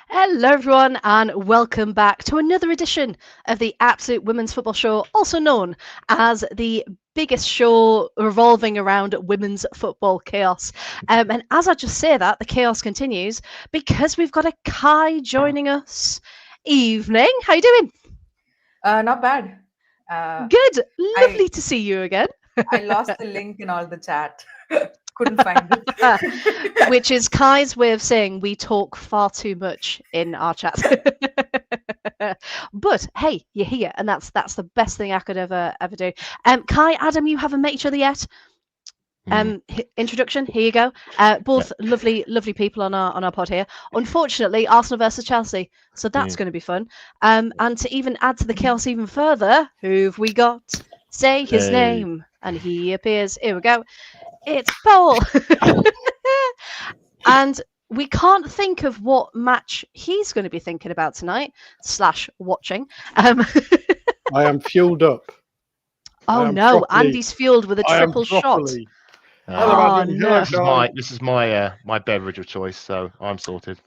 Hello, everyone, and welcome back to another edition of the Absolute Women's Football Show, also known as the biggest show revolving around women's football chaos. And as I just say that, the chaos continues because we've got a Kai joining us. Evening, how you doing? Not bad. Good, I lovely to see you again. I lost the link in all the chat. Couldn't find it. Which is Kai's way of saying we talk far too much in our chat. But hey, you're here, and that's the best thing I could ever do. Kai, Adam, you haven't met each other yet. Introduction. Here you go. Both lovely people on our pod here. Unfortunately, Arsenal versus Chelsea, so that's going to be fun. And to even add to the chaos even further, who've we got? Say his name, and he appears. Here we go. It's Paul. And we can't think of what match he's going to be thinking about tonight / watching. I am fueled up. Oh no, Andy's fueled with a triple shot. No. This is my beverage of choice, so I'm sorted.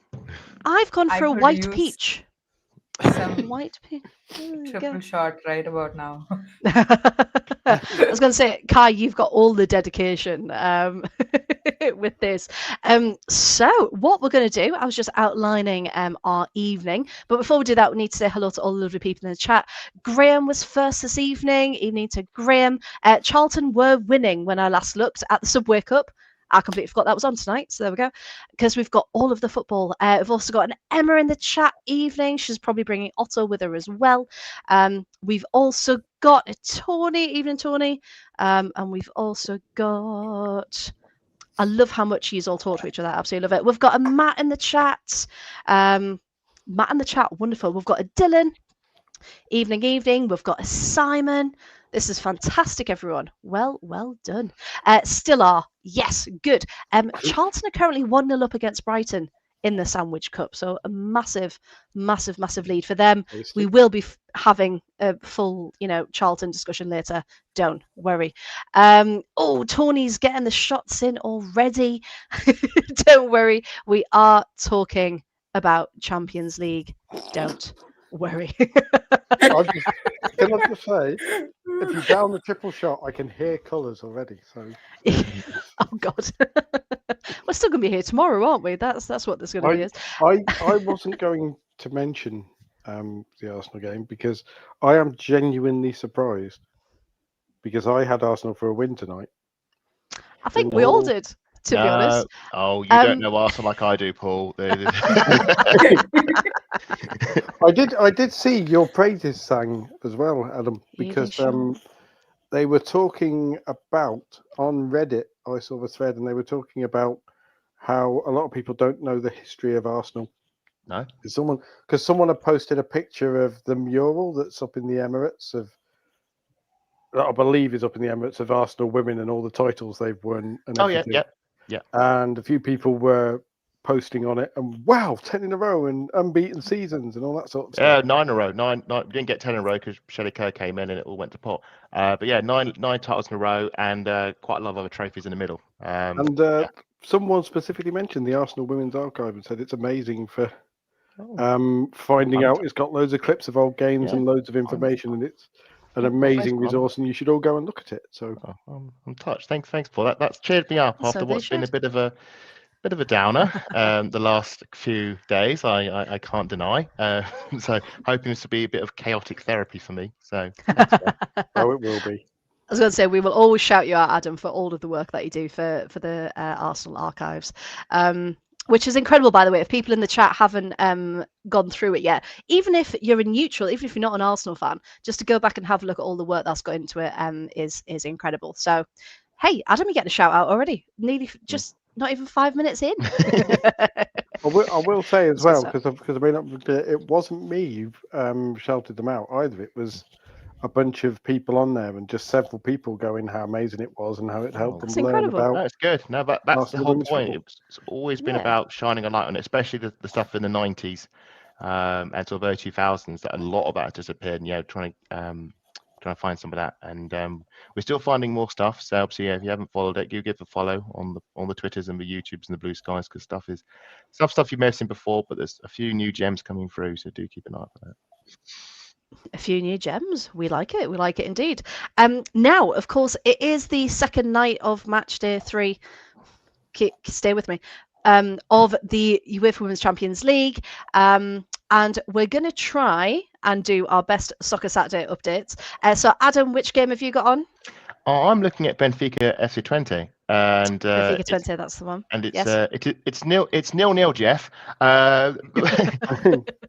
I've gone for a white peach. Some white peach. triple shot right about now. I was going to say, Kai, you've got all the dedication with this. So what we're going to do, I was just outlining our evening. But before we do that, we need to say hello to all the lovely people in the chat. Graham was first this evening. Evening to Graham. Charlton were winning when I last looked at the Subway Cup. I completely forgot that was on tonight, so there we go. Because we've got all of the football. We've also got an Emma in the chat evening. She's probably bringing Otto with her as well. We've also got a Tony, evening Tony. And we've also got... I love how much you all talk to each other. I absolutely love it. We've got a Matt in the chat. Matt in the chat, wonderful. We've got a Dylan. Evening. We've got a Simon. This is fantastic, everyone. Well done. Still are. Yes, good. Charlton are currently 1-0 up against Brighton in the Sandwich Cup. So a massive lead for them. We will be having a full, Charlton discussion later. Don't worry. Tony's getting the shots in already. Don't worry. We are talking about Champions League. Don't worry. Can I just say, if you down the triple shot, I can hear colours already. So, oh God, we're still going to be here tomorrow, aren't we? That's what this going to be. I wasn't going to mention the Arsenal game because I am genuinely surprised because I had Arsenal for a win tonight. I think we all did. To be honest. Oh, you don't know Arsenal like I do, Paul. I did see your praises sang as well, Adam, because they were talking about on Reddit. I saw the thread, and they were talking about how a lot of people don't know the history of Arsenal. No, because someone had posted a picture of the mural that's up in the Emirates that I believe is up in the Emirates of Arsenal women and all the titles they've won. And everything. Yeah. And a few people were posting on it, and wow, 10 in a row and unbeaten seasons and all that sort of stuff. Yeah, 9 in a row. Nine. We didn't get 10 in a row because Shelley Kerr came in and it all went to pot. But yeah, nine titles in a row and quite a lot of other trophies in the middle. Someone specifically mentioned the Arsenal Women's Archive and said it's amazing for finding out. It's got loads of clips of old games and loads of information, and it's an amazing resource, and you should all go and look at it. So I'm touched. Thanks, Paul. That's cheered me up after what's been a bit of a downer the last few days. I can't deny. So hoping this will be a bit of chaotic therapy for me. So it will be. I was going to say we will always shout you out, Adam, for all of the work that you do for the Arsenal archives. Which is incredible, by the way. If people in the chat haven't gone through it yet, even if you're a neutral, even if you're not an Arsenal fan, just to go back and have a look at all the work that's got into it is incredible. So, hey, Adam, you get a shout out already. Nearly just not even 5 minutes in. I will say as well, because I mean, it wasn't me who shouted them out either. It was a bunch of people on there and just several people going how amazing it was and how it helped them learn about. That's good. No, but that's the whole point. It's always been about shining a light on it, especially the stuff in the 90s and sort of early 2000s that a lot of that disappeared. And, trying to trying to find some of that, and we're still finding more stuff. So obviously, if you haven't followed it, give a follow on the Twitters and the YouTubes and the Blue Skies, because stuff you may have seen before, but there's a few new gems coming through, so do keep an eye out for that. A few new gems. We like it. We like it indeed. Now, of course, it is the second night of Matchday 3. Stay with me. Of the UEFA Women's Champions League. And we're going to try and do our best Soccer Saturday updates. So, Adam, which game have you got on? I'm looking at Benfica FC Twente, and Benfica Twente, that's the one. And it's yes. It's 0-0, Jeff.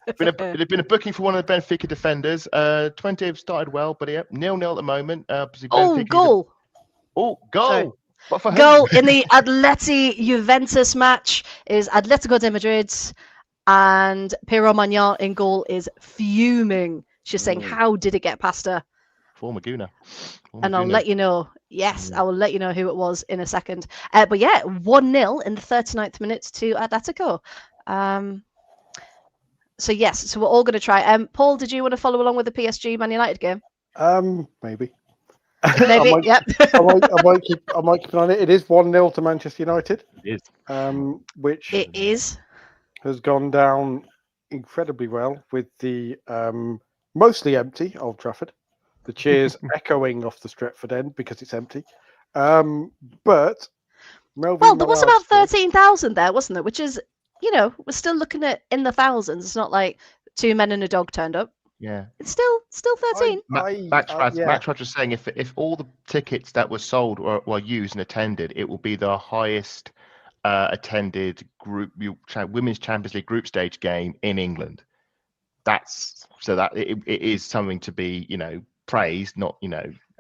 It's been a booking for one of the Benfica defenders. Twente have started well, but 0-0 at the moment. Goal! Goal! Goal in the Atleti Juventus match is Atletico de Madrid, and Pero Magnan in goal is fuming. She's saying, "How did it get past her?" Former Gooner. And I'll let you know. Yes, I will let you know who it was in a second. But 1-0 in the 39th minute to Atletico. So yes, so we're all going to try. Paul, did you want to follow along with the PSG Man United game? Maybe. Maybe. Yep. I might keep an eye on it. It is 1-0 to Manchester United. It is. Which it is has gone down incredibly well with the mostly empty Old Trafford. The cheers echoing off the Stretford end because it's empty. But there was about 13,000 there, wasn't there? Which is, we're still looking at in the thousands. It's not like 2 men and a dog turned up. Yeah, it's still 13. Matchday was saying if all the tickets that were sold were used and attended, it will be the highest attended Women's Champions League group stage game in England. That it is something to be praised, not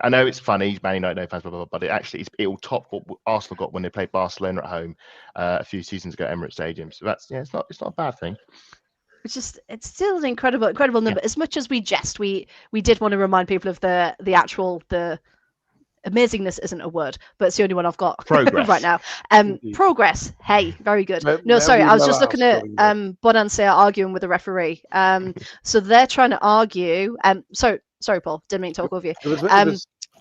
I know it's funny, Man United no fans, blah, blah, blah, but it will top what Arsenal got when they played Barcelona at home a few seasons ago at Emirates Stadium. So it's not a bad thing. It's still an incredible number. Yeah. As much as we jest, we did want to remind people of the amazingness isn't a word, but it's the only one I've got right now. Progress. Hey, very good. No, sorry, I was just looking at Bonansea arguing with the referee. So they're trying to argue. Sorry, Paul, didn't mean to talk over you.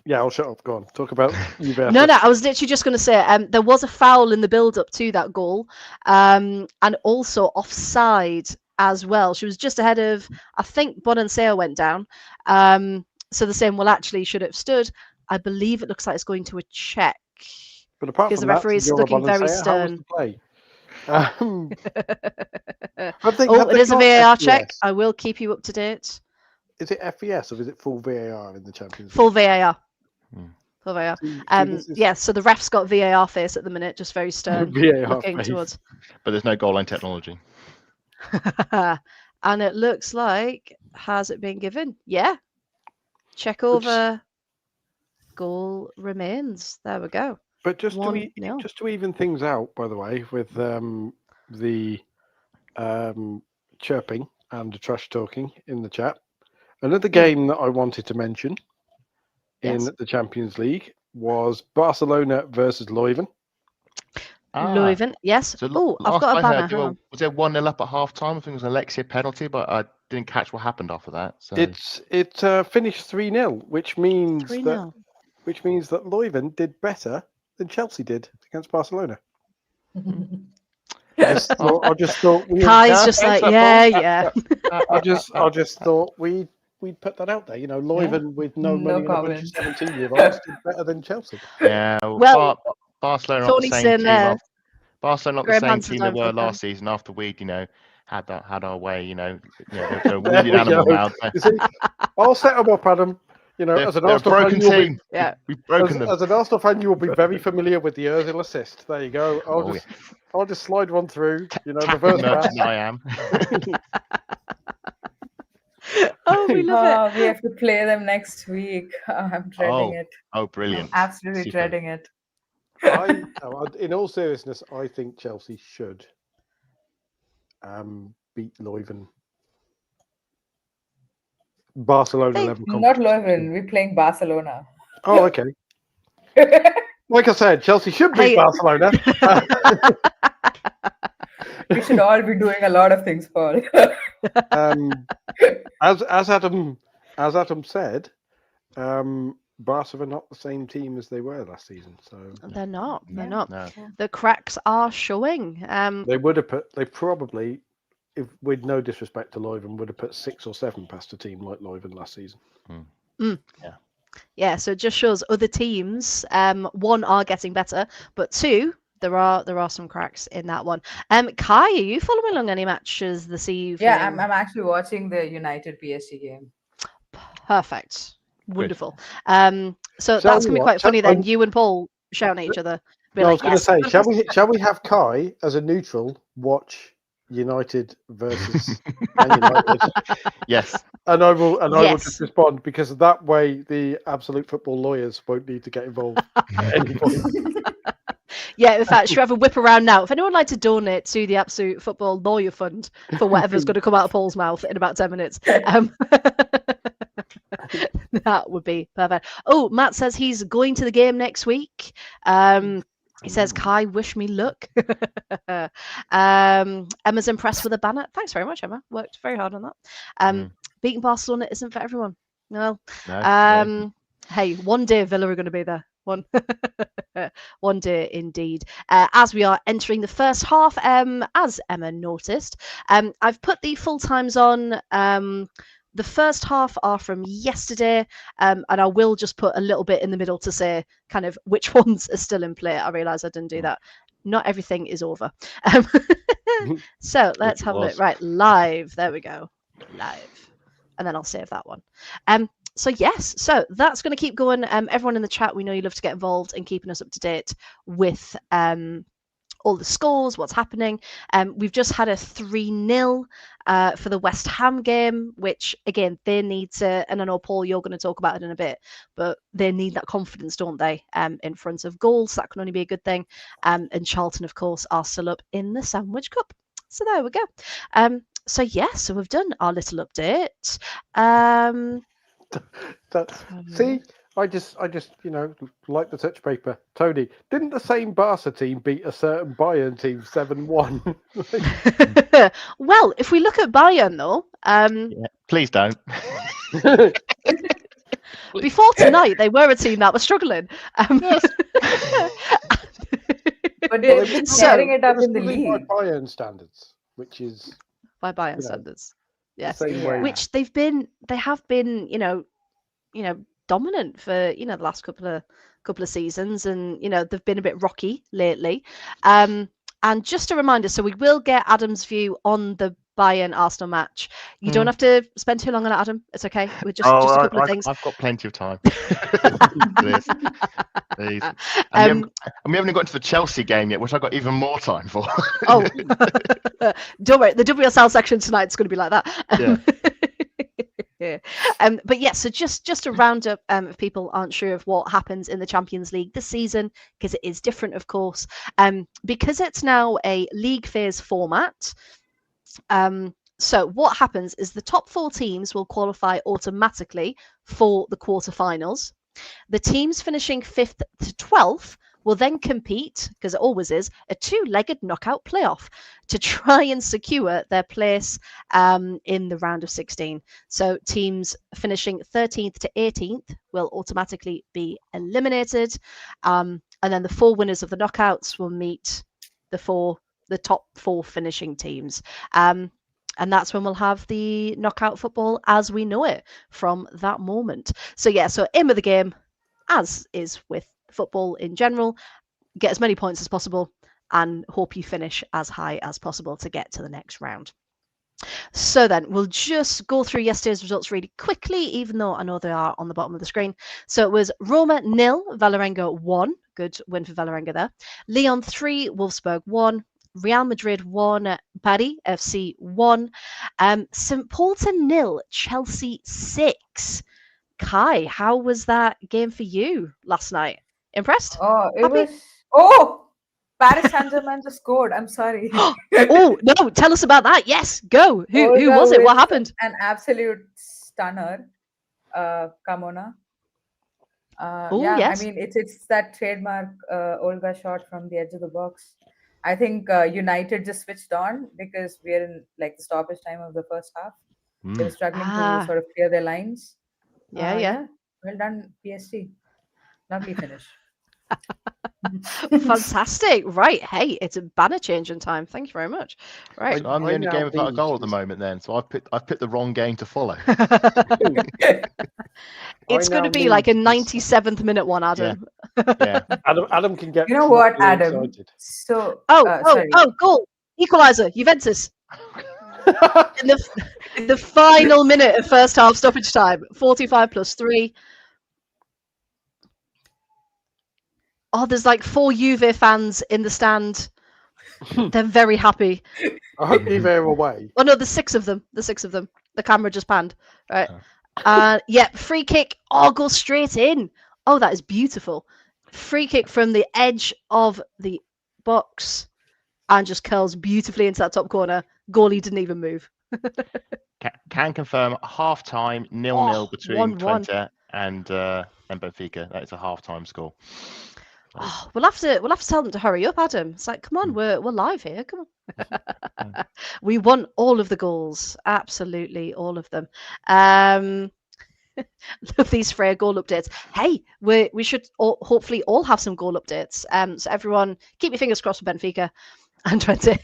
Yeah, I'll shut up. Go on. Talk about Juventus. No, I was literally just going to say there was a foul in the build-up to that goal, and also offside as well. She was just ahead of, I think Bonansea went down. So they're saying, well, actually, should it have stood? I believe it looks like it's going to a check. But apart because from the referee is looking very stern. It is a VAR check. I will keep you up to date. Is it FVS or is it full VAR in the Champions League? Full VAR. Full VAR. So the ref's got VAR face at the minute, just very stern, looking towards. But there's no goal line technology. And it looks like, has it been given? Yeah. Check over. Goal remains. There we go. But just to even things out, by the way, with the chirping and the trash talking in the chat, another game that I wanted to mention in the Champions League was Barcelona versus Leuven. Leuven, yes. So I've got a banner. Was there 1-0 up at half time? I think it was an Alexia penalty, but I didn't catch what happened after that. So it finished 3-0, which means 3-0. Which means that Leuven did better than Chelsea did against Barcelona. I just thought Kai's just like, yeah. I just thought we'd put that out there. Leuven with no money and a bunch of 17-year-olds did better than Chelsea. Yeah, well Barcelona not the same team. Barcelona not the same team they were last season after we'd, had our way, they're a wounded animal now. I'll set them up, Adam. As an Arsenal fan, team. We've broken them. As an Arsenal fan, you will be very familiar with the Ozil assist. There you go. I'll just slide one through. Reverse pass. I am. We love it. We have to play them next week. I'm dreading it. Oh, brilliant! I'm absolutely dreading it. In all seriousness, I think Chelsea should beat Leuven. Barcelona level. Not Leuven. We're playing Barcelona. Oh, okay. Like I said, Chelsea should beat Barcelona. We should all be doing a lot of things, Paul. As Adam said, Barca are not the same team as they were last season, so they're not. They're Yeah. not. No. The cracks are showing. they would have put. They probably, if with no disrespect to Leuven, would have put 6 or 7 past a team like Leuven last season. Yeah, so it just shows other teams, one, are getting better, but two, there are some cracks in that one. Kai, are you following along any matches this evening? Yeah, I'm actually watching the United PSG game. Perfect. Wonderful. So Tell that's you gonna be what, quite funny tell- then. You and Paul shouting at each other. Be No, I like, was going to "Yes, say, shall we have Kai as a neutral watch United versus Man United, Yes. and I will just Yes. respond, because that way the absolute football lawyers won't need to get involved at any point. Yeah, in fact, should we have a whip around now? If anyone would like to donate to the Absolute Football Lawyer Fund for whatever's going to come out of Paul's mouth in about 10 minutes, that would be perfect. Oh, Matt says he's going to the game next week. He says, Kai, wish me luck. Emma's impressed with the banner. Thanks very much, Emma. Worked very hard on that. Beating Barcelona isn't for everyone. No. Hey, one day Villa are going to be there. One day indeed. As we are entering the first half, as Emma noticed, I've put the full times on. The first half are from yesterday, and I will just put a little bit in the middle to say kind of which ones are still in play. I realise I didn't do that. Not everything is over. So let's have a look. Right, live. There we go. Live. And then I'll save that one. So yes, so that's going to keep going. Everyone in the chat, we know you love to get involved in keeping us up to date with all the scores, what's happening. We've just had a 3-0 for the West Ham game, which again, they need to, and I know Paul, you're going to talk about it in a bit, but they need that confidence, don't they, in front of goals. So that can only be a good thing. And Charlton, of course, are still up in the Sandwich Cup. So there we go. So yeah, so we've done our little update. See, I just like the touch paper. Tony, didn't the same Barca team beat a certain Bayern team 7-1? Well, if we look at Bayern though, please don't. Before tonight, they were a team that was struggling. But they're tearing it up in the league. By Bayern standards, which is by Bayern standards, yes. Which they have been, dominant for the last couple of seasons, and they've been a bit rocky lately. And just a reminder, so we will get Adam's view on the Bayern Arsenal match. You don't have to spend too long on it, Adam. It's okay. We're just a couple of things. I've got plenty of time. Please. And we haven't got to the Chelsea game yet, which I've got even more time for. Oh, don't worry. The WSL section tonight is going to be like that. Yeah. Yeah. But yeah, so just a roundup if people aren't sure of what happens in the Champions League this season, because it is different, of course. Because it's now a league phase format. So what happens is the top 4 teams will qualify automatically for the quarterfinals. The teams finishing 5th to 12th will then compete, because it always is, a 2-legged knockout playoff to try and secure their place in the round of 16. So teams finishing 13th to 18th will automatically be eliminated. And then the 4 winners of the knockouts will meet the top 4 finishing teams. And that's when we'll have the knockout football as we know it from that moment. So yeah, so aim of the game, as is with football in general, get as many points as possible and hope you finish as high as possible to get to the next round. So then we'll just go through yesterday's results really quickly, even though I know they are on the bottom of the screen. So it was Roma 0, Vålerenga 1. Good win for Vålerenga there. Lyon 3, Wolfsburg 1. Real Madrid 1, Paris FC 1. St. Paulton 0, Chelsea 6. Kai, how was that game for you last night? Impressed? Oh, it Happy? was. Oh, Paris Saint-Germain just scored. I'm sorry. Oh no! Tell us about that. Yes, go. Who was it? What happened? An absolute stunner, Kamona. Yes. I mean it's that trademark Olga shot from the edge of the box. I think United just switched on because we're in like the stoppage time of the first half. They were struggling to sort of clear their lines. Yeah. It Well done, PSG. Lovely finish. Fantastic. Right. Hey, it's a banner changing time. Thank you very much. Right. So I'm the only game without a goal at the moment then. So I've picked the wrong game to follow. It's going to be like a 97th minute one, Adam. Yeah. Adam can get. You know what, Adam? Excited. So goal. Equaliser, Juventus. in the final minute of first half stoppage time, 45 plus 3. Oh, there's like 4 Juve fans in the stand. They're very happy. I hope Juve are away. Oh no, there's 6 of them. The 6 of them. The camera just panned. Right. Free kick. Oh, goes straight in. Oh, that is beautiful. Free kick from the edge of the box and just curls beautifully into that top corner. Goalie didn't even move. Can confirm half-time 0-0 between Twente and Benfica. That is a half-time score. Oh, we'll have to tell them to hurry up, Adam. It's like, come on, we're live here. Come on. We want all of the goals, absolutely all of them. Love these Freya goal updates. Hey, we should hopefully all have some goal updates. So everyone, keep your fingers crossed for Benfica and Twente.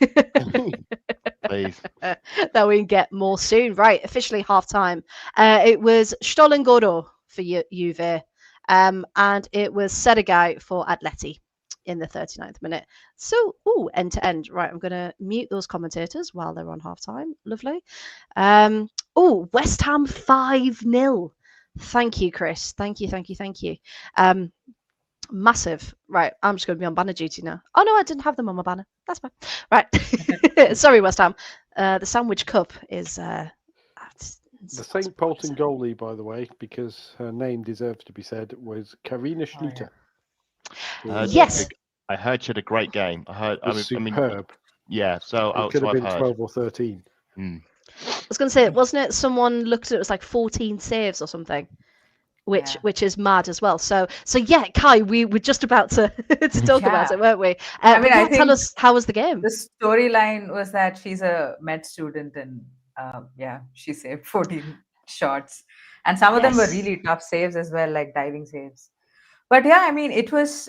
Please. That we can get more soon. Right, officially half time. It was Stollengoro for Juve. And it was Sedegai for Atleti in the 39th minute. So, end to end. Right, I'm going to mute those commentators while they're on halftime. Lovely. West Ham 5-0. Thank you, Chris. Thank you. Massive. Right, I'm just going to be on banner duty now. Oh, no, I didn't have them on my banner. That's fine. Right. Sorry, West Ham. The Sandwich Cup is... The St. Polten goalie, by the way, because her name deserves to be said, was Karina Schluter. Yes. I heard she had a great game. Superb. Yeah, so it could have been 12 or 13. I was going to say, wasn't it? Someone looked at it was like 14 saves or something, which is mad as well. So yeah, Kai, we were just about to talk about it, weren't we? I think, tell us, how was the game? The storyline was that she's a med student and she saved 14 shots, and some of them were really tough saves as well, like diving saves. But yeah, I mean, it was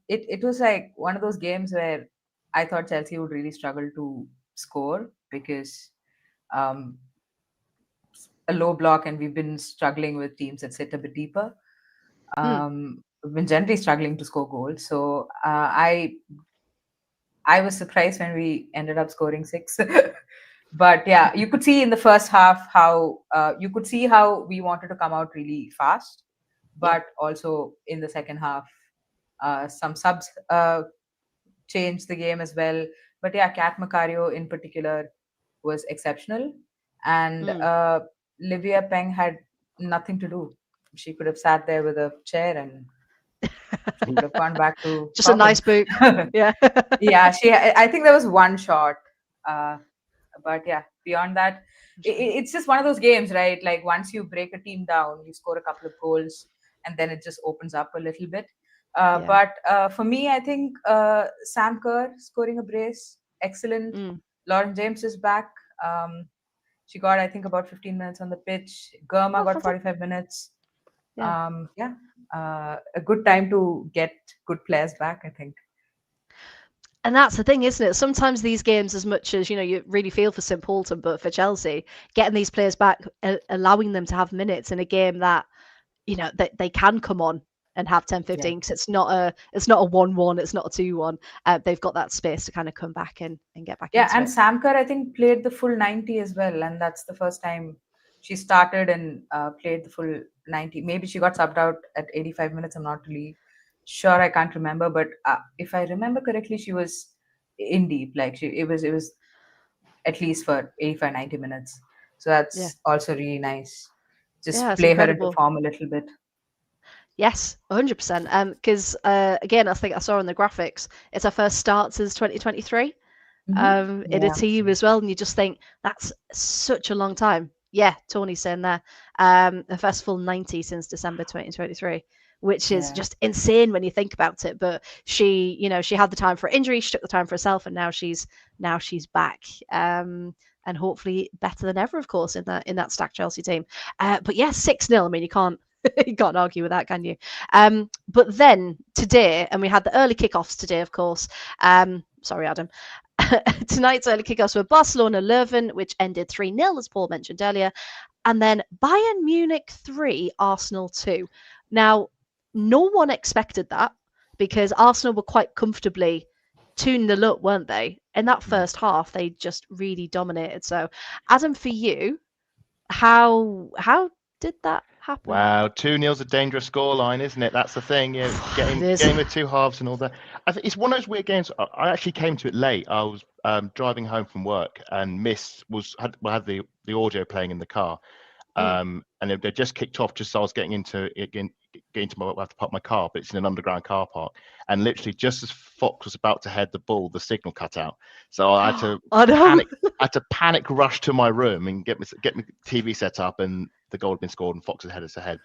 it was like one of those games where I thought Chelsea would really struggle to score because a low block, and we've been struggling with teams that sit a bit deeper. We've been generally struggling to score goals, so I was surprised when we ended up scoring 6. But yeah, you could see in the first half how we wanted to come out really fast, but also in the second half, some subs changed the game as well. But yeah, Kat Macario in particular was exceptional, and Livia Peng had nothing to do. She could have sat there with a chair and could have gone back to just a nice book. Yeah. Yeah, I think there was one shot. But yeah, beyond that, it's just one of those games, right? Like once you break a team down, you score a couple of goals, and then it just opens up a little bit. But for me, I think Sam Kerr scoring a brace, excellent. Lauren James is back. She got, I think, about 15 minutes on the pitch. Germa got 45 minutes. A good time to get good players back, I think. And that's the thing, isn't it? Sometimes these games, as much as, you really feel for St. Polten, but for Chelsea, getting these players back, allowing them to have minutes in a game that, that they can come on and have 10, 15, because it's not a 1-1, it's not a 2-1. They've got that space to kind of come back and get back into and it. Sam Kerr, I think, played the full 90 as well, and that's the first time she started and played the full 90. Maybe she got subbed out at 85 minutes. I'm not really sure, I can't remember, but if I remember correctly, she was in deep. Like it was at least for 85-90 minutes. So that's also really nice. Just play incredible. Her into form a little bit. Yes, 100%. Because again, I think I saw in the graphics, it's her first start since 2023 in a team as well, and you just think that's such a long time. Yeah, Tony's saying there, the first full 90 since December 2023. Which is just insane when you think about it. But she, she had the time for injury, she took the time for herself, and now she's back, and hopefully better than ever, of course, in that stacked Chelsea team. But yeah, 6-0. I mean, you can't You can't argue with that, can you? But then today, and we had the early kickoffs today, of course. Sorry, Adam. Tonight's early kickoffs were Barcelona Leuven, which ended 3-0, as Paul mentioned earlier, and then Bayern Munich 3, Arsenal 2. Now, no one expected that because Arsenal were quite comfortably 2-0 up, weren't they? In that first half, they just really dominated. So, Adam, for you, how did that happen? Wow, 2-0's a dangerous scoreline, isn't it? That's the thing. Game with two halves and all that. I think it's one of those weird games. I actually came to it late. I was driving home from work and had the audio playing in the car, and they just kicked off just as I was getting into I have to park my car, but it's in an underground car park. And literally, just as Fox was about to head the ball, the signal cut out. So I had to panic. I had to panic rush to my room and get my TV set up, and the goal had been scored, and Fox had headed us ahead.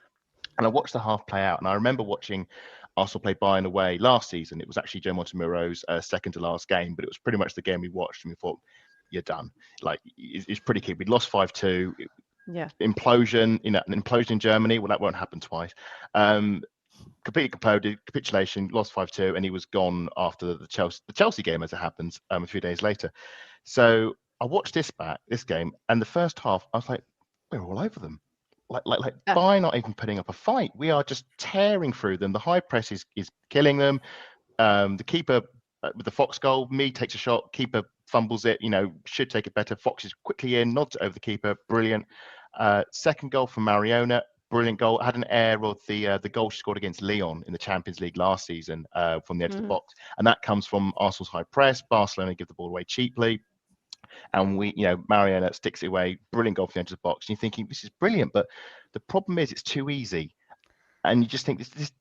And I watched the half play out, and I remember watching Arsenal play Bayern away last season. It was actually Joe Montemuro's second to last game, but it was pretty much the game we watched, and we thought, "You're done." Like it's pretty key. We'd lost 5-2. Yeah. Implosion, an implosion in Germany. Well, that won't happen twice. Completely imploded, capitulation, lost 5-2, and he was gone after the Chelsea game, as it happens, a few days later. So I watched this game, and the first half, I was like, we're all over them. Like by not even putting up a fight, we are just tearing through them. The high press is killing them. The keeper with the Fox goal, takes a shot, keeper fumbles it, should take it better. Fox is quickly in, nods over the keeper, brilliant. Second goal from Mariona, brilliant goal. Had an air of the goal she scored against Lyon in the Champions League last season from the edge of the box, and that comes from Arsenal's high press. Barcelona give the ball away cheaply, and Mariona sticks it away, brilliant goal from the edge of the box. And you're thinking, this is brilliant, but the problem is it's too easy. And you just think this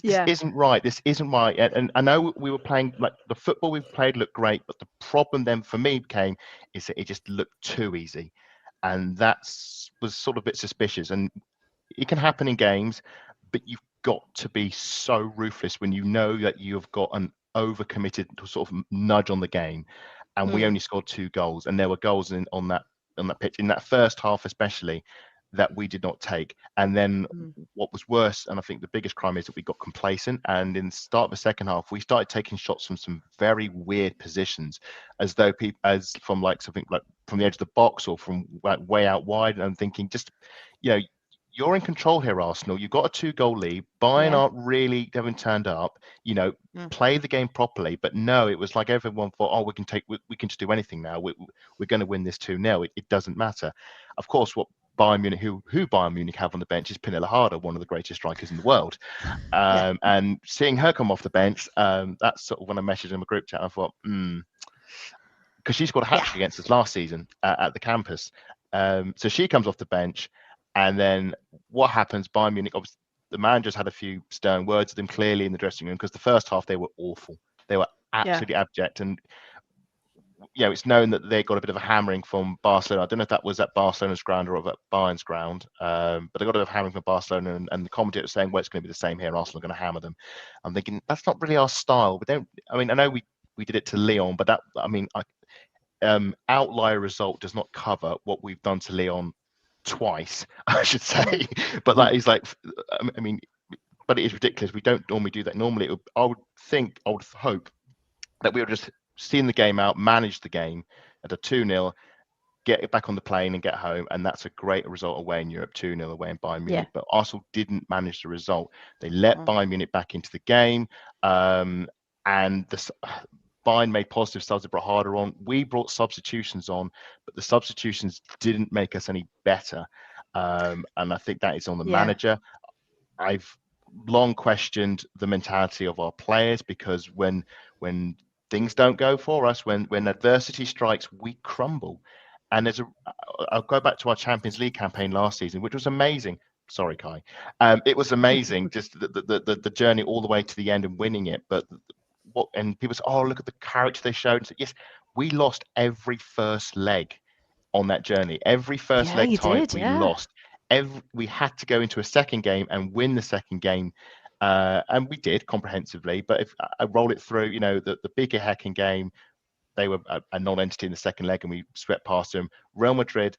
isn't right. This isn't right. And I know we were playing, like, the football we played looked great, but the problem then for me is that it just looked too easy, and that was sort of a bit suspicious. And it can happen in games, but you've got to be so ruthless when you know that you've got an overcommitted sort of nudge on the game. And we only scored 2 goals, and there were goals on that pitch in that first half, especially, that we did not take. And then what was worse, and I think the biggest crime, is that we got complacent, and in the start of the second half we started taking shots from some very weird positions, as though from something like from the edge of the box or from way out wide. And I'm thinking, just you're in control here, Arsenal. You've got a 2-goal lead. Bayern they haven't turned up. Play the game properly. But no, it was like everyone thought, we can just do anything now. We're going to win this 2-0. It doesn't matter. Of course, what Bayern Munich, who Bayern Munich have on the bench, is Pernilla Harder, one of the greatest strikers in the world. And seeing her come off the bench, that's sort of when I messaged in my group chat. I thought, because she scored a hat-trick against us last season at the campus. So she comes off the bench, and then what happens? Bayern Munich, obviously, the managers had a few stern words with them clearly in the dressing room, because the first half they were awful. They were absolutely abject. And it's known that they got a bit of a hammering from Barcelona. I don't know if that was at Barcelona's ground or at Bayern's ground, but they got a bit of hammering from Barcelona, and the commentator was saying, well, it's going to be the same here. Arsenal are going to hammer them. I'm thinking, that's not really our style. I know we did it to Lyon, but outlier result does not cover what we've done to Lyon twice, I should say. But that is but it is ridiculous. We don't normally do that. Normally, I would hope that we would just seeing the game out, manage the game at a 2-0, get it back on the plane and get home, and that's a great result away in Europe, 2-0 away in Bayern Munich. But Arsenal didn't manage the result. They let Bayern Munich back into the game, and Bayern made positive subs. They brought Harder on. We brought substitutions on, but the substitutions didn't make us any better. And I think that is on the manager. I've long questioned the mentality of our players, because when things don't go for us, when adversity strikes, we crumble. And I'll go back to our Champions League campaign last season, which was amazing. Sorry, Kai. It was amazing, just the journey all the way to the end and winning it. But and people say, look at the character they showed. And so, yes, we lost every first leg on that journey. Every first leg time we lost. We had to go into a second game and win the second game. And we did comprehensively, but if I roll it through, the bigger hecking game, they were a non-entity in the second leg, and we swept past them. Real Madrid,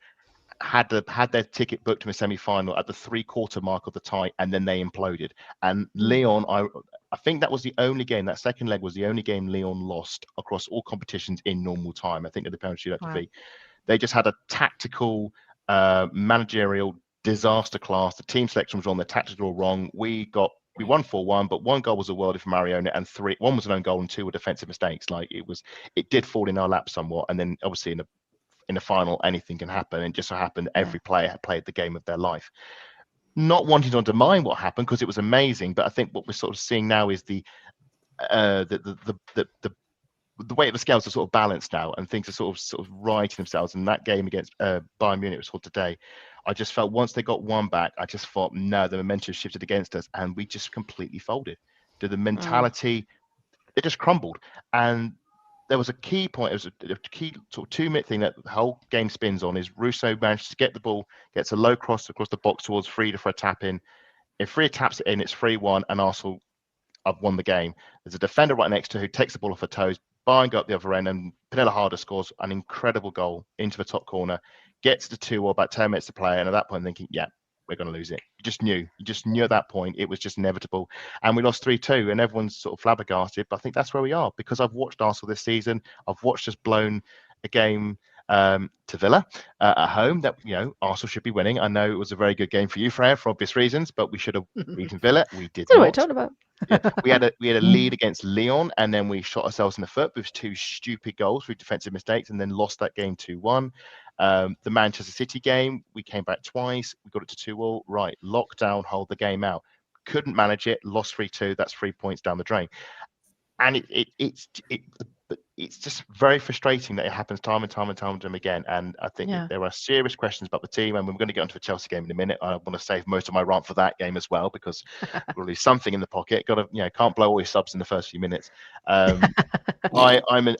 had their ticket booked to a semi-final at the 3/4 mark of the tie, and then they imploded. And Lyon, I think that was the only game. That second leg was the only game Lyon lost across all competitions in normal time. I think at the penalty shootout defeat. They just had a tactical, managerial disaster class. The team selection was wrong. The tactics were all wrong. We won 4-1, but one goal was a worldie from Mariona, and one was an own goal, and 2 were defensive mistakes. Like it did fall in our lap somewhat. And then obviously in a final, anything can happen. And just so happened every player had played the game of their life. Not wanting to undermine what happened because it was amazing, but I think what we're sort of seeing now is the way the scales are sort of balanced now, and things are sort of righting themselves. And that game against Bayern Munich was called today. I just felt once they got one back, I just thought, no, the momentum shifted against us, and we just completely folded. The mentality, it just crumbled. And there was a key point. It was a key sort of 2-minute thing that the whole game spins on. Is Russo managed to get the ball, gets a low cross across the box towards Freya for a tap in. If Freya taps it in, it's 3-1, and Arsenal have won the game. There's a defender right next to her who takes the ball off her toes. Bayern go up the other end, and Pernilla Harder scores an incredible goal into the top corner, gets to 2 or about 10 minutes to play. And at that point, thinking, yeah, we're going to lose it. You just knew at that point it was just inevitable. And we lost 3-2, and everyone's sort of flabbergasted. But I think that's where we are, because I've watched Arsenal this season. I've watched us blown a game to Villa at home that, Arsenal should be winning. I know it was a very good game for you, Freya, for obvious reasons, but we should have beaten Villa. We did not. What are you talking about? Yeah, we had a lead against Lyon, and then we shot ourselves in the foot with 2 stupid goals through defensive mistakes, and then lost that game 2-1. The Manchester City game, we came back twice. We got it to 2-2. Right, lockdown, hold the game out. Couldn't manage it. Lost 3-2. That's 3 points down the drain. And it's just very frustrating that it happens time and time again. And I think there are serious questions about the team. And we're going to get onto the Chelsea game in a minute. I want to save most of my rant for that game as well, because we'll lose something in the pocket. Can't blow all your subs in the first few minutes. I'm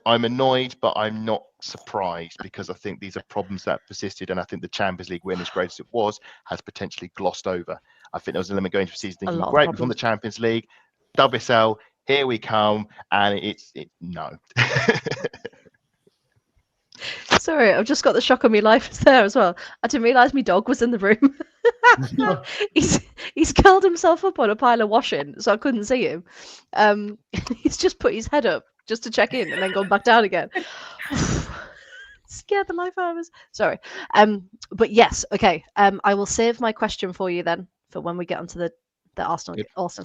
annoyed, but I'm not surprised, because I think these are problems that persisted. And I think the Champions League win, as great as it was, has potentially glossed over. I think there was an element going into the season thinking, great, we've won the Champions League, WSL, here we come, and it's no. Sorry, I've just got the shock of my life there as well. I didn't realise my dog was in the room. He's curled himself up on a pile of washing, so I couldn't see him. He's just put his head up just to check in and then gone back down again. Scared the life out of us. Sorry. But yes, okay. I will save my question for you then for when we get onto the Arsenal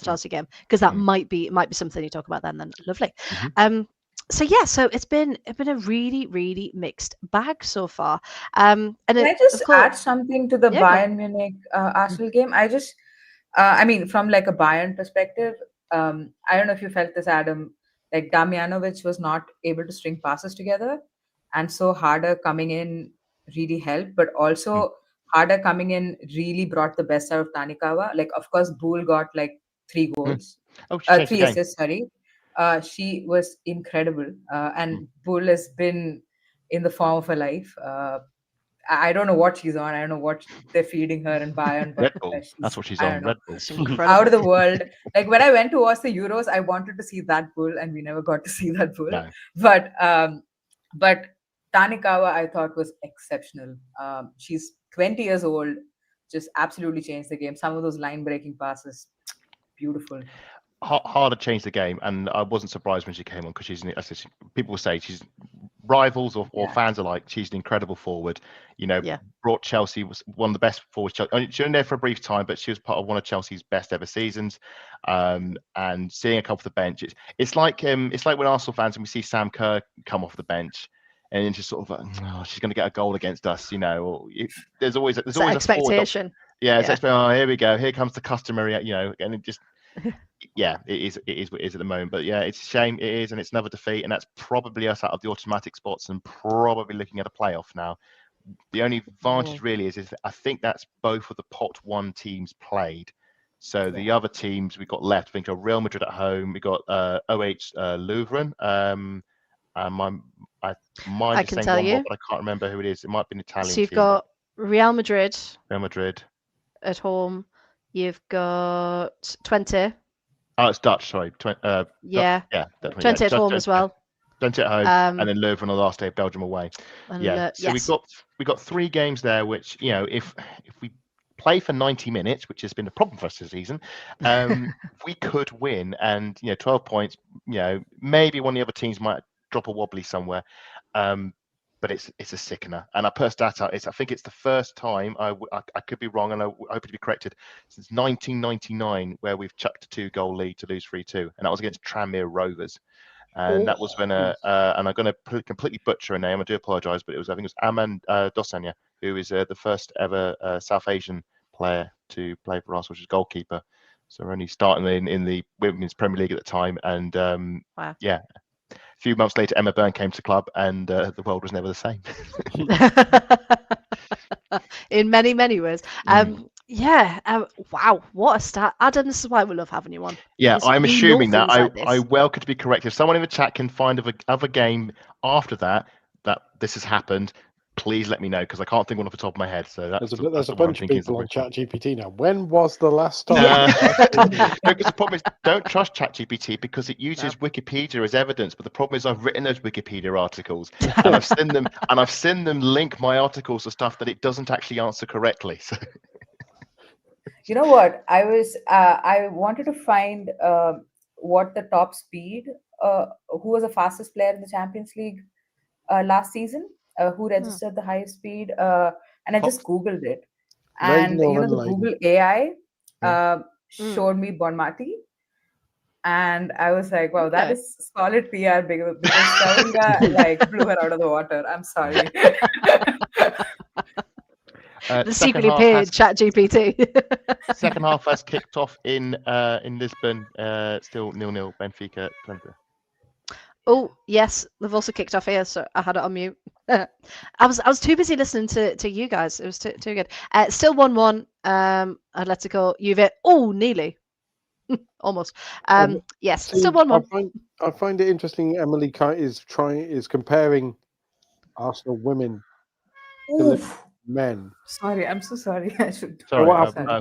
Chelsea game, because that might be something you talk about then. Lovely. So it's been a really, really mixed bag so far. And can I just add something to the Bayern Munich Arsenal game? I mean, from like a Bayern perspective, I don't know if you felt this, Adam. Like Damjanovic was not able to string passes together, and so Harder coming in really helped, but also Harder coming in really brought the best out of Tanikawa. Like, of course, Bull got like 3 goals, 3 assists. Sorry, she was incredible, and Bull has been in the form of her life. I don't know what she's on. I don't know what they're feeding her in Bayern, but that's what she's on. Red Bull, out of the world. Like when I went to watch the Euros, I wanted to see that Bull, and we never got to see that Bull. No. But Tanikawa, I thought, was exceptional. She's 20 years old, just absolutely changed the game. Some of those line-breaking passes, beautiful. Hard to change the game, and I wasn't surprised when she came on, because people will say she's rivals or fans alike. She's an incredible forward. Brought Chelsea, was one of the best forwards. She was in there for a brief time, but she was part of one of Chelsea's best ever seasons. And seeing her come off the bench, it's like when Arsenal fans, when we see Sam Kerr come off the bench, and it's just sort of like, she's going to get a goal against us, or there's always an expectation. Here we go. Here comes the customary, and it just. It is what it is at the moment. But it's a shame, it is, and it's another defeat, and that's probably us out of the automatic spots and probably looking at a playoff now. The only advantage really is I think that's both of the pot 1 teams played. So the other teams we got left, I think, are Real Madrid at home. We got OH Leuven. I can tell you, more, but I can't remember who it is. It might be an Italian. So you've got Real Madrid at home. You've got Twente. Oh, it's Dutch. Sorry. Twente at home as well. Don't at home, and then Leuven on the last day of Belgium away. So yes. we got 3 games there, which if we play for 90 minutes, which has been a problem for us this season, we could win, and 12 points. Maybe one of the other teams might drop a wobbly somewhere, but it's a sickener. And I put a stat out. I think it's the first time I could be wrong, and I hope to be corrected, since 1999 where we've chucked a 2-goal lead to lose 3-2, and that was against Tranmere Rovers. And that was when and I'm going to completely butcher a name. I do apologise, but I think it was Aman Dosanya, who is the first ever South Asian player to play for us, which is goalkeeper. So we're only starting in the Women's Premier League at the time, and wow. A few months later, Emma Byrne came to the club, and the world was never the same. In many, many ways. Wow, what a start. Adam, this is why we love having you on. Yeah, I'm assuming that I welcome to be correct. If someone in the chat can find other game after that this has happened, please let me know, because I can't think one off the top of my head. So there's a bunch of people on ChatGPT now. When was the last time? Because the problem is, don't trust ChatGPT because it uses Wikipedia as evidence. But the problem is, I've written those Wikipedia articles and I've seen them link my articles to stuff that it doesn't actually answer correctly. So. You know what? I wanted to find what the top speed, who was the fastest player in the Champions League last season, who registered the highest speed, and I just Googled it. And the Google AI showed me Bonmati. And I was like, wow, that is solid PR because Savinga blew her out of the water. I'm sorry. The secretly paid ChatGPT. Second half has kicked off in Lisbon. Still 0-0 Benfica. Oh yes, they've also kicked off here, so I had it on mute. I was too busy listening to you guys. It was too good. Still 1-1. Atletico Juve. Oh, nearly. Almost. Yes, still 1-1. I find it interesting. Emily is comparing Arsenal women to men. Sorry, I'm so sorry. I should. Sorry.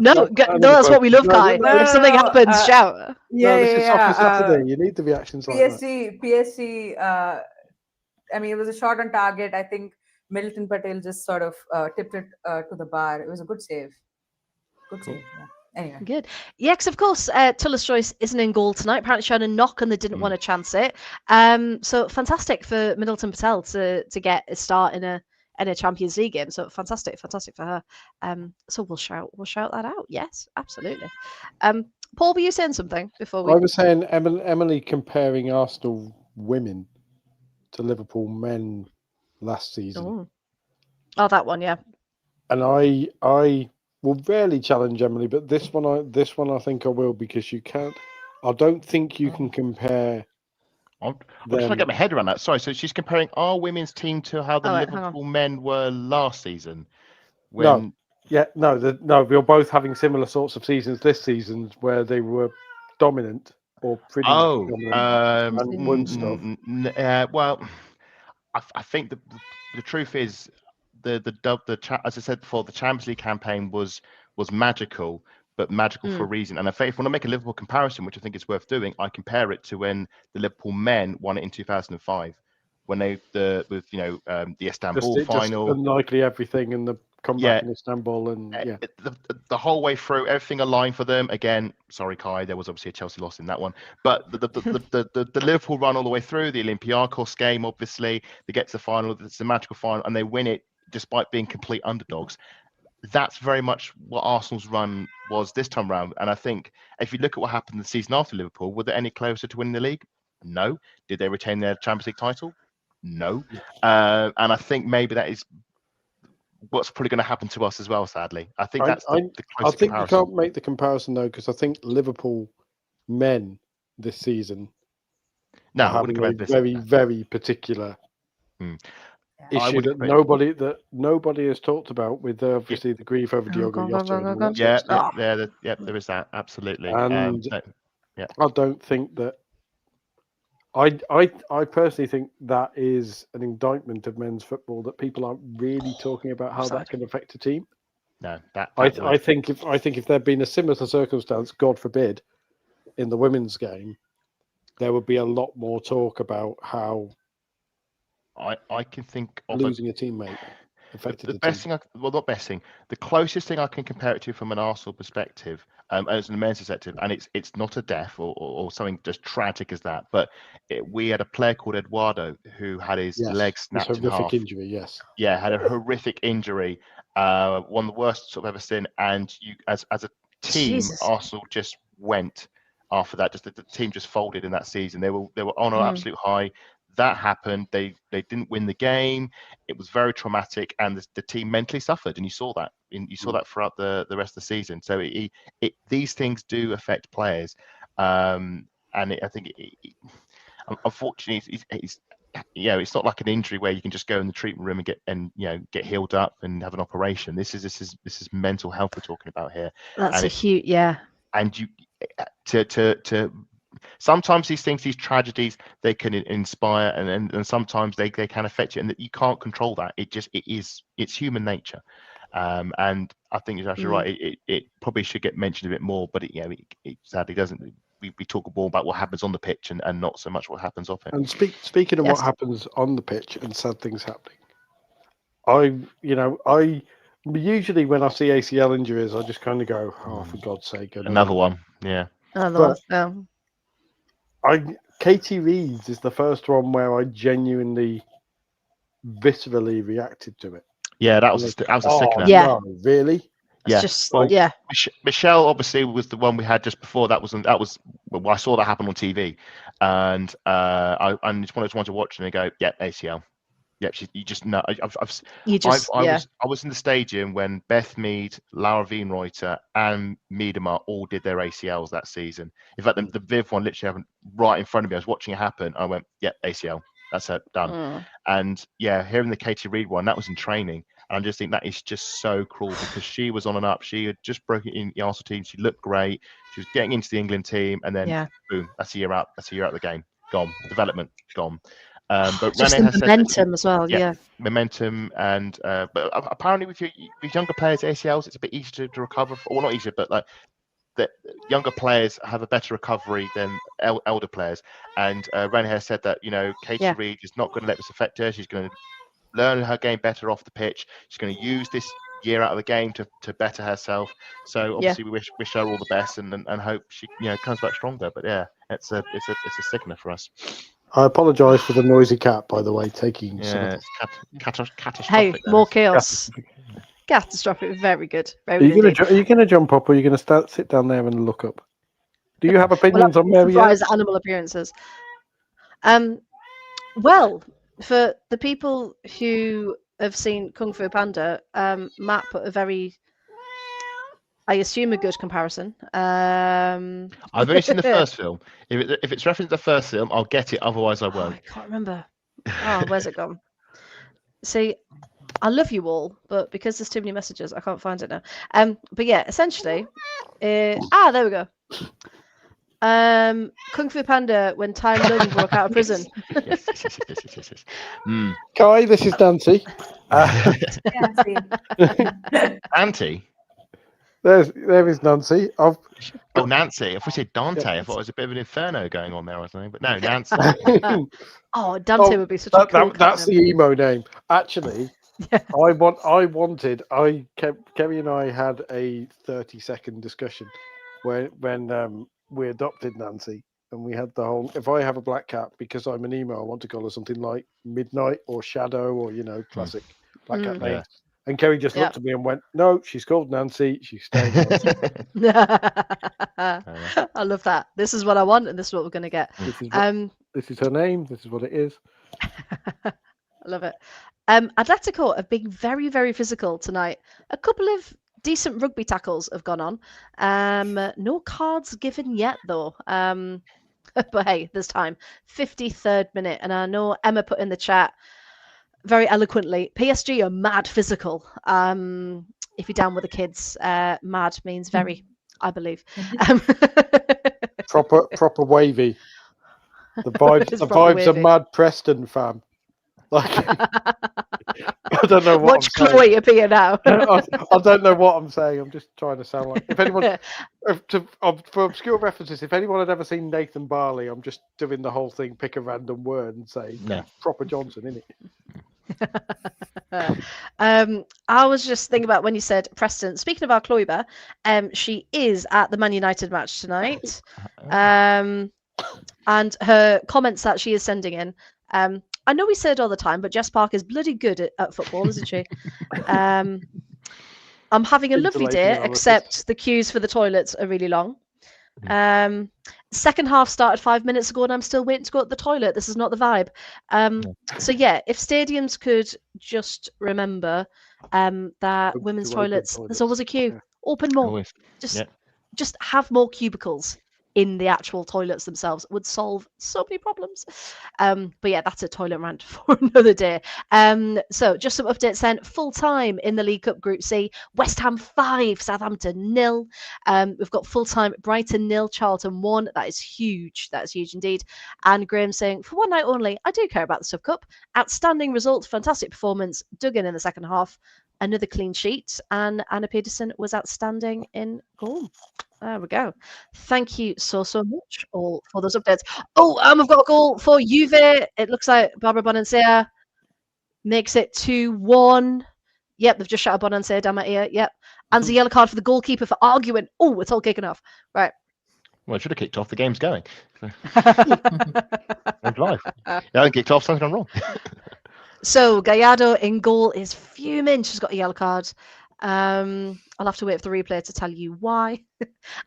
No, that's what we love, Kai. If something happens, shout. This is off Saturday. You need the reactions like that. PSG. I mean, it was a shot on target. I think Milton Patel just sort of tipped it to the bar. It was a good save. Good save. Yeah. Anyway. Good. Yeah, because of course, Tullis Joyce isn't in goal tonight. Apparently, she had a knock and they didn't want to chance it. So fantastic for Middleton Patel to get a start in a Champions League game. So fantastic for her. So we'll shout that out. Yes, absolutely. Paul, were you saying something before we? I was saying Emily comparing Arsenal women to Liverpool men last season. Oh, that one, yeah. And I will rarely challenge Emily, but this one I think I will, because you can't. I don't think you can compare. I'm trying to get my head around that. Sorry, so she's comparing our women's team to how the Liverpool men were last season. No, we're both having similar sorts of seasons this season where they were dominant or pretty dominant and won stuff. Well, I think the truth is as I said before, the Champions League campaign was magical, but magical for a reason. And if I want to make a Liverpool comparison, which I think is worth doing, I compare it to when the Liverpool men won it in 2005, when the Istanbul final, just unlikely everything and the comeback in Istanbul, and the whole way through, everything aligned for them. Again, sorry, Kai, there was obviously a Chelsea loss in that one, but the Liverpool run all the way through, the Olympiacos game, obviously they get to the final, it's a magical final, and they win it despite being complete underdogs. That's very much what Arsenal's run was this time round. And I think if you look at what happened the season after Liverpool, were they any closer to winning the league? No. Did they retain their Champions League title? No. And I think maybe that is what's probably going to happen to us as well, sadly. I think that's the closest comparison. You can't make the comparison, though, because I think Liverpool men this season are having a very, very particular issue that nobody has talked about, with obviously the grief over Diogo Jota. There is that, absolutely. And I don't think that. I personally think that is an indictment of men's football, that people aren't really talking about how that can affect a team. No, I think if there'd been a similar circumstance, God forbid, in the women's game, there would be a lot more talk about how I can think of losing a teammate affected the the best team. thing. Well, not best thing. The closest thing I can compare it to from an Arsenal perspective, as an men's perspective, and it's not a death or something just tragic as that, but we had a player called Eduardo who had his leg This snapped in horrific half. injury. Yes. Yeah, had a horrific injury, one of the worst sort of ever seen. And you, as a team, Jesus. Arsenal just went after that. Just the team just folded in that season. They were on an absolute high. That happened. They didn't win the game. It was very traumatic, and the team mentally suffered. And you saw that. You saw that throughout the rest of the season. So these things do affect players, and I think unfortunately, it's it's not like an injury where you can just go in the treatment room and get healed up and have an operation. This is mental health we're talking about here. That's a huge, yeah. And you to sometimes these things, these tragedies, they can inspire, and sometimes they can affect you, and that you can't control that. It's human nature. And I think you're actually right. It probably should get mentioned a bit more, but it sadly doesn't. We talk more about what happens on the pitch and not so much what happens off it. And speaking of what happens on the pitch and sad things happening, I usually when I see ACL injuries, I just kind of go, "Oh, for God's sake!" Another one, yeah. Another one. Katie Reeds is the first one where I genuinely, viscerally reacted to it. Yeah, that was a sickener. Yeah, no, really. Yeah, just well, Michelle obviously was the one we had just before. That was well, I saw that happen on TV, and I just wanted to watch and go, yeah, ACL. Yep, you just know. I was in the stadium when Beth Mead, Laura Wienreuter, and Miedema all did their ACLs that season. In fact, the Viv one literally happened right in front of me. I was watching it happen. I went, "Yep, ACL. That's it, done." And yeah, hearing the Katie Reid one, that was in training, and I just think that is just so cruel because she was on and up. She had just broken in the Arsenal team. She looked great. She was getting into the England team, and then boom, that's a year out. That's a year out of the game. Gone. Development gone. But just Rene the has momentum as well. Yeah, momentum, and but apparently with younger players ACLs, it's a bit easier to recover. Well, not easier, but like the younger players have a better recovery than elder players. And Rene has said that Katie Reid is not going to let this affect her. She's going to learn her game better off the pitch. She's going to use this year out of the game to better herself. So obviously we wish her all the best and hope she comes back stronger. But yeah, it's a sickener for us. I apologise for the noisy cat, by the way, taking some of catastrophic. Hey, more chaos. Catastrophic. Very good. Are you going to jump up, or are you going to sit down there and look up? Do you have opinions on Mary? Animal appearances. Well, for the people who have seen Kung Fu Panda, Matt put a very, I assume, a good comparison. I've only seen the first film. If it's referenced the first film, I'll get it. Otherwise, I won't. I can't remember. Oh, where's it gone? See, I love you all, but because there's too many messages, I can't find it now. But yeah, essentially, there we go. Kung Fu Panda when Tai Lung broke out of prison. Yes. Kai, this is Nancy. Auntie. There is Nancy. Oh, Nancy. If we said Dante, I thought it was a bit of an inferno going on there or something. But no, Nancy. Dante would be such a cool that's the emo name. Actually, Kerry and I had a 30-second discussion when we adopted Nancy, and we had the whole, if I have a black cat, because I'm an emo, I want to call her something like Midnight or Shadow or classic black cat names. And Kerry just looked at me and went, "No, she's called Nancy. She's staying Nancy." I love that. This is what I want, and this is what we're going to get. This is her name. This is what it is. I love it. Atletico have been very, very physical tonight. A couple of decent rugby tackles have gone on. No cards given yet, though. But hey, there's time. 53rd minute, and I know Emma put in the chat very eloquently, PSG are mad physical. If you're down with the kids, mad means very, I believe. Proper wavy. The vibes are mad Preston, fam. Like, don't know what Watch I'm saying. Chloe appear now. I don't know what I'm saying. I'm just trying to sound like. If anyone, for obscure references, if anyone had ever seen Nathan Barley, I'm just doing the whole thing, pick a random word and say proper Johnson, innit? I was just thinking about when you said Preston. Speaking of our Kloiber, she is at the Man United match tonight. And her comments that she is sending in. I know we say it all the time, but Jess Park is bloody good at football, isn't she? I'm having a lovely day, except the queues for the toilets are really long. Second half started 5 minutes ago and I'm still waiting to go to the toilet. This is not the vibe. So yeah, if stadiums could just remember that women's toilets, there's always a queue. Yeah. Open more. Always. Just have more cubicles in the actual toilets themselves would solve so many problems. But yeah, that's a toilet rant for another day. So just some updates then. Full time in the League Cup Group C, West Ham 5, Southampton 0. We've got full time Brighton 0, Charlton 1. That is huge. That is huge indeed. And Graham saying, for one night only, I do care about the Sub Cup. Outstanding result, fantastic performance, dug in the second half. Another clean sheet, and Anna Peterson was outstanding in goal. There we go. Thank you so much all for those updates. Oh, I've got a goal for Juve. It looks like Barbara Bonansea makes it 2-1. Yep, they've just shot a Bonansea down my ear. Yep. And the yellow card for the goalkeeper for arguing. Oh, it's all kicking off. Right. Well, it should have kicked off. The game's going. Live. Yeah, it kicked off. Something's gone wrong. So Gallardo in goal is fuming. She's got a yellow card. I'll have to wait for the replay to tell you why.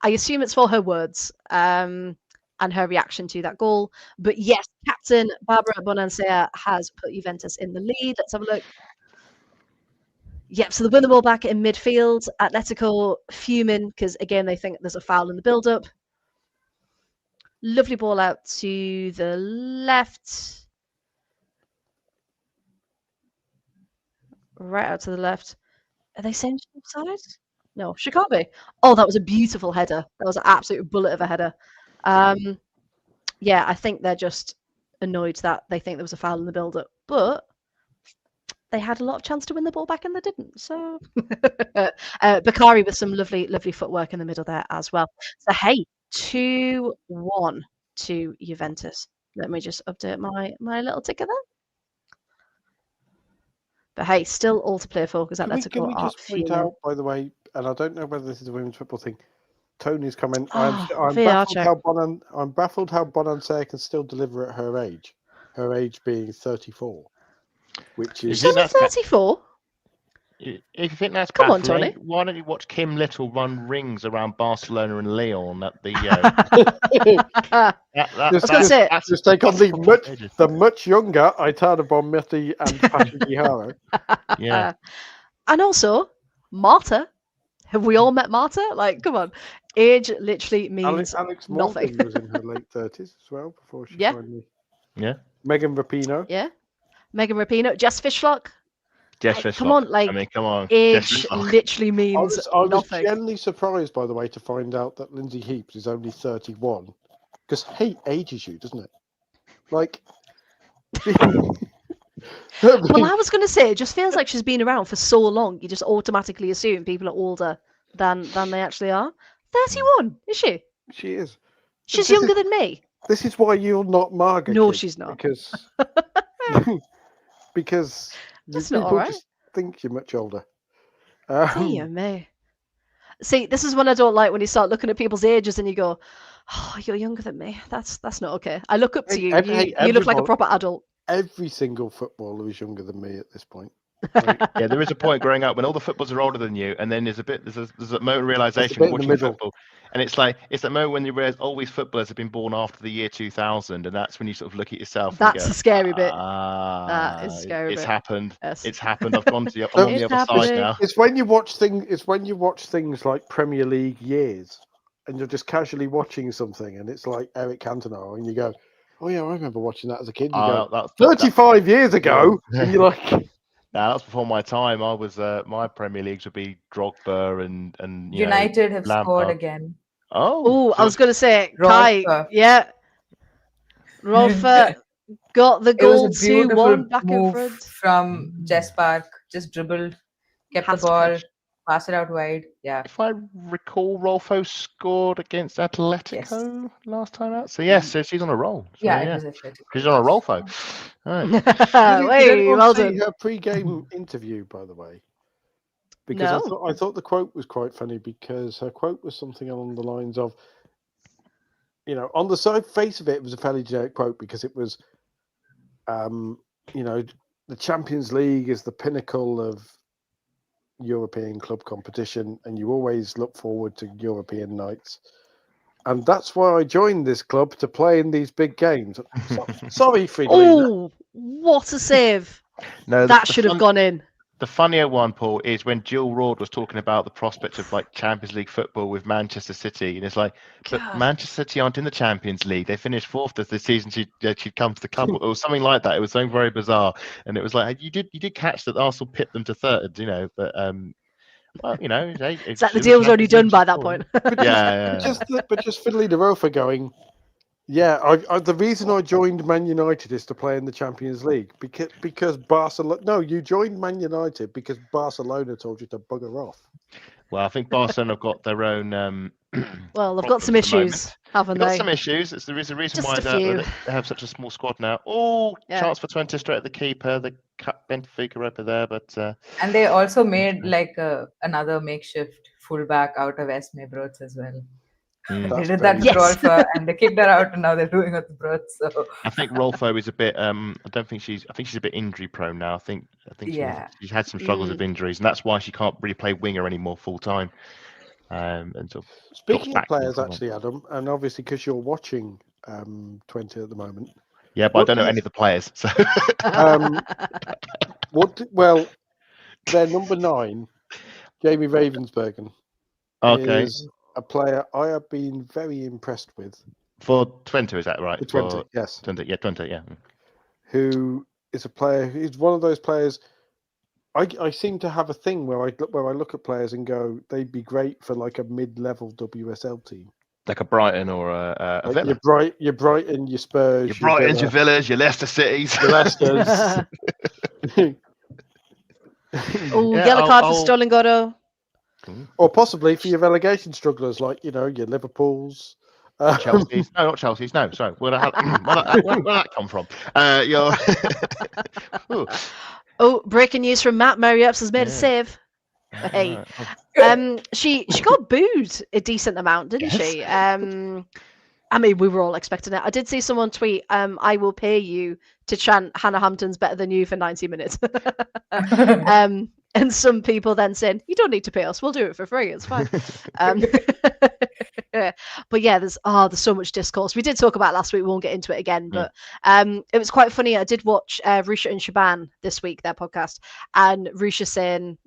I assume it's for her words and her reaction to that goal. But yes, captain Barbara Bonansea has put Juventus in the lead. Let's have a look. Yep, so they win the ball back in midfield. Atletico fuming because, again, they think there's a foul in the build-up. Lovely ball out to the left. Right out to the left. Are they saying offside? No, she can't be. Oh, that was a beautiful header. That was an absolute bullet of a header. Yeah, I think they're just annoyed that they think there was a foul in the build-up. But they had a lot of chance to win the ball back and they didn't. So Bakari with some lovely footwork in the middle there as well. So hey, 2-1 to Juventus. Let me just update my little ticker there. But hey, still all to play for because Atletico Can we just point out, by the way, and I don't know whether this is a women's football thing, Tony's comment, I'm baffled how Bonansea can still deliver at her age being 34, which is... She's 34? If you think that's Come baffling, on, Tony. why don't you watch Kim Little run rings around Barcelona and Lyon at the... Just take on the much younger Aitana Bonmati and Pasha Gihara. Yeah. And also, Marta. Have we all met Marta? Like, come on. Age literally means Alex nothing. Morgan was in her late 30s as well before she finally... Yeah. Megan Rapinoe. Yeah. Megan Rapinoe. Jess Fishlock. Come on, come on. Age literally means I was nothing. genuinely surprised, by the way, to find out that Lindsay Heaps is only 31. Because hate ages you, doesn't it? Like... Well, I was going to say, it just feels like she's been around for so long, you just automatically assume people are older than they actually are. 31, is she? She is. She's younger than me. This is why you're not Margaret. No, she's not. Because that's not people all right. just think you're much older. Dear me. See, this is when I don't like when you start looking at people's ages and you go, "Oh, you're younger than me." That's not okay. I look up to you. You look like a proper adult. Every single footballer is younger than me at this point. Yeah, there is a point growing up when all the footballers are older than you, and then there's a moment of realization watching football, and it's that moment when you realize all these footballers have been born after the year 2000, and that's when you sort of look at yourself. That's and go, a scary bit. That is scary. It's happened. Yes. It's happened. I've gone to I'm on the other side now. It's when you watch things like Premier League years, and you're just casually watching something, and it's like Eric Cantona, and you go, "Oh yeah, I remember watching that as a kid." You go, 35 years ago, and you're like, "Nah, that's before my time. I was my Premier Leagues would be Drogba and United have scored again." Oh, I was going to say Kai. Yeah, Rolfa got the goal 2-1 back in front from Jess Park just dribbled, kept Has the to ball, push. passed it out wide. Yeah. If I recall, Rolfo scored against Yes. Atletico last time out. So yes, so she's on a roll. So Yeah, it yeah, was Atletico. she's on a Rolfo. All right. Did Hey, anyone well see done. her pre-game interview, by the way? Because No. I thought the quote was quite funny, because her quote was something along the lines of, on the side face of it, it was a fairly generic quote, because it was, the Champions League is the pinnacle of European club competition, and you always look forward to European nights. And that's why I joined this club, to play in these big games. Sorry, Fridolina. Oh, what a save! No, That should have gone in. The funnier one, Paul, is when Jill Roord was talking about the prospect of like Champions League football with Manchester City, and it's like, but God. Manchester City aren't in the Champions League. They finished fourth this season. She'd come to the club or something like that. It was something very bizarre, and it was like you did catch that Arsenal pipped them to third, but well, It's like the deal was already done by that point. Yeah. But just fiddly the row for going. Yeah, the reason I joined Man United is to play in the Champions League, because Barcelona. No, you joined Man United because Barcelona told you to bugger off. Well, I think Barcelona have got their own. Well, they've got some issues, haven't They've they? got some issues. There is a reason Just why a few. they have such a small squad now. Oh, Yeah. chance for 20 straight at the keeper. They cut Benfica over there, but And they also made like another makeshift fullback out of Esme Brooks as well. They did that with Yes. Rolfo, and they kicked her out, and now they're doing it with Brooks. So I think Rolfo is a bit. I think she's a bit injury prone now. I think yeah. she's had some struggles with injuries, and that's why she can't really play winger anymore full time. And so Speaking of players, actually, Adam, and obviously because you're watching 20 at the moment. Yeah, but I don't know any of the players. So their number 9, Jamie Ravensbergen, is a player I have been very impressed with. For 20, is that right? For 20, yes. 20, yeah, 20, yeah. Who is a player? He's one of those players. I seem to have a thing where I look at players and go, they'd be great for like a mid-level WSL team, like a Brighton or a Villa. Your Brighton, your Spurs, your Brightons, your Villas, your Leicester Cities, your Leicesters. Yellow card for Stolingoro. Or possibly for your relegation strugglers, like your Liverpools. Chelsea's. No, not Chelsea's. No, sorry. Where'd that come from? Breaking news from Matt. Mary Epps has made a save. Hey, she got booed a decent amount, didn't she? I mean, we were all expecting it. I did see someone tweet, "I will pay you to chant Hannah Hampton's better than you for 90 minutes." And some people then saying, "You don't need to pay us. We'll do it for free. It's fine." But yeah, there's so much discourse. We did talk about it last week. We won't get into it again, but it was quite funny. I did watch Rusha and Shaban this week, their podcast, and Rusha saying,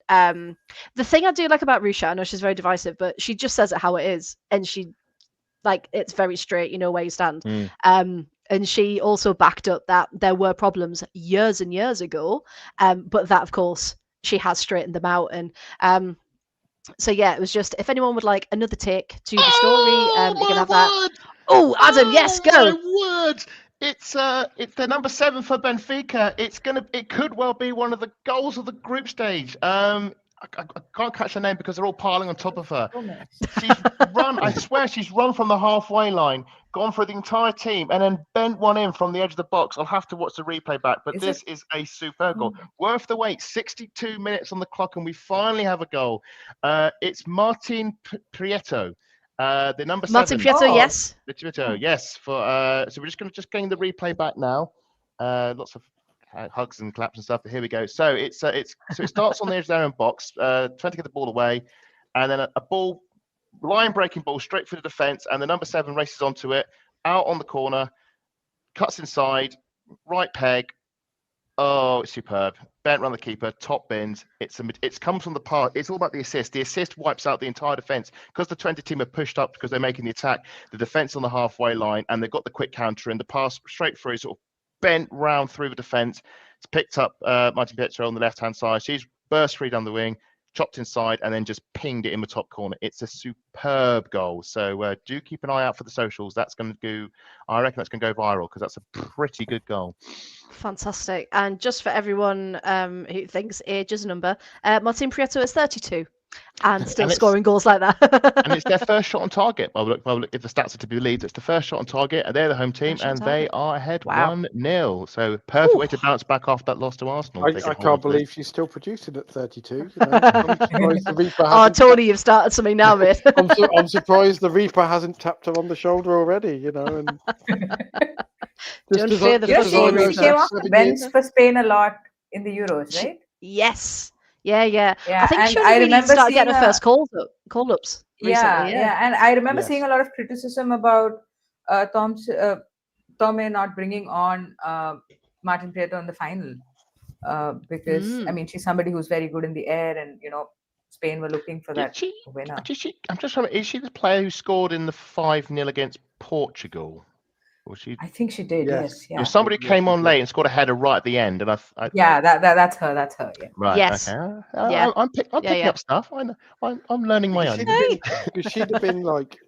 the thing I do like about Rusha, I know she's very divisive, but she just says it how it is, and she it's very straight. You know where you stand. And she also backed up that there were problems years and years ago, but that of course she has straightened them out. And so yeah, it was just, if anyone would like another take to the story, you can have that. Oh, Adam, yes, go. My word. It's the number 7 for Benfica. It could well be one of the goals of the group stage. I can't catch her name because they're all piling on top of her. She's run. I swear she's run from the halfway line, gone for the entire team, and then bent one in from the edge of the box. I'll have to watch the replay back, but this is a superb goal. Worth the wait. 62 minutes on the clock, and we finally have a goal. It's Martin Prieto. The number 7. Martin Prieto, yes. Prieto, yes. So we're just getting the replay back now. Lots of hugs and claps and stuff. Here we go. So it starts on the edge of their own box, trying to get the ball away, and then a ball, line breaking ball straight through the defense, and the number 7 races onto it, out on the corner, cuts inside, right peg. Oh, it's superb. Bent around the keeper, top bins. It comes from the part. It's all about the assist. The assist wipes out the entire defense because the 20 team are pushed up because they're making the attack. The defense on the halfway line, and they've got the quick counter and the pass straight through, sort of bent round through the defense. It's picked up Martin Pietro on the left-hand side. She's burst free down the wing, chopped inside, and then just pinged it in the top corner. It's a superb goal. So do keep an eye out for the socials. That's going to go. I reckon that's going to go viral because that's a pretty good goal. Fantastic. And just for everyone who thinks age is a number, Martin Prieto is 32 and still scoring goals like that. And it's their first shot on target. Well, if the stats are to be believed, it's the first shot on target. They're the home team, and they are ahead 1-0. So perfect way to bounce back after that loss to Arsenal. I can't believe she's still producing at 32. You know? I'm surprised the Reaper hasn't Tony, you've started something now, mate. I'm surprised the Reaper hasn't tapped her on the shoulder already. You know, and Don't fear the she came off the bench for Spain a lot in the Euros, right? Yes. Yeah. Yeah, I think she I really remember started getting her first call-ups recently. Yeah. And I remember seeing a lot of criticism about Tome not bringing on Martin Prieto in the final because I mean she's somebody who's very good in the air, and Spain were looking for that winner. I'm just trying to. Is she the player who scored in the 5-0 against Portugal? I think she did. Yes. There was somebody who came on late and scored a header right at the end, and that's her. Yeah. Right. Yes. Okay. Yeah. I'm picking up stuff. I'm learning my own. She'd have been like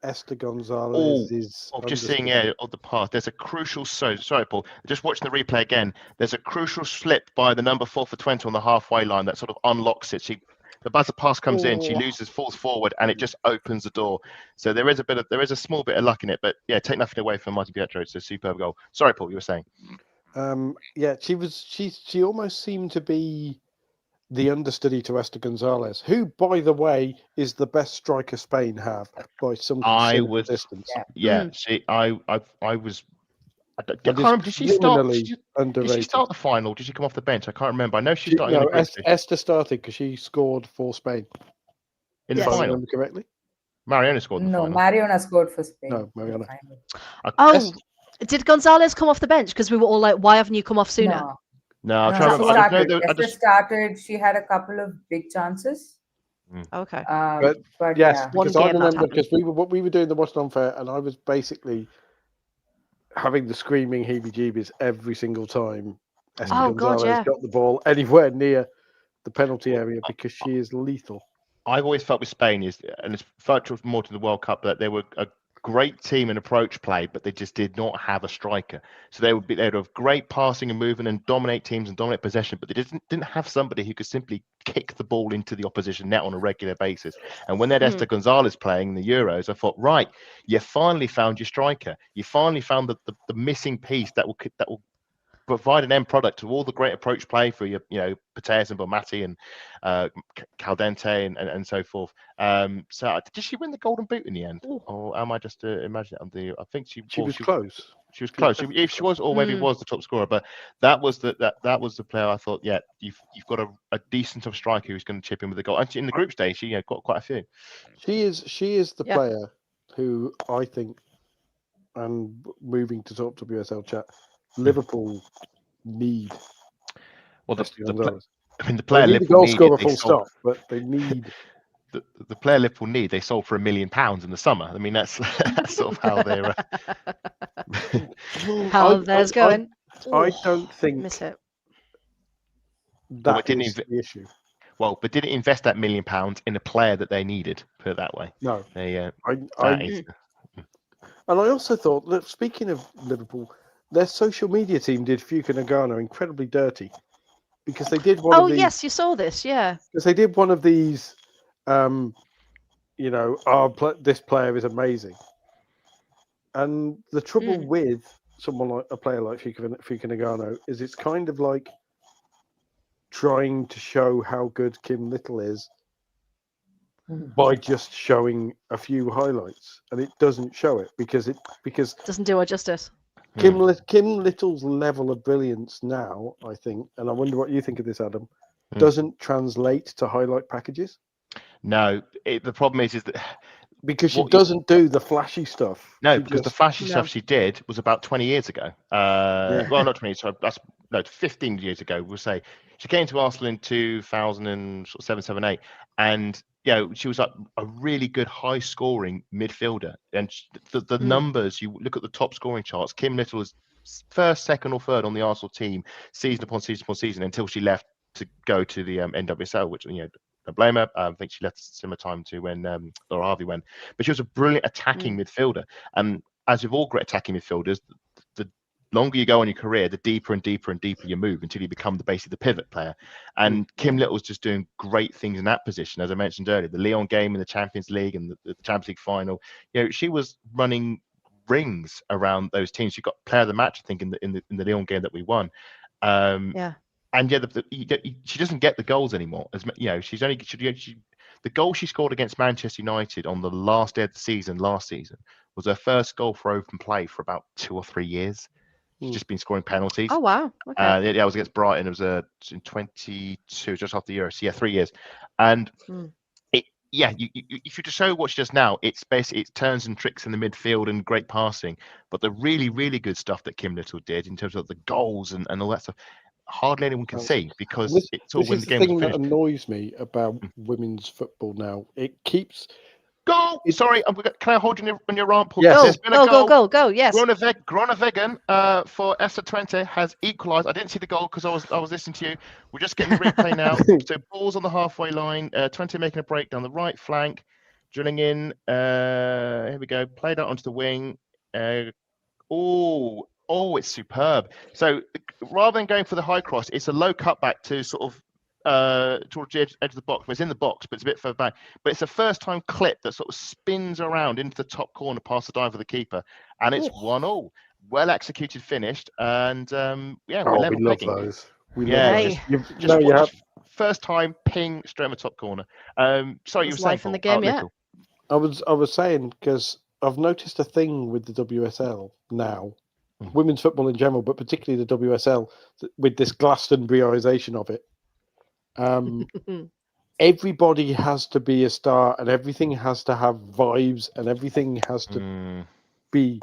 Esther Gonzalez's. Just seeing the pass. There's a crucial. Sorry, Paul. Just watching the replay again. There's a crucial slip by the number 4 for 20 on the halfway line that sort of unlocks it. The buzzer pass comes in, she falls forward, and it just opens the door. So there is a small bit of luck in it, but yeah, take nothing away from Martin Pietro. It's a superb goal. Sorry, Paul, you were saying. She almost seemed to be the understudy to Esther Gonzalez, who, by the way, is the best striker Spain have by some considerable distance. I was. I can't remember. Did she start the final? Did she come off the bench? I can't remember. I know she started. No, Esther started because she scored for Spain in the final. Remember correctly? Mariona scored in the final. No, Mariona scored for Spain. No, Mariona. Did Gonzalez come off the bench? Because we were all like, "Why haven't you come off sooner?" No, I'm trying to remember. Esther started. She had a couple of big chances. Okay. But yes, because I remember because we were doing the What's Unfair, and I was basically having the screaming heebie-jeebies every single time Esther Gonzalez got the ball anywhere near the penalty area because she is lethal. I've always felt with Spain and it's felt more to the World Cup, that they were a great team in approach play, but they just did not have a striker. So they'd have great passing and movement and dominate teams and dominate possession, but they didn't have somebody who could simply kick the ball into the opposition net on a regular basis. And when they had Esther Gonzalez playing in the Euros, I thought, right, you finally found your striker. You finally found the missing piece that will provide an end product to all the great approach play for your, Pates and Bonmati and Caldente and so forth. So did she win the Golden Boot in the end, or am I just imagining it? I think she was close. She was close. If she was, or maybe was the top scorer, but that was that was the player I thought. Yeah, you've got a decent top striker who's going to chip in with the goal. And in the group stage, she got quite a few. She is the player who I think, and moving to top WSL chat, Liverpool need. Well, the player Liverpool need score a full stop, but they need the player Liverpool need. They sold for £1 million in the summer. I mean, that's sort of how they're how theirs going. I don't think miss it. That is the issue. Well, but didn't invest that £1 million in a player that they needed. Put it that way. No, and I also thought that, speaking of Liverpool, their social media team did Fuka Nagano incredibly dirty because they did one of these. Oh, yes, you saw this, yeah. Because they did one of these, this player is amazing. And the trouble with a player like Fuka Nagano is it's kind of like trying to show how good Kim Little is by just showing a few highlights, and it doesn't show it because doesn't do her justice. Kim Little's level of brilliance now, I think, and I wonder what you think of this, Adam, doesn't translate to highlight packages. No, the problem is that because she doesn't do the flashy stuff. No, because the flashy stuff she did was about 20 years ago. Well, not 20. Sorry, 15 years ago. We'll say she came to Arsenal in 2007, 7, 8, and she was like a really good high-scoring midfielder. And the numbers, you look at the top scoring charts, Kim Little was first, second, or third on the Arsenal team, season upon season upon season, until she left to go to the NWSL, which I blame her. I think she left a similar time to when Laura Harvey went, but she was a brilliant attacking midfielder. As with all great attacking midfielders, the longer you go on your career, the deeper and deeper and deeper you move until you become basically the pivot player. And Kim Little's just doing great things in that position. As I mentioned earlier, the Lyon game in the Champions League and the Champions League final, she was running rings around those teams. She got player of the match, I think, in the Lyon game that we won. And she doesn't get the goals anymore. As she's only the goal she scored against Manchester United on the last day of the season last season was her first goal for open play for about 2 or 3 years. She's just been scoring penalties. Oh wow! Okay. It was against Brighton. It was in 22, just after the Euros. So, 3 years. And if you just show what she does now, it's basically turns and tricks in the midfield and great passing. But the really, really good stuff that Kim Little did in terms of the goals and all that stuff, hardly anyone can see because it's all when the game was finished. This is the thing that annoys me about women's football now. It keeps. Goal! Sorry, can I hold you on your rant, Paul? Yes. Go! Yes. Groenewegen for SR20 has equalised. I didn't see the goal because I was listening to you. We're just getting the replay now. So ball's on the halfway line. 20 making a break down the right flank, drilling in. Here we go. Played out onto the wing. It's superb. So rather than going for the high cross, it's a low cutback to sort of towards the edge of the box. It's in the box, but it's a bit further back. But it's a first-time clip that sort of spins around into the top corner past the dive of the keeper, and it's 1-1. Well executed, finished, and we're level we love pegging. those. First time ping straight in the top corner. Sorry, you were saying life in the game, I was saying because I've noticed a thing with the WSL now, women's football in general, but particularly the WSL, with this Glastonburyisation of it. Everybody has to be a star, and everything has to have vibes, and everything has to be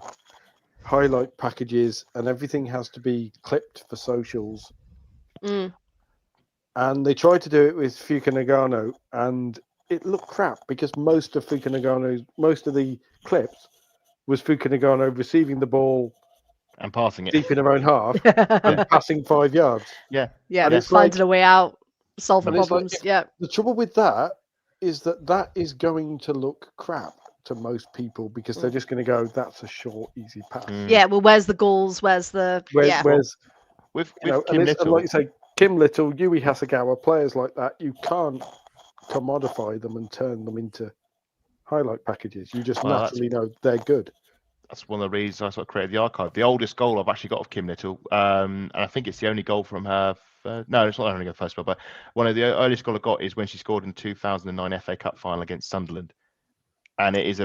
highlight packages, and everything has to be clipped for socials. And they tried to do it with Fuka Nagano, and it looked crap because most of the clips was Fuka Nagano receiving the ball and passing it deep in her own half and passing 5 yards. And it's finding a way out, solving problems. The trouble with that is that is going to look crap to most people because they're just going to go, that's a short, easy pass. Well, where's the goals? Where's the with Kim Little, and like you say, Kim Little, Yui Hasegawa, players like that, you can't commodify them and turn them into highlight packages. You just naturally know they're good. That's one of the reasons I sort of created the archive. The oldest goal I've actually got of Kim Little, and I think it's the only goal from her. No, it's not only her first goal, but one of the earliest goal I got is when she scored in the 2009 FA Cup final against Sunderland, and it is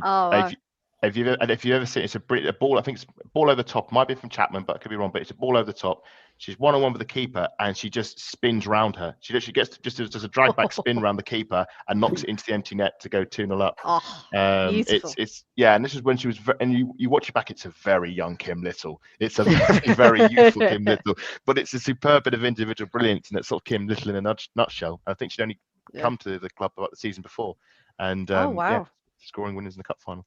if you've ever seen, it's a ball. I think it's a ball over the top. Might be from Chapman, but I could be wrong. But it's a ball over the top. She's 1-on-1 with the keeper, and she just spins round her. She literally does a drag back spin around the keeper and knocks it into the empty net to go 2-0 up. Beautiful. And this is when she was. And you watch it back. It's a very young Kim Little. It's a very very youthful Kim Little, but it's a superb bit of individual brilliance, and it's sort of Kim Little in a nutshell. I think she'd only come to the club about the season before, and scoring winners in the cup final.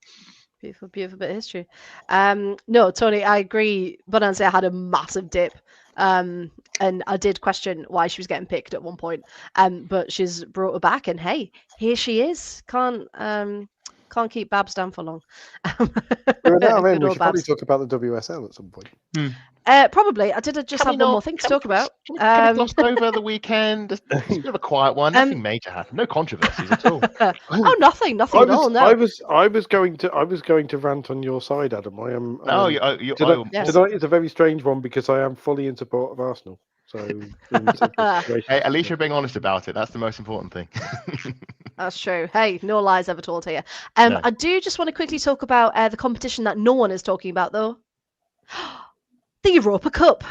Beautiful bit of history. No, Tony, I agree. Bonanza had a massive dip. And I did question why she was getting picked at one point. But she's brought her back, and hey, here she is. Can't keep Babs down for long. We should probably talk about the WSL at some point. Probably. I did just have one more thing to talk about. Glossed over the weekend. It's a bit of a quiet one. Nothing major happened. No controversies at all. Nothing at all. No. I was going to rant on your side, Adam. I am. Tonight is a very strange one because I am fully in support of Arsenal. So hey, at least you're being honest about it. That's the most important thing. That's true. Hey, no lies ever told here. No. I do just want to quickly talk about the competition that no one is talking about, though. The Europa Cup,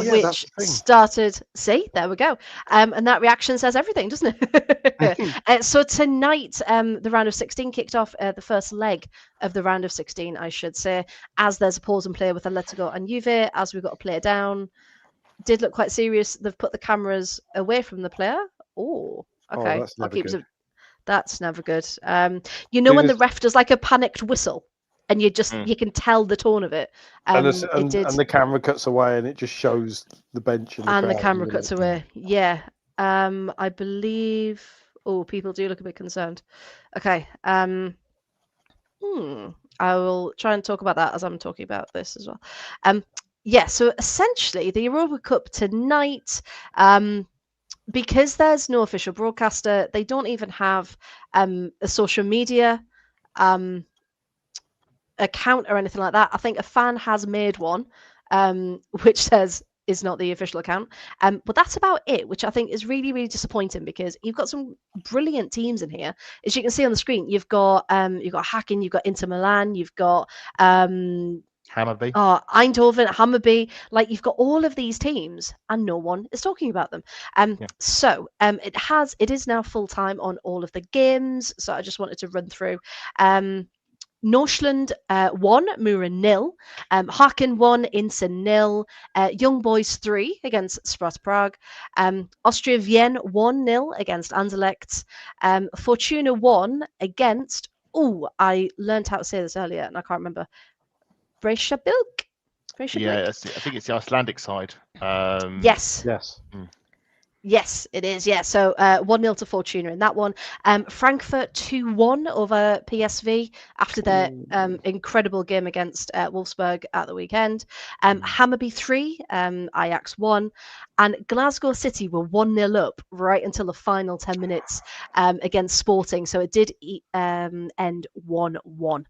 which started. See, there we go. And that reaction says everything, doesn't it? So tonight, the round of 16 kicked off. The first leg of the round of 16, I should say, as there's a pause and play with Atletico and Juve, as we've got to play it down. Did look quite serious. They've put the cameras away from the player. Oh, okay. That's never good. That's never good. When the ref does like a panicked whistle. and you can tell the tone of it. And It did, the camera cuts away, and it just shows the bench and the and crowd. the camera cuts away. Yeah, I believe. Oh, people do look a bit concerned. Okay. I will try and talk about that as I'm talking about this as well. Yeah. So essentially, the Europa Cup tonight. Because there's no official broadcaster, they don't even have a social media account or anything like that. I think a fan has made one, which says is not the official account. But that's about it, which I think is really, really disappointing because you've got some brilliant teams in here. As you can see on the screen, you've got Hacking, you've got Inter Milan, you've got Hammarby. Eindhoven, Hammarby, like you've got all of these teams and no one is talking about them. So it is now full time on all of the games. So I just wanted to run through. Northland 1, Mura 0, Haken 1, Inter 0, Young Boys 3 against Sparta Prague, Austria Vienna 1-0 against Anderlecht, Fortuna 1 against, I learned how to say this earlier and I can't remember, Breischabilk? Yeah, I think it's the Icelandic side. Yes. Mm. Yes, it is. Yeah. So 1-0 to Fortuna in that one. Frankfurt 2-1 over PSV after their incredible game against Wolfsburg at the weekend. Hammarby 3, Ajax 1, and Glasgow City were 1-0 up right until the final 10 minutes against Sporting. So it did end 1-1.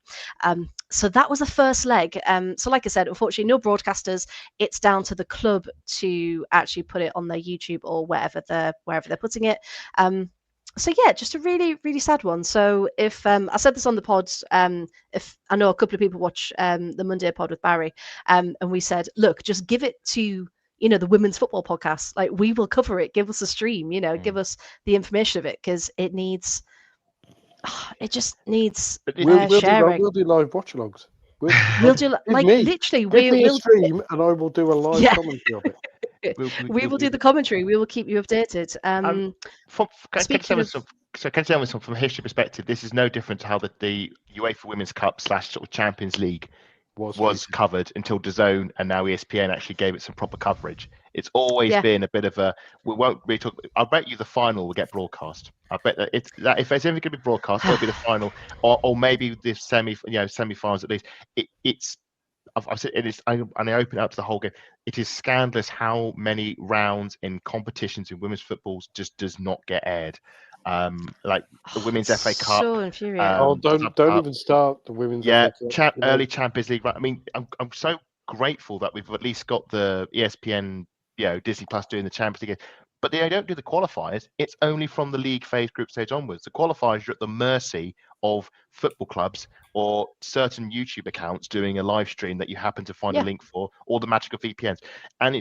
So that was the first leg. So like I said, unfortunately, no broadcasters. It's down to the club to actually put it on their YouTube or wherever they're putting it. So yeah, just a really, really sad one. So if I said this on the pods, if I know a couple of people watch the Monday pod with Barry, and we said, look, just give it to the women's football podcast. Like we will cover it. Give us a stream. Give us the information of it because it needs. It just needs sharing. We'll do live watch-alongs. We'll do literally. Give me a stream, and I will do a live commentary of it. We will do the commentary. We will keep you updated. Can I tell me something from a history perspective? This is no different to how the UEFA Women's Cup / sort of Champions League was covered until DAZN and now ESPN actually gave it some proper coverage. It's always been a bit of a. We won't really talk. I bet you the final will get broadcast. I bet that if it's ever going to be broadcast, it'll be the final, or maybe the semi-finals at least. It's. I've said it is, and I open it up to the whole game. It is scandalous how many rounds in competitions in women's football just does not get aired. Like the Women's FA Cup. So infuriating. Don't even start the Women's FA Cup. Early Champions League. I mean, I'm so grateful that we've at least got the ESPN, Disney Plus doing the Champions League. But they don't do the qualifiers. It's only from the league phase group stage onwards. The qualifiers, you're at the mercy of football clubs or certain YouTube accounts doing a live stream that you happen to find a link for, or the magic of VPNs. And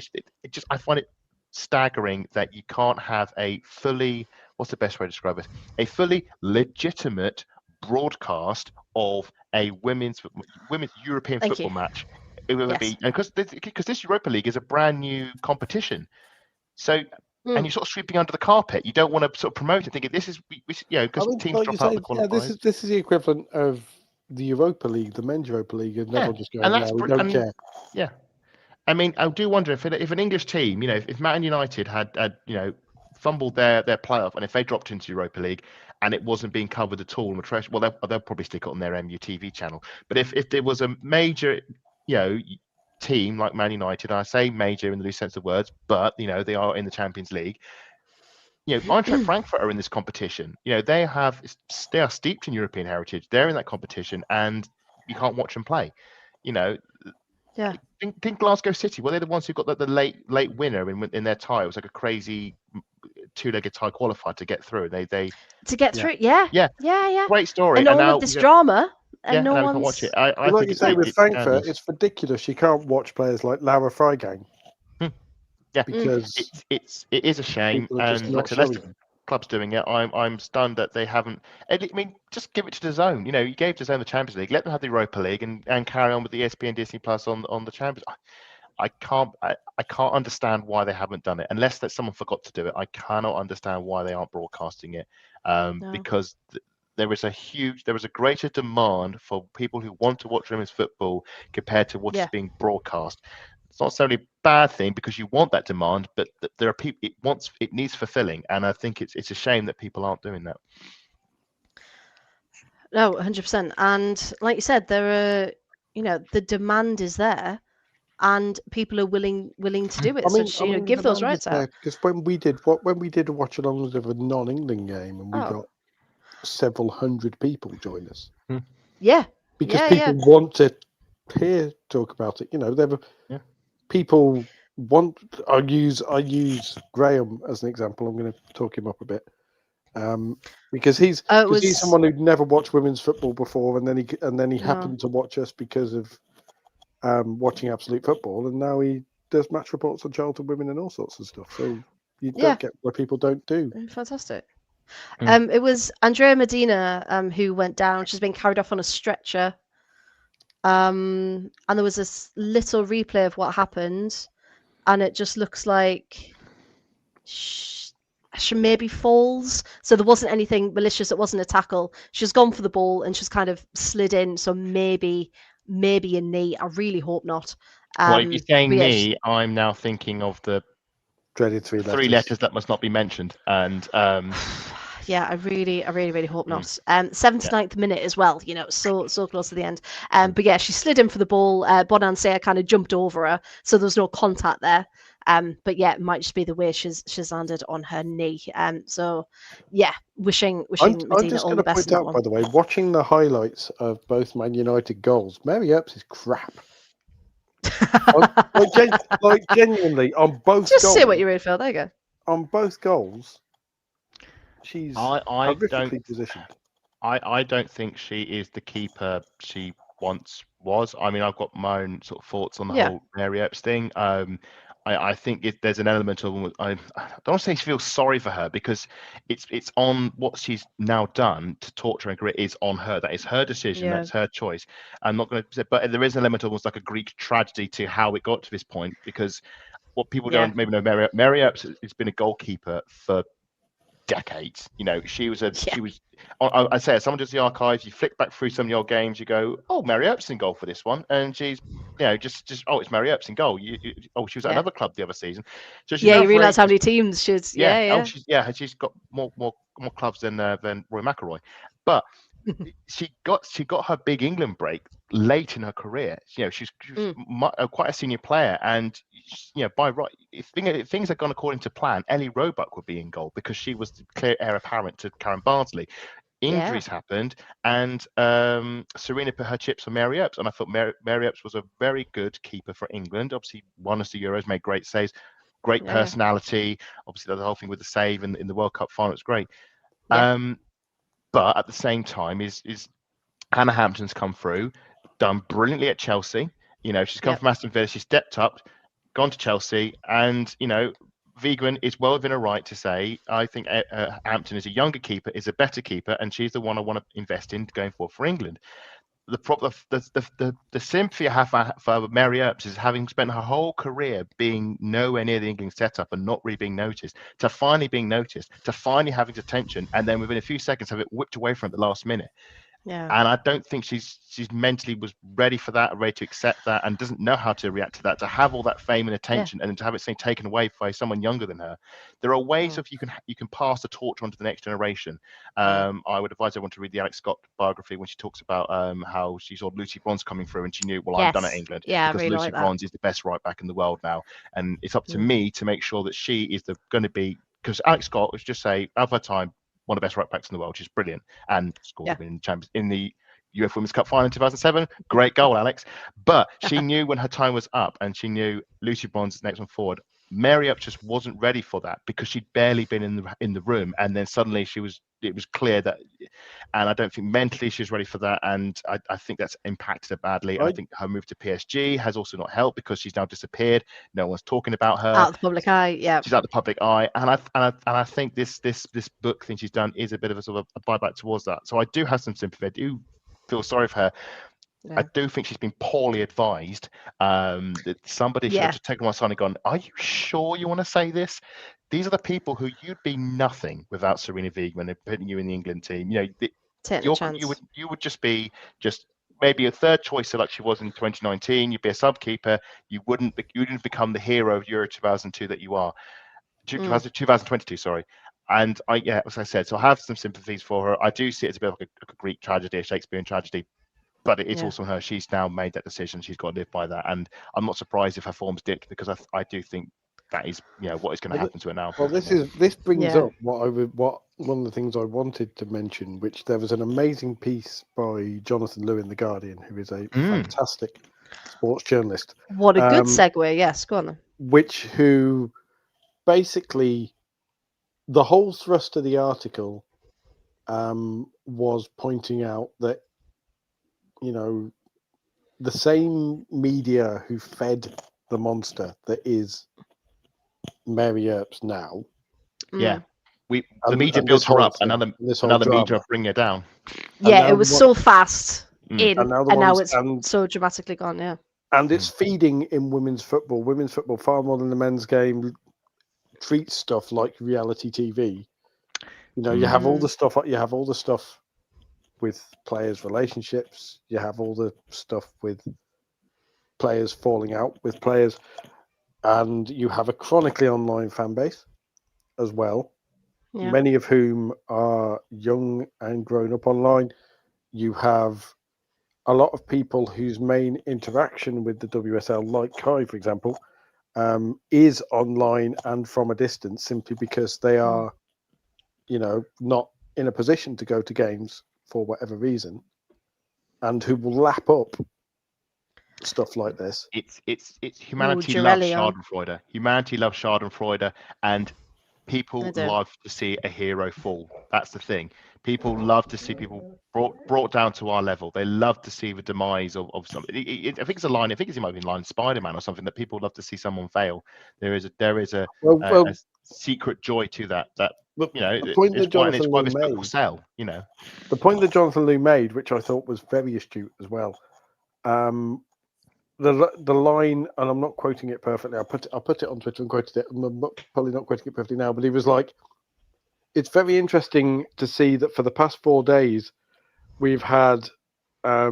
I find it staggering that you can't have a fully, what's the best way to describe it? A fully legitimate broadcast of a women's European football match. It would be, and because this Europa League is a brand new competition. So, and you're sort of sweeping under the carpet. You don't want to sort of promote it, thinking this is, because teams drop out the qualifiers. This is the equivalent of the Europa League, the men's Europa League, and everyone just going, we don't care. Yeah. I mean, I do wonder if an English team, if Man United had fumbled their playoff, and if they dropped into Europa League and it wasn't being covered at all, they'll probably stick it on their MUTV channel. But if there was a major, team like Man United, I say major in the loose sense of words, but they are in the Champions League. Eintracht Frankfurt are in this competition. They are steeped in European heritage. They're in that competition, and you can't watch them play. Think Glasgow City. Well, they're the ones who got the late winner in their tie. It was like a crazy two-legged tie qualifier to get through. They to get through. Yeah. Great story. And all of this drama. And no one one's... can watch it. I like think you say with Frankfurt, it's ridiculous. You can't watch players like Laura Freigang. Yeah, because it is a shame, and like I said, clubs doing it. I'm stunned that they haven't. I mean, just give it to DAZN. You gave DAZN the Champions League. Let them have the Europa League and carry on with the ESPN Disney Plus on the Champions. I can't understand why they haven't done it, unless that someone forgot to do it. I cannot understand why they aren't broadcasting it, because there is a greater demand for people who want to watch women's football compared to what is being broadcast. It's not necessarily a bad thing because you want that demand, but there are people it needs fulfilling, and I think it's a shame that people aren't doing that. No, 100%. And like you said, there are, the demand is there, and people are willing to do it. I mean, So give those rights out. Because when we did a watch along of a non-England game, and we got several hundred people join us. Yeah. Because people want to talk about it. There were people want. I use Graham as an example. I'm going to talk him up a bit. Because he's someone who'd never watched women's football before, and then he happened to watch us because of watching Absolute Football, and now he does match reports on childhood women and all sorts of stuff. So you don't get what people don't do. Fantastic. It was Andrea Medina who went down. She's been carried off on a stretcher. And there was this little replay of what happened, and it just looks like she maybe falls. So there wasn't anything malicious. It wasn't a tackle. She's gone for the ball and she's kind of slid in. So maybe a knee. I really hope not. Well, if you're saying knee, I'm now thinking of the dreaded three letters that must not be mentioned. And yeah, I really hope not. 79th minute as well. So close to the end. But yeah, she slid in for the ball. Bonansea kind of jumped over her, so there was no contact there. But yeah, it might just be the way she's landed on her knee. So yeah, wishing Medina I'm just all the best. Point out, by the way, watching the highlights of both Man United goals, Mary Earps is crap. Genuinely on both. Just goals, say what you really feel. There you go. On both goals, she's horrifically positioned. I don't think she is the keeper she once was. I mean, I've got my own sort of thoughts on the whole Mary Earps thing. I think there's an element of I don't want to say she feels sorry for her, because it's on what she's now done to torture and grit is on her. That is her decision. That's her choice. I'm not going to say, but there is an element of almost like a Greek tragedy to how it got to this point, because what people don't maybe know, Mary Earps has been a goalkeeper for decades. She was I'd say, as someone does the archives, you flick back through some of the old games, you go, oh, Mary Earps in goal for this one, and she's just it's Mary Earps in goal. She was at another club the other season. So she's you realise how many teams she's she's got more clubs than Roy McIlroy, but she got her big England break late in her career. She's quite a senior player, and by right, if things had gone according to plan, Ellie Roebuck would be in goal, because she was the clear heir apparent to Karen Barnsley. Injuries happened, and Serena put her chips on Mary Earps, and I thought Mary Earps was a very good keeper for England. Obviously won us the Euros, made great saves, great personality. Obviously the whole thing with the save in the World Cup final was great. But at the same time is Hannah Hampton's come through, done brilliantly at Chelsea. She's come from Aston Villa, she stepped up, gone to Chelsea, and Vigeland is well within her right to say, I think Hampton is a younger keeper, is a better keeper, and she's the one I want to invest in going forward for England. The sympathy I have for Mary Earps is, having spent her whole career being nowhere near the England setup and not really being noticed, to finally being noticed, to finally having attention, and then within a few seconds have it whipped away from her at the last minute. And I don't think she's mentally was ready for that, ready to accept that, and doesn't know how to react to that, to have all that fame and attention and to have it taken away by someone younger than her. There are ways of you can pass the torch on to the next generation. I would advise everyone to read the Alex Scott biography, when she talks about how she saw Lucy Bronze coming through and she knew, I'm done at England, because really Lucy Bronze is the best right back in the world now, and it's up to me to make sure that she is going to be, because Alex Scott was just say of her time, one of the best right backs in the world. She's brilliant, and scored in the UEFA Women's Cup final in 2007. Great goal, Alex. But she knew when her time was up, and she knew Lucy Bronze is the next one forward. Mary Earps just wasn't ready for that, because she'd barely been in the room, and then suddenly it was clear that, and I don't think mentally she was ready for that, and I think that's impacted her badly. I think her move to PSG has also not helped, because she's now disappeared. No one's talking about her. Out of the public eye, she's out of the public eye, and I think this book thing she's done is a bit of a sort of a buyback towards that. So I do have some sympathy. I do feel sorry for her. I do think she's been poorly advised. That somebody should have just taken one side and gone, are you sure you want to say this? These are the people who you'd be nothing without Serena Vigeland and putting you in the England team. Taking a chance. You would just be maybe a third choice, like she was in 2019. You'd be a sub keeper. You wouldn't become the hero of Euro 2002 that you are. 2022, sorry. And as I said, so I have some sympathies for her. I do see it as a bit like a Greek tragedy, a Shakespearean tragedy, but it's also her. She's now made that decision. She's got to live by that. And I'm not surprised if her form's dipped, because I do think that is what is going to happen to her now. Well, this brings up what one of the things I wanted to mention, which there was an amazing piece by Jonathan Liu in The Guardian, who is a fantastic sports journalist. What a good segue. Yes, go on then. Who basically, the whole thrust of the article was pointing out that, the same media who fed the monster that is Mary Earps now. The media builds her up, another media bring her down. Yeah, it was so fast and now it's so dramatically gone. Yeah, and it's feeding in women's football. Women's football, far more than the men's game, treats stuff like reality TV. You have all the stuff. You have all the stuff with players' relationships. You have all the stuff with players falling out with players, and you have a chronically online fan base as well. Yeah. Many of whom are young and grown up online. You have a lot of people whose main interaction with the WSL, like Kai, for example, is online and from a distance, simply because they are, not in a position to go to games for whatever reason, and who will lap up stuff like this. It's humanity loves Schadenfreude. Humanity loves Schadenfreude, and people love to see a hero fall. That's the thing. People love to see people brought down to our level. They love to see the demise of something. I think it's a line. I think it might be in line Spider-Man or something, that people love to see someone fail. There is a secret joy to that. The point that Jonathan Liu made, which I thought was very astute as well. The line, and I'm not quoting it perfectly. I'll put it on Twitter and quoted it. I'm probably not quoting it perfectly now, but he was like, "It's very interesting to see that for the past 4 days, we've had a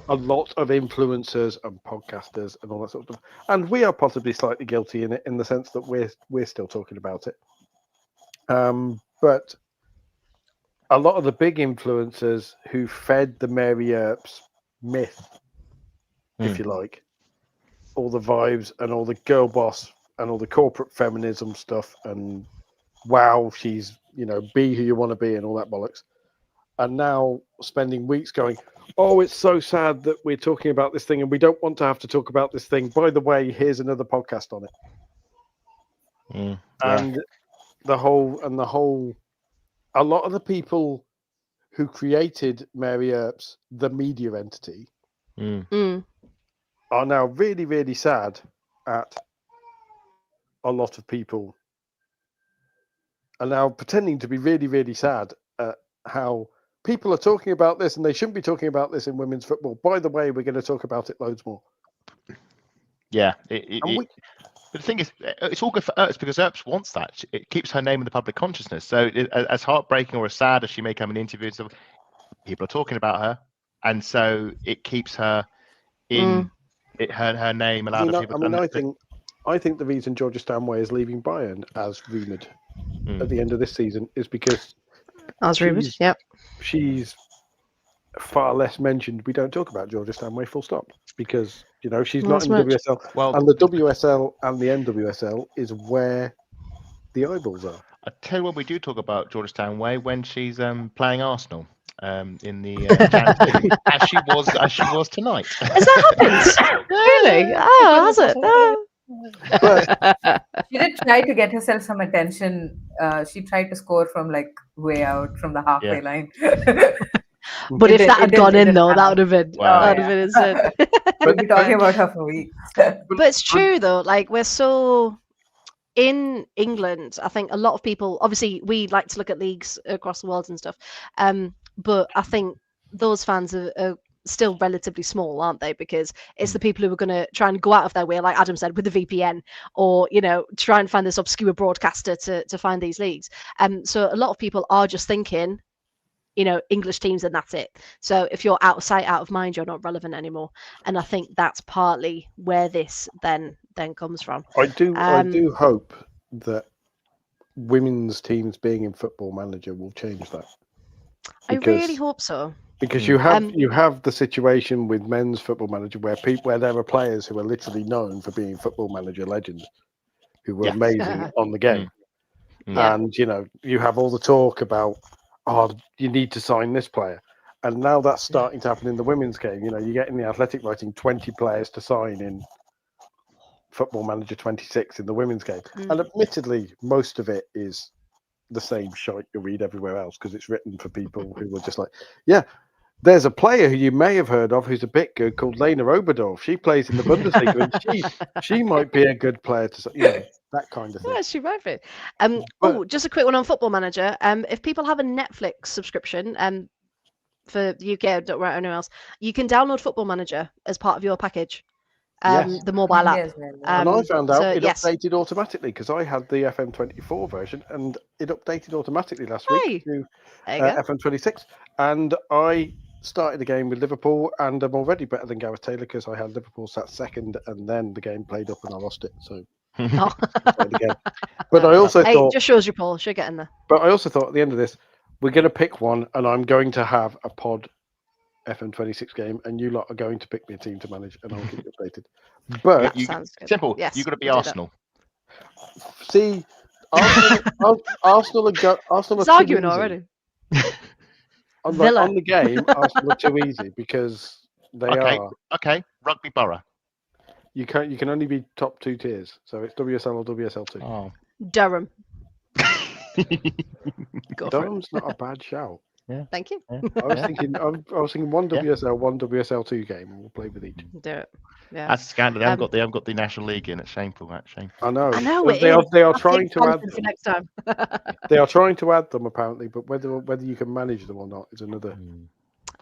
lot of influencers and podcasters and all that sort of stuff, and we are possibly slightly guilty in it, in the sense that we're still talking about it. But a lot of the big influencers who fed the Mary Earps myth, if you like, all the vibes and all the girl boss and all the corporate feminism stuff, and wow, she's be who you want to be and all that bollocks, and now spending weeks going, oh, it's so sad that we're talking about this thing and we don't want to have to talk about this thing, by the way, here's another podcast on it. And the whole a lot of the people who created Mary Earps, the media entity, are now really, really sad at a lot of people, are now pretending to be really, really sad at how people are talking about this, and they shouldn't be talking about this in women's football. By the way, we're going to talk about it loads more. Yeah. But the thing is, it's all good for Earps, because Earps wants that. It keeps her name in the public consciousness. So as heartbreaking or as sad as she may come in interviews, stuff, people are talking about her. And so it keeps her in her name. I think the reason Georgia Stanway is leaving Bayern, as rumoured at the end of this season, is because she's far less mentioned. We don't talk about Georgia Stanway, full stop, because she's not in the WSL. Well, and the WSL and the NWSL is where the eyeballs are. I tell you what, we do talk about Georgia Stanway when she's playing Arsenal in the as she was tonight. Has that happened? Really? Oh, has it? Oh. But she did try to get herself some attention. She tried to score from way out from the halfway line. But if that had gone in, though, that would have been insane. We'll be talking about her for weeks. But it's true, though. We're so in England. I think a lot of people, obviously, we like to look at leagues across the world and stuff. But I think those fans are still relatively small, aren't they? Because it's the people who are going to try and go out of their way, like Adam said, with the VPN, or try and find this obscure broadcaster to find these leagues. So a lot of people are just thinking, English teams, and that's it. So if you're out of sight, out of mind, you're not relevant anymore. And I think that's partly where this then comes from. I do hope that women's teams being in Football Manager will change that. I really hope so. Because you have the situation with men's Football Manager where there are players who are literally known for being Football Manager legends, who were amazing on the game. And you have all the talk about, you need to sign this player, and now that's starting to happen in the women's game. You get in the Athletic writing 20 players to sign in Football Manager 26 in the women's game, and admittedly most of it is the same shite you read everywhere else, because it's written for people who are just like, there's a player who you may have heard of who's a bit good called Lena Oberdorf. She plays in the Bundesliga, and she might be a good player to, that kind of thing. Yeah, she might be. Just a quick one on Football Manager. If people have a Netflix subscription, for the UK or anywhere else, you can download Football Manager as part of your package. The mobile app. And I found out it updated automatically, because I had the FM24 version, and it updated automatically last week to FM26. And I started the game with Liverpool, and I'm already better than Gareth Taylor, because I had Liverpool sat second, and then the game played up and I lost it. So, but I also thought, just shows you, Paul. Should get in there. But I also thought at the end of this, we're going to pick one, and I'm going to have a pod FM26 game, and you lot are going to pick me a team to manage, and I'll keep you updated. But simple. Yes, you've got to be Arsenal. See, Arsenal are it's arguing already. On the game, Arsenal are too easy, because they are. Okay, Rugby Borough. You can only be top 2 tiers, so it's WSL or WSL2. Oh. Durham. Durham's not a bad shout. Yeah. Thank you. Yeah. I was thinking one WSL, one WSL2 game, and we'll play with each. Do it. Yeah. That's a scandal. They haven't got the National League in. It's shameful. That's shameful. I know. They are trying to add them. For next time. They are trying to add them, apparently, but whether you can manage them or not is another.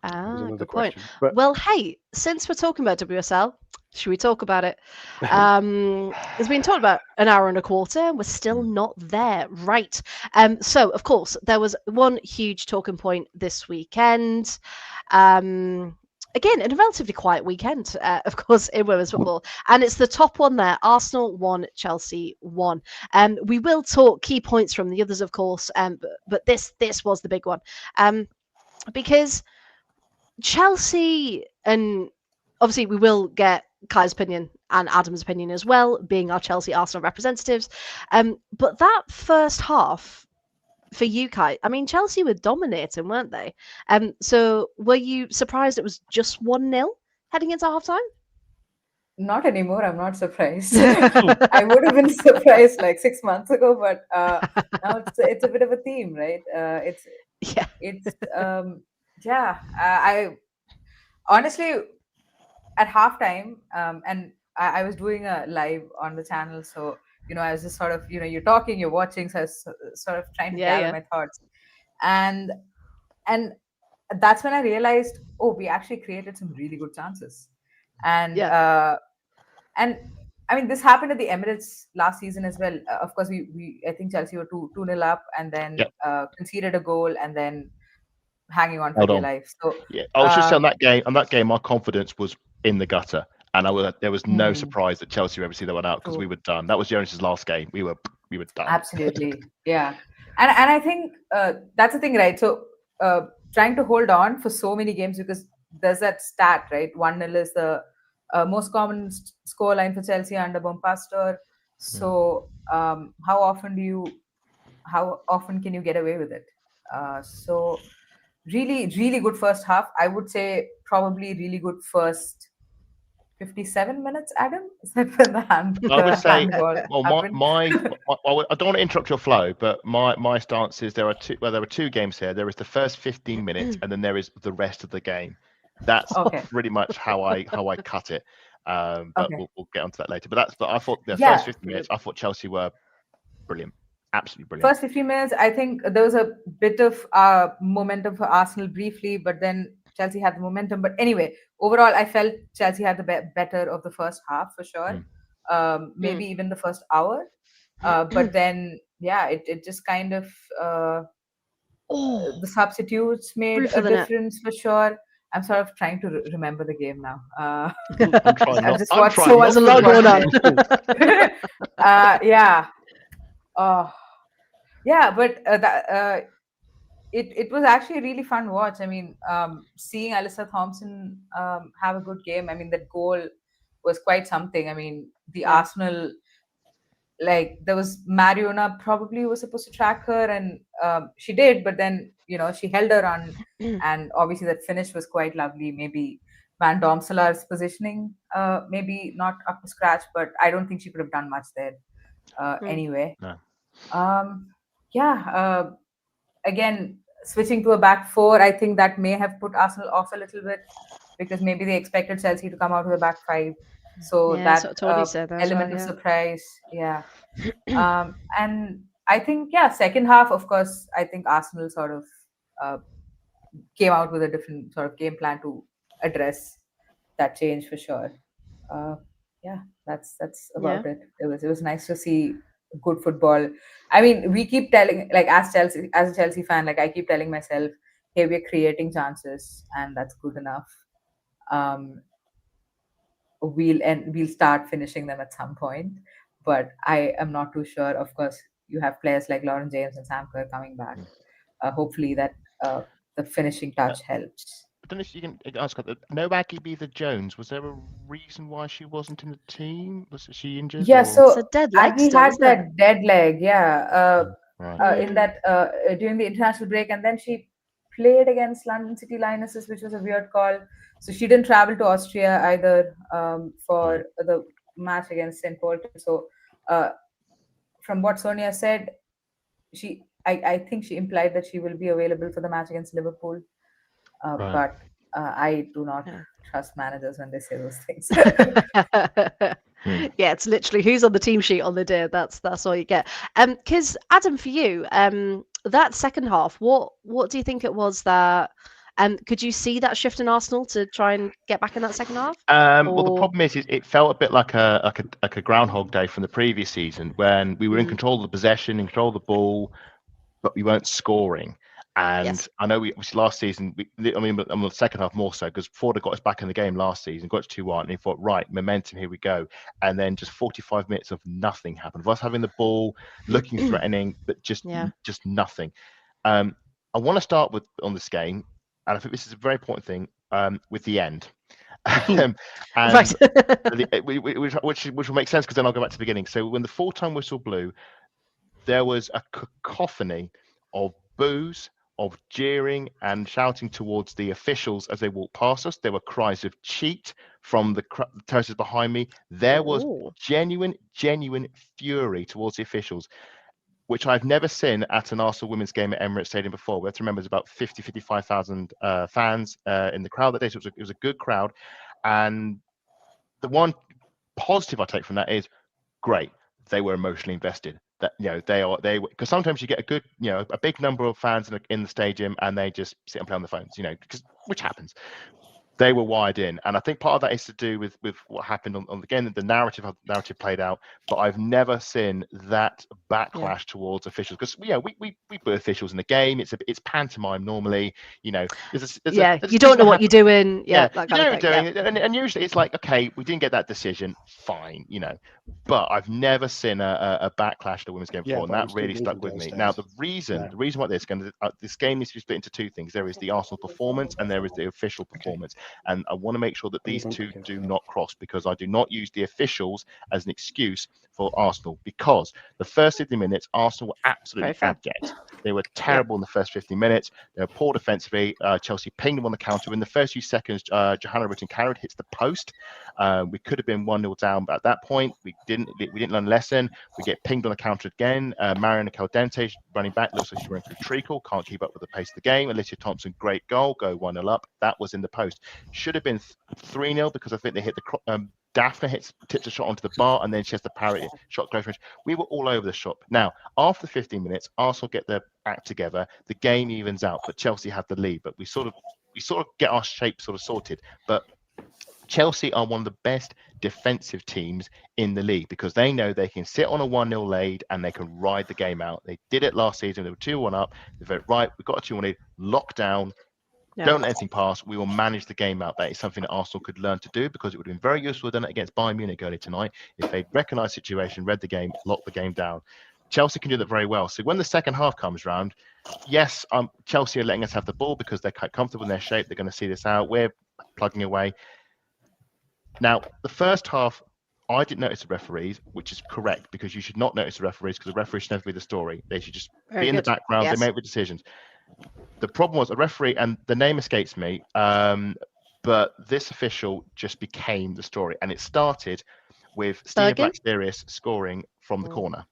Good point. Well, hey, since we're talking about WSL, should we talk about it? It's been talked about an hour and a quarter, and we're still not there. Right. So, of course, there was one huge talking point this weekend. Again, in a relatively quiet weekend, of course, in women's football. And it's the top one there. Arsenal 1, Chelsea 1. We will talk key points from the others, of course, but this was the big one. Because Chelsea, and obviously we will get Kai's opinion and Adam's opinion as well, being our Chelsea Arsenal representatives. But that first half for you, Kai, I mean, Chelsea were dominating, weren't they? So were you surprised it was just 1-0 heading into half time? Not anymore. I'm not surprised. I would have been surprised like 6 months ago, but now it's a bit of a theme, right? I honestly, at halftime, and I was doing a live on the channel, so I was just sort of, you're talking, you're watching, so I was sort of trying to gather my thoughts, and that's when I realized, we actually created some really good chances, and I mean, this happened at the Emirates last season as well. Of course, we I think Chelsea were 2-0 up, and then conceded a goal, and then hanging on for their life. So I was just on that game. On that game, my confidence was in the gutter, and there was no surprise that Chelsea were able to see that one out, because we were done. That was Jonas' last game. We were done. Absolutely, yeah. And I think that's the thing, right? So trying to hold on for so many games, because there's that stat, right? 1-0 is the most common score line for Chelsea under Bompastor. So how often can you get away with it? So really, really good first half. I would say probably really good first 57 minutes, Adam? Is that when the handball? I would say, I don't want to interrupt your flow, but my stance is there are two games here. There is the first 15 minutes, and then there is the rest of the game. That's pretty much how I cut it. But we'll get onto that later. But I thought the first 15 minutes, I thought Chelsea were brilliant. Absolutely brilliant. First 15 minutes, I think there was a bit of momentum for Arsenal briefly, but then Chelsea had the momentum. But anyway, overall, I felt Chelsea had the better of the first half for sure. Maybe even the first hour. But then, it just kind of the substitutes made a difference for sure. I'm sort of trying to remember the game now. I'm trying I've not. just I'm watched trying so not much There's a lot going on. yeah. Yeah, but it was actually a really fun watch. I mean, seeing Alyssa Thompson have a good game. I mean, that goal was quite something. I mean, the Arsenal, like there was Mariona probably was supposed to track her, and she did, but then she held her on, and obviously that finish was quite lovely. Maybe Van Domselaar's positioning, maybe not up to scratch, but I don't think she could have done much there anyway. No. Again, switching to a back four, I think that may have put Arsenal off a little bit because maybe they expected Chelsea to come out with a back five. So that element of surprise, and I think, second half, of course, I think Arsenal sort of came out with a different sort of game plan to address that change for sure. That's about it. It was nice to see good football. I mean, we keep telling, like, as a Chelsea fan, like I keep telling myself, hey, we're creating chances, and that's good enough. We'll start finishing them at some point, but I am not too sure. Of course, you have players like Lauren James and Sam Kerr coming back. Hopefully that the finishing touch helps. I don't know if you can ask her. No Aggie Beather-Jones. Was there a reason why she wasn't in the team? Was she injured? Yeah, so it's a dead leg Aggie still, had that dead leg. In that during the international break, and then she played against London City Lionesses, which was a weird call. So she didn't travel to Austria either for the match against St. Polten. So from what Sonia said, I think she implied that she will be available for the match against Liverpool. But I do not trust managers when they say those things. Yeah, it's literally who's on the team sheet on the day. That's all you get. Because Adam, for you, that second half, what do you think it was that? Could you see that shift in Arsenal to try and get back in that second half? Well, the problem is it felt a bit like a Groundhog Day from the previous season when we were in control of the possession, in control of the ball, but we weren't scoring. And I know obviously last season, on the second half more so, because Ford got us back in the game last season, got to 2-1, and he thought, right, momentum, here we go. And then just 45 minutes of nothing happened. Of us having the ball, looking threatening, but just nothing. I want to start on this game, and I think this is a very important thing, with the end. Which will make sense because then I'll go back to the beginning. So when the full-time whistle blew, there was a cacophony of boos, of jeering and shouting towards the officials as they walked past us. There were cries of cheat from the terraces behind me. There was genuine fury towards the officials, which I've never seen at an Arsenal women's game at Emirates Stadium before. We have to remember there's about 55,000 fans in the crowd that day, so it was a good crowd. And the one positive I take from that is, great, they were emotionally invested. That they because sometimes you get a good a big number of fans in the stadium and they just sit and play on the phones, which happens. They were wired in, and I think part of that is to do with what happened on the game. The narrative played out, but I've never seen that backlash towards officials because we boo officials in the game. It's pantomime normally. You don't know what you're doing. You know what you're doing, and usually it's like, okay, we didn't get that decision, fine, But I've never seen a backlash to the women's game before, and that really stuck with me. Now, the reason why this game needs to be split into two things. There is the Arsenal performance, and there is the official performance. And I want to make sure that these two do not cross, because I do not use the officials as an excuse for Arsenal, because the first 50 minutes, Arsenal were absolutely abject. They were terrible in the first 50 minutes. They were poor defensively. Chelsea pinged them on the counter. In the first few seconds, Johanna Ritten-Carrad hits the post. We could have been 1-0 down, but at that point, we didn't learn a lesson. We get pinged on the counter again. Mariana Caldente running back, looks like she's running through treacle, can't keep up with the pace of the game. Alicia Thompson, great goal, go 1-0 up. That was in the post. Should have been 3-0 because I think they hit the Daphne tips a shot onto the bar, and then she has the parry shot close range. We were all over the shop. Now, after 15 minutes, Arsenal get their act together. The game evens out, but Chelsea have the lead. But we sort of get our shape sort of sorted. But Chelsea are one of the best defensive teams in the league because they know they can sit on a 1-0 lead and they can ride the game out. They did it last season. They were 2-1 up. They went, right, we've got a 2-1 lead, lock down, don't let anything pass. We will manage the game out. That is something that Arsenal could learn to do because it would have been very useful done it against Bayern Munich earlier tonight if they'd recognised the situation, read the game, locked the game down. Chelsea can do that very well. So when the second half comes round, yes, Chelsea are letting us have the ball because they're quite comfortable in their shape. They're going to see this out. We're plugging away. Now, the first half, I didn't notice the referees, which is correct because you should not notice the referees because the referees should never be the story. They should just be in the background. Yes. They make the decisions. The problem was a referee, and the name escapes me, but this official just became the story. And it started with Stina Black-Sirius scoring from the corner.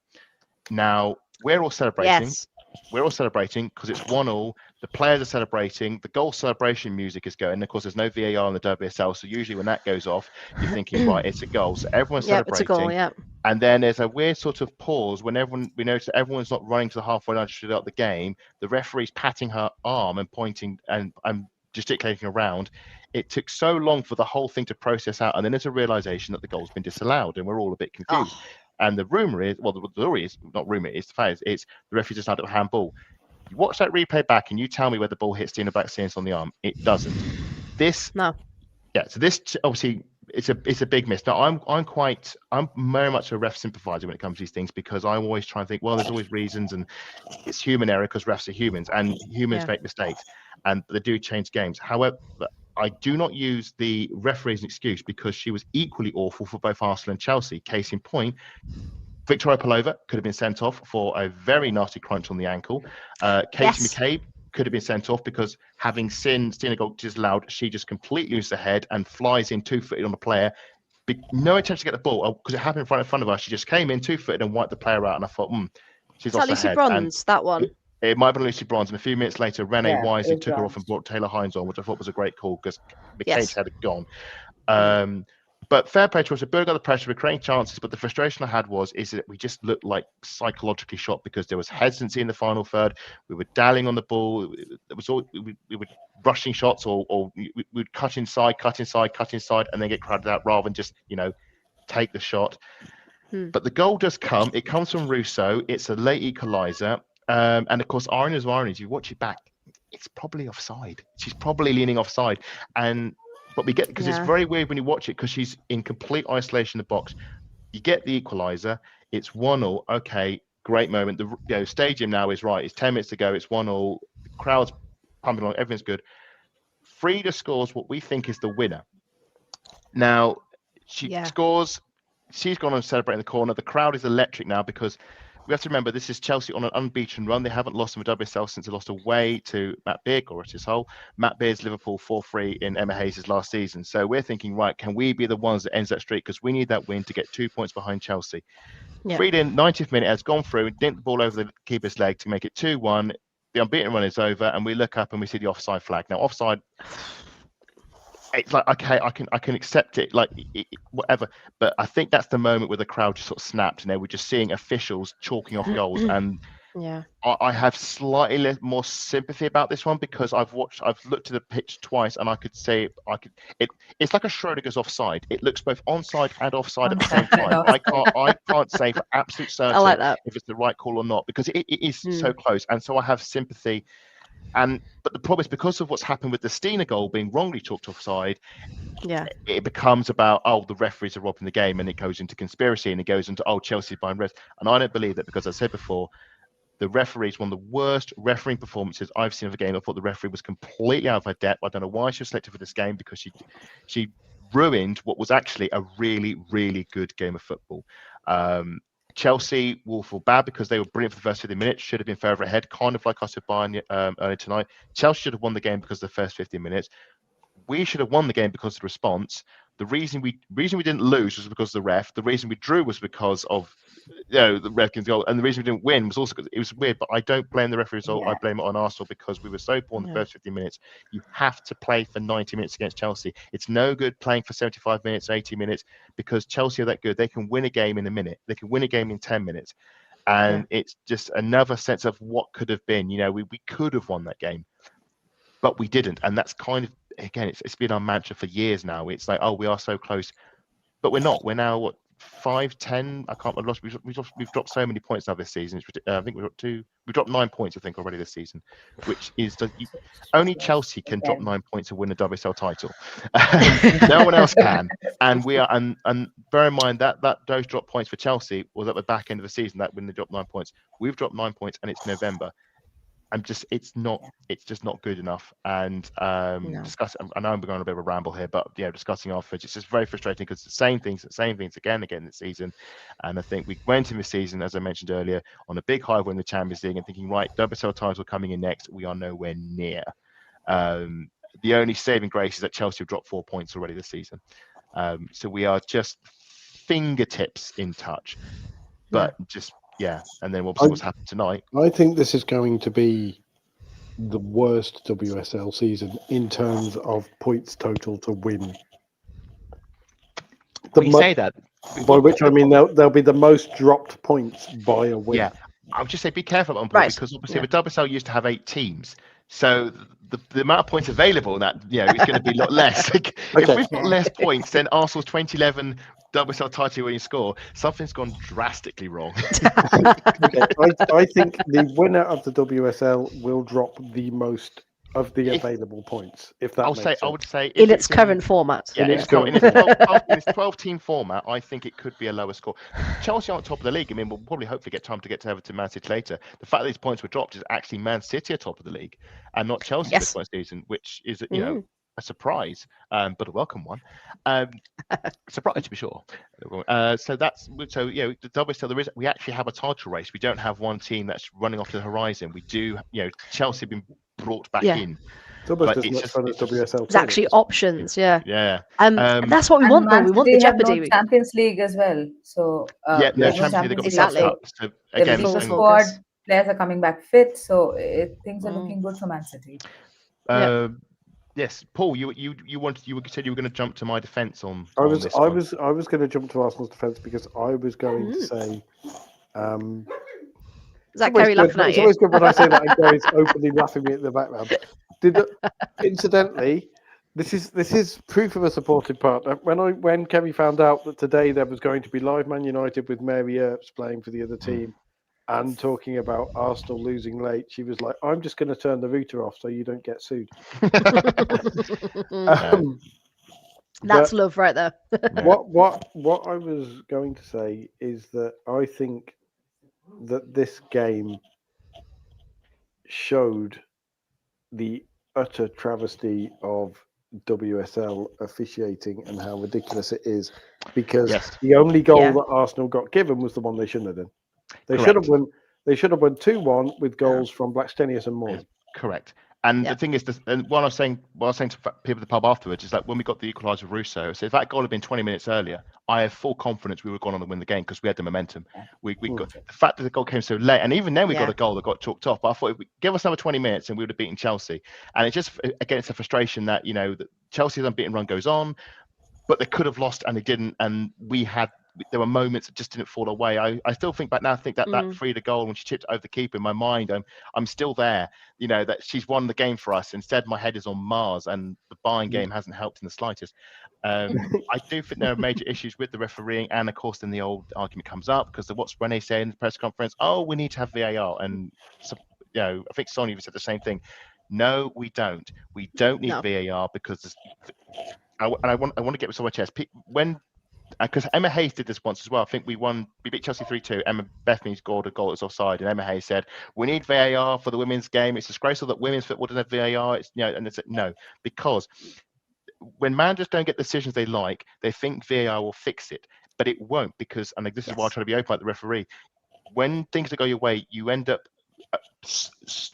Now, we're all celebrating. Yes. We're all celebrating because it's 1-1. The players are celebrating. The goal celebration music is going. Of course, there's no VAR on the WSL, so usually when that goes off, you're thinking, right, it's a goal. So everyone's celebrating. It's a goal, yeah. And then there's a weird sort of pause when we notice that everyone's not running to the halfway line to shoot out the game. The referee's patting her arm and pointing and gesticulating around. It took so long for the whole thing to process out, and then there's a realization that the goal's been disallowed, and we're all a bit confused. Oh. And the rumor is, well, the story is not rumor, it's the fact it's the referee just had a handball. You watch that replay back and you tell me where the ball hits Stina Black-Sirius on the arm. It doesn't. So this obviously it's a big miss. Now I'm very much a ref sympathizer when it comes to these things because I always try and think, well, there's always reasons and it's human error because refs are humans and humans make mistakes and they do change games. However, I do not use the referee as an excuse because she was equally awful for both Arsenal and Chelsea. Case in point, Victoria Pelova could have been sent off for a very nasty crunch on the ankle. Katie McCabe could have been sent off because having seen Stina got disallowed, she just completely loses her head and flies in 2-footed on a player. No attempt to get the ball because it happened in front of her. She just came in 2-footed and wiped the player out. And I thought, she's lost her head. Bronze, that one. It might have been Lucy Bronze, and a few minutes later, Renee Wisely took her off and brought Taylor Hines on, which I thought was a great call because McCabe's head had gone. But fair play to us. We built up the pressure, we're creating chances, but the frustration I had is that we just looked like psychologically shot because there was hesitancy in the final third. We were dallying on the ball. It was all we were rushing shots, or we'd cut inside, and then get crowded out rather than just take the shot. But the goal does come. It comes from Russo. It's a late equaliser. And of course, ironies, you watch it back, it's probably offside. She's probably leaning offside. But we get, because it's very weird when you watch it, because she's in complete isolation in the box. You get the equaliser. It's 1-1. Okay, great moment. The stadium now is right. It's 10 minutes to go. It's 1-1. The crowd's pumping along. Everything's good. Freya scores what we think is the winner. Now, she scores. She's gone and celebrating in the corner. The crowd is electric now because we have to remember this is Chelsea on an unbeaten run. They haven't lost in the WSL since they lost away to Matt Beard or at his hole. Matt Beard's Liverpool 4-3 in Emma Hayes' last season. So we're thinking, right, can we be the ones that ends that streak? Because we need that win to get 2 points behind Chelsea. Freed in 90th minute has gone through and dinked the ball over the keeper's leg to make it 2-1. The unbeaten run is over, and we look up and we see the offside flag. Now, offside, it's like, okay, I can accept it, like whatever. But I think that's the moment where the crowd just sort of snapped, and they were just seeing officials chalking off goals. And I have slightly more sympathy about this one because I've looked at the pitch twice, and I could say it's like a Schrodinger's offside. It looks both onside and offside at the same time. I can't say for absolute certain if it's the right call or not because it is so close, and so I have sympathy. But the problem is because of what's happened with the Stina goal being wrongly chalked offside, it becomes about, the referees are robbing the game, and it goes into conspiracy, and it goes into, Chelsea buying refs. And I don't believe that because I said before, the referees, one of the worst refereeing performances I've seen of a game. I thought the referee was completely out of her depth. I don't know why she was selected for this game because she ruined what was actually a really, really good game of football. Chelsea will feel bad because they were brilliant for the first 50 minutes, should have been further ahead, kind of like I said Bayern earlier tonight. Chelsea should have won the game because of the first 50 minutes. We should have won the game because of the response. The reason we didn't lose was because of the ref. The reason we drew was because of the ref's goal, and the reason we didn't win was also because it was weird. But I don't blame the referee result. I blame it on Arsenal because we were so poor in the first 50 minutes. You have to play for 90 minutes against Chelsea. It's no good playing for 75 minutes, 80 minutes because Chelsea are that good. They can win a game in a minute. They can win a game in 10 minutes, and it's just another sense of what could have been. We could have won that game. but we didn't. And that's kind of, again, it's been our mantra for years now. It's like, oh, we are so close, but we're not. We're now what, 5-10? I can't. We've dropped so many points now this season. I think we've dropped 9 points, I think, already this season, which is only Chelsea can drop 9 points and win a WSL title. No one else can. And we are, and bear in mind that those drop points for Chelsea was at the back end of the season. That when they dropped 9 points, we've dropped 9 points, and it's November. It's just not good enough. And discuss. I know I'm going on a bit of a ramble here, but discussing afterwards, it's just very frustrating because the same things again this season. And I think we went in the season, as I mentioned earlier, on a big high win the Champions League and thinking, right, WSL title coming in next. We are nowhere near. The only saving grace is that Chelsea have dropped 4 points already this season. So we are just fingertips in touch, but and then obviously what's happened tonight. I think this is going to be the worst WSL season in terms of points total to win. You say that, by which I mean there'll be the most dropped points by a win. Yeah, I would just say be careful on Paul, because obviously the WSL used to have 8 teams, so the amount of points available in that is going to be a lot less. If we've got less points than Arsenal's 2011 WSL title winning score, something's gone drastically wrong. I think the winner of the WSL will drop the most of the available points. If that makes sense. I would say in its current format. Yeah, in its 12-team format, I think it could be a lower score. Chelsea aren't top of the league. I mean, we'll probably hopefully get time to get to Everton, Man City later. The fact that these points were dropped is actually Man City are top of the league and not Chelsea this season, which is a surprise, but a welcome one. Surprise to be sure. So the WSL, we actually have a title race. We don't have one team that's running off to the horizon. We do, Chelsea have been brought back in. It's almost as much fun as WSL. It's actually options, yeah. That's what we want, though. We want the jeopardy. No Champions League as well. So Champions League exactly. So again, the squad players are coming back fit, so things are looking good for Man City. Yes, Paul, you said you were going to jump to my defence on. I was going to jump to Arsenal's defence because I was going to say. Is that Kerry laughing at you? It's always good when I say that and Kerry's openly laughing at me in the background. Incidentally, this is proof of a supportive partner. When Kerry found out that today there was going to be live Man United with Mary Earps playing for the other team and talking about Arsenal losing late, she was like, "I'm just going to turn the router off so you don't get sued." That's love right there. What I was going to say is that I think that this game showed the utter travesty of WSL officiating and how ridiculous it is, because the only goal that Arsenal got given was the one they shouldn't have done. They should have won 2-1 with goals from Blackstenius and Moore. Correct. And the thing is, and what I was saying to people at the pub afterwards is that when we got the equaliser with Russo, so if that goal had been 20 minutes earlier, I have full confidence we would have gone on to win the game because we had the momentum. We got the fact that the goal came so late, and even then we got a goal that got chalked off. But I thought if we give us another 20 minutes and we would have beaten Chelsea. And it just, again, it's a frustration that that Chelsea's unbeaten run goes on, but they could have lost and they didn't. And there were moments that just didn't fall away. I still think back now. I think that Freya goal when she chipped over the keeper, in my mind, I'm still there. That she's won the game for us. Instead, my head is on Mars, and the Bayern game hasn't helped in the slightest. I do think there are major issues with the refereeing, and of course, then the old argument comes up because of what's Renee saying in the press conference. Oh, we need to have VAR, and so, I think Sonia said the same thing. No, we don't. We don't need VAR because I want to get this on my chest. Because Emma Hayes did this once as well. I think we beat Chelsea 3-2. Emma Bethany scored a goal that's offside, and Emma Hayes said, "We need VAR for the women's game. It's disgraceful that women's football doesn't have VAR." And it's no, because when managers don't get decisions they like, they think VAR will fix it, but it won't. Because, and this is why I try to be open about the referee. When things don't go your way, you end up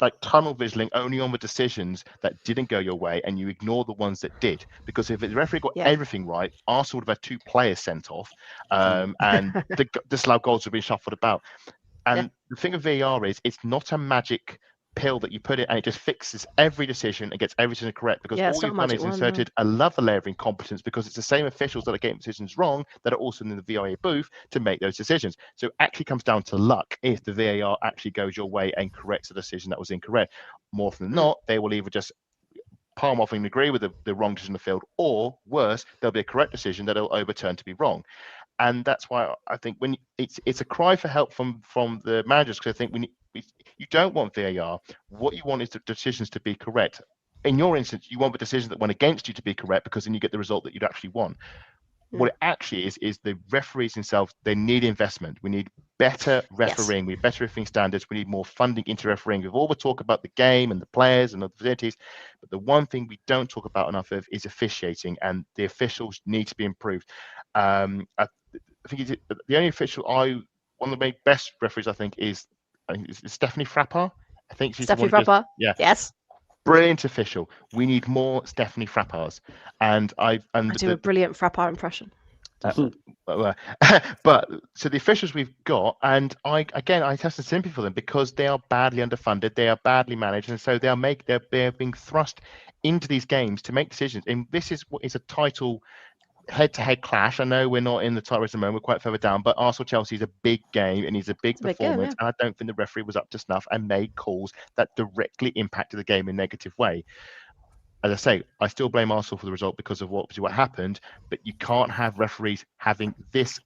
like tunnel visioning only on the decisions that didn't go your way, and you ignore the ones that did. Because if the referee got everything right, Arsenal would have had 2 players sent off, and the disallowed goals would have been shuffled about. And the thing of VAR is, it's not a magic pill that you put it and it just fixes every decision and gets everything correct, because all you've done is inserted another layer of incompetence, because it's the same officials that are getting decisions wrong that are also in the VAR booth to make those decisions. So it actually comes down to luck if the VAR actually goes your way and corrects a decision that was incorrect. More often than not, they will either just palm off and agree with the wrong decision in the field, or worse, there'll be a correct decision that will overturn to be wrong. And that's why I think when it's a cry for help from the managers, because I think you don't want VAR. What you want is the decisions to be correct. In your instance, you want the decision that went against you to be correct, because then you get the result that you'd actually want. What it actually is the referees themselves. They need investment. We need better refereeing. We need better refereeing standards. We need more funding into refereeing. We've all the talk about the game and the players and the facilities, but the one thing we don't talk about enough of is officiating, and the officials need to be improved. I think the only official one of the best referees I think is Stephanie Frappart. I think she's Stephanie Frappart. Yeah. Yes. Brilliant official. We need more Stephanie Frapparts. And I do a brilliant Frappart impression. But so the officials we've got, and I have some sympathy for them, because they are badly underfunded, they are badly managed, and so they're being thrust into these games to make decisions. And this is what is a title head-to-head clash. I know we're not in the title race at the moment, we're quite further down, but Arsenal-Chelsea is a big game and it's a big performance, and I don't think the referee was up to snuff and made calls that directly impacted the game in a negative way. As I say, I still blame Arsenal for the result because of what happened, but you can't have referees having this,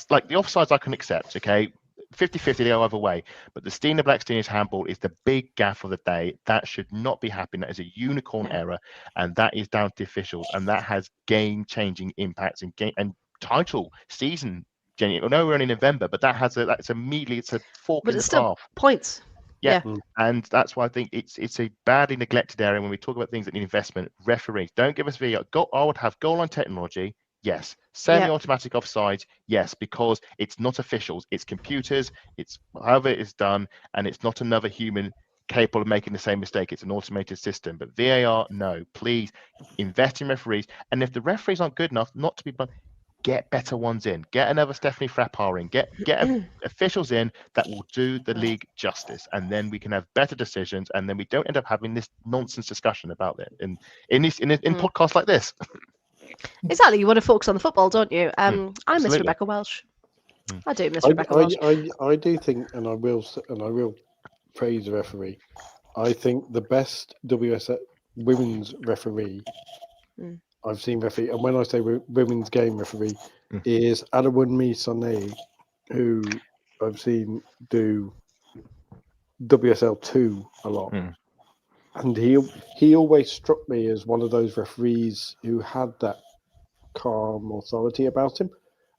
like the offsides I can accept, okay? 50-50, they go either way. But the Stina Blackstenius handball is the big gaffe of the day. That should not be happening. That is a unicorn error, and that is down to the officials, and that has game-changing impacts and title season. I know we're only in November, but that's immediately, it's a fork in the path. Points. Yeah. And that's why I think it's a badly neglected area when we talk about things that need investment. Referees, don't give us VAR. I would have goal line technology. Yes. Semi-automatic offside. Yes, because it's not officials. It's computers. It's however it is done, and it's not another human capable of making the same mistake. It's an automated system. But VAR, no. Please invest in referees. And if the referees aren't good enough not to be, get better ones in. Get another Stephanie Frappart in. Get officials in that will do the league justice, and then we can have better decisions, and then we don't end up having this nonsense discussion about it in podcasts like this. Exactly. You want to focus on the football, don't you? I miss Rebecca Welsh. I do miss Rebecca Welsh. I do think, and I will praise the referee. I think the best WSL women's referee I've seen referee, and when I say women's game referee, is Adewunmi Sane, who I've seen do WSL 2 a lot. And he always struck me as one of those referees who had that calm authority about him.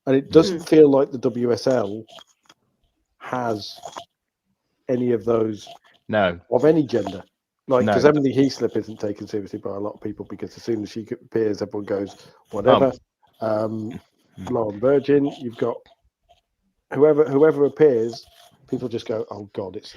And it doesn't feel like the WSL has any of those of any gender. Like, because Emily Heaslip isn't taken seriously by a lot of people, because as soon as she appears, everyone goes, whatever. Lauren Virgin, you've got whoever appears, people just go, oh God, it's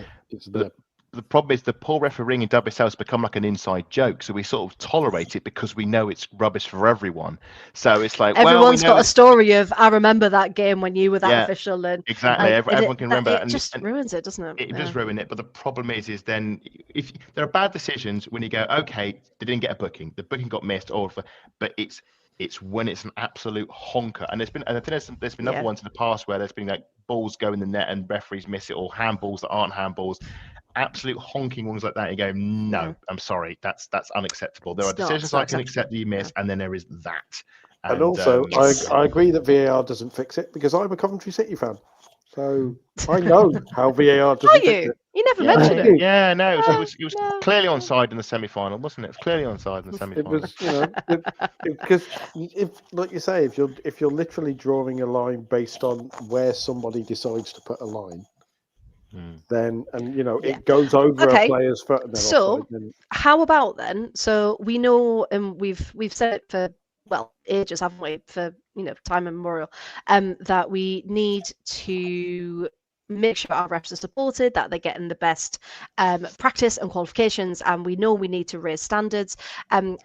them. The problem is the poor refereeing in WSL has become like an inside joke, so we sort of tolerate it because we know it's rubbish for everyone. So it's like everyone's got a story of, I remember that game when you were that official, and exactly, everyone can remember. It just ruins it, doesn't it? It does ruin it. But the problem is then if there are bad decisions when you go, okay, they didn't get a booking, the booking got missed, but it's when it's an absolute honker. And I think there's been other ones in the past where there's been like balls go in the net and referees miss it, or handballs that aren't handballs. Absolute honking ones like that. You go, no, I'm sorry, that's unacceptable. There are decisions I can accept that you miss, and then there is that. And also, I agree that VAR doesn't fix it, because I'm a Coventry City fan, so I know how VAR doesn't fix it. You never mentioned it. Yeah, no, it was clearly onside in the semi-final, wasn't it? It was clearly onside in the semi-final. It was, because if, like you say, if you're literally drawing a line based on where somebody decides to put a line, then it goes over a player's foot. And so how about then? So we know, and we've said it for ages, haven't we? For time immemorial, that we need to make sure our refs are supported, that they're getting the best practice and qualifications, and we know we need to raise standards.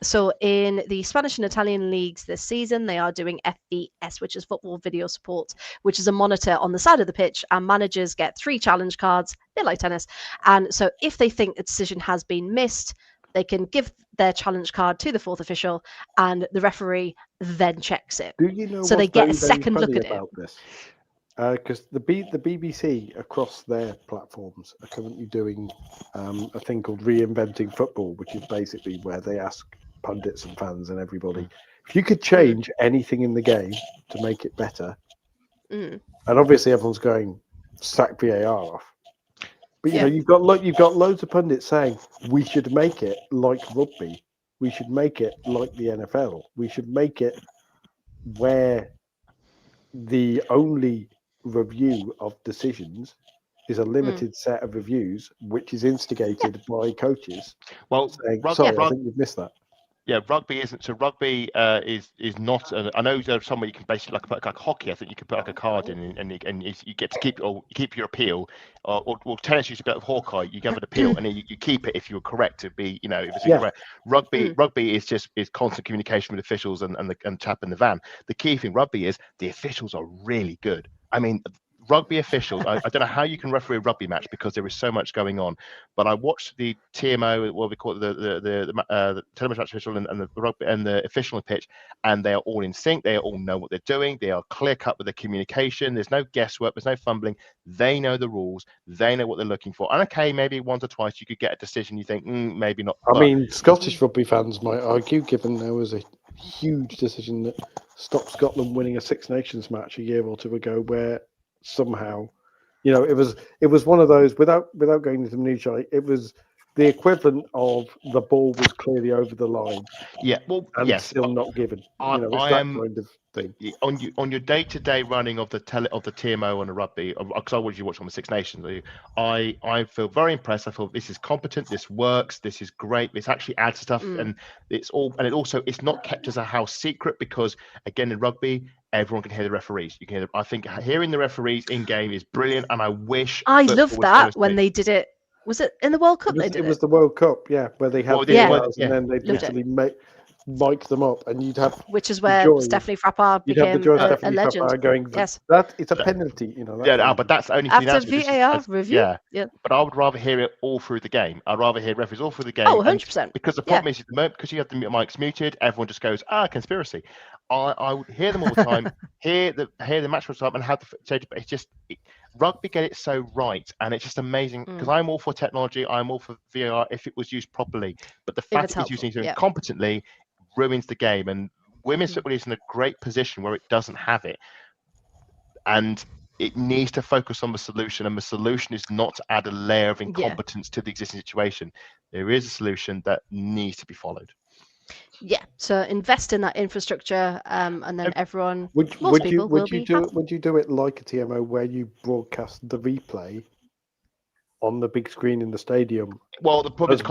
So in the Spanish and Italian leagues this season, they are doing FVS, which is football video support, which is a monitor on the side of the pitch, and managers get 3 challenge cards, a bit like tennis. And so if they think a decision has been missed, they can give their challenge card to the 4th official, and the referee then checks it. Do you know so they get a second look at it? This? because the BBC across their platforms are currently doing a thing called Reinventing Football, which is basically where they ask pundits and fans and everybody if you could change anything in the game to make it better. And obviously everyone's going sack VAR off. But you've got loads of pundits saying we should make it like rugby. We should make it like the NFL. We should make it where the only review of decisions is a limited set of reviews, which is instigated by coaches. Well, saying, sorry, I think you've missed that. Yeah, rugby isn't. So rugby is not. I know there's somewhere you can basically like hockey. I think you can put like a card in, and you get to keep your appeal. Or tennis used to be like Hawkeye. You give an appeal, and then you keep it if you were correct to be. If it's incorrect. Rugby is constant communication with officials and the chap in the van. The key thing rugby is the officials are really good. I mean, rugby officials. I don't know how you can referee a rugby match because there is so much going on. But I watched the TMO, what we call it, the television match official and the rugby and the official on the pitch, and they are all in sync. They all know what they're doing. They are clear cut with the communication. There's no guesswork. There's no fumbling. They know the rules. They know what they're looking for. And okay, maybe once or twice you could get a decision you think maybe not. I mean, Scottish rugby fans might argue, given there was a huge decision that stopped Scotland winning a Six Nations match a year or two ago, where somehow, it was one of those without going into the minutiae. It was the equivalent of the ball was clearly over the line. Yeah, well, and yes, still not given. It's that kind of thing. On your day-to-day running of the TMO on a rugby, because I usually watch on the Six Nations. I feel very impressed. I feel this is competent. This works. This is great. This actually adds stuff, and it's not kept as a house secret because again in rugby, everyone can hear the referees. You can hear. I think hearing the referees in game is brilliant, and I wish I love that when they did it. Was it in the World Cup? It was the World Cup, where they had VARs and then they'd literally mic them up, and you'd have which is where Stephanie Frappard became a legend. Frappard going, yes, that it's a penalty, but that's only after VAR review. Yeah, but I would rather hear it all through the game. I'd rather hear referees all through the game. Oh, 100%. Because the problem is, at the moment, because you have the mics muted, everyone just goes, conspiracy. I would hear them all the time, hear the match all the time, and have it's just. Rugby get it so right, and it's just amazing because I'm all for technology. I'm all for VAR if it was used properly, but the fact it's using it incompetently ruins the game. And women's football is in a great position where it doesn't have it, and it needs to focus on the solution. And the solution is not to add a layer of incompetence to the existing situation. There is a solution that needs to be followed. Yeah, so invest in that infrastructure, and then everyone. Would you do it like a TMO where you broadcast the replay on the big screen in the stadium? Well, the problem is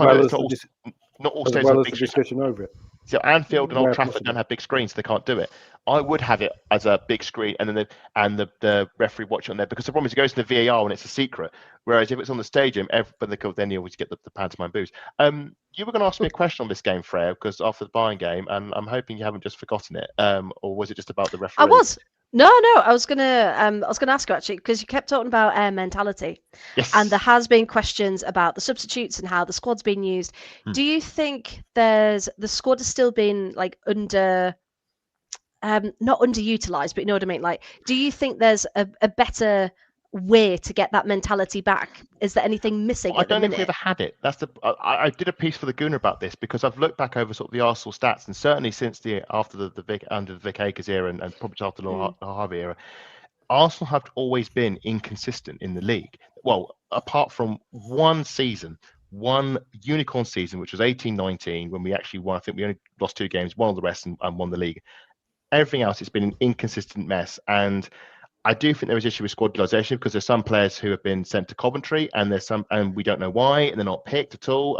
not all stadiums have big discussion over it. So Anfield and Old Trafford don't have big screens, so they can't do it. I would have it as a big screen, and then the referee watch it on there, because the problem is it goes to the VAR and it's a secret. Whereas if it's on the stadium, then you always get the pantomime boos. You were going to ask me a question on this game, Freya, because after the Bayern game, and I'm hoping you haven't just forgotten it, or was it just about the referee? I was. No, I was gonna ask you actually, because you kept talking about mentality, and there has been questions about the substitutes and how the squad's been used. Do you think the squad has still been like not underutilized, but you know what I mean? Like, do you think there's a better way to get that mentality back? Is there anything missing? I don't know if we ever had it. I did a piece for the Gooner about this because I've looked back over sort of the Arsenal stats, and certainly since after the Vic Akers era and probably after the Harvey era, Arsenal have always been inconsistent in the league. Well, apart from one season, one unicorn season, which was 18-19, when we actually won. I think we only lost 2 games, won all the rest, and won the league. Everything else, it's been an inconsistent mess. And I do think there is issue with squad utilization because there's some players who have been sent to Coventry, and and we don't know why, and they're not picked at all.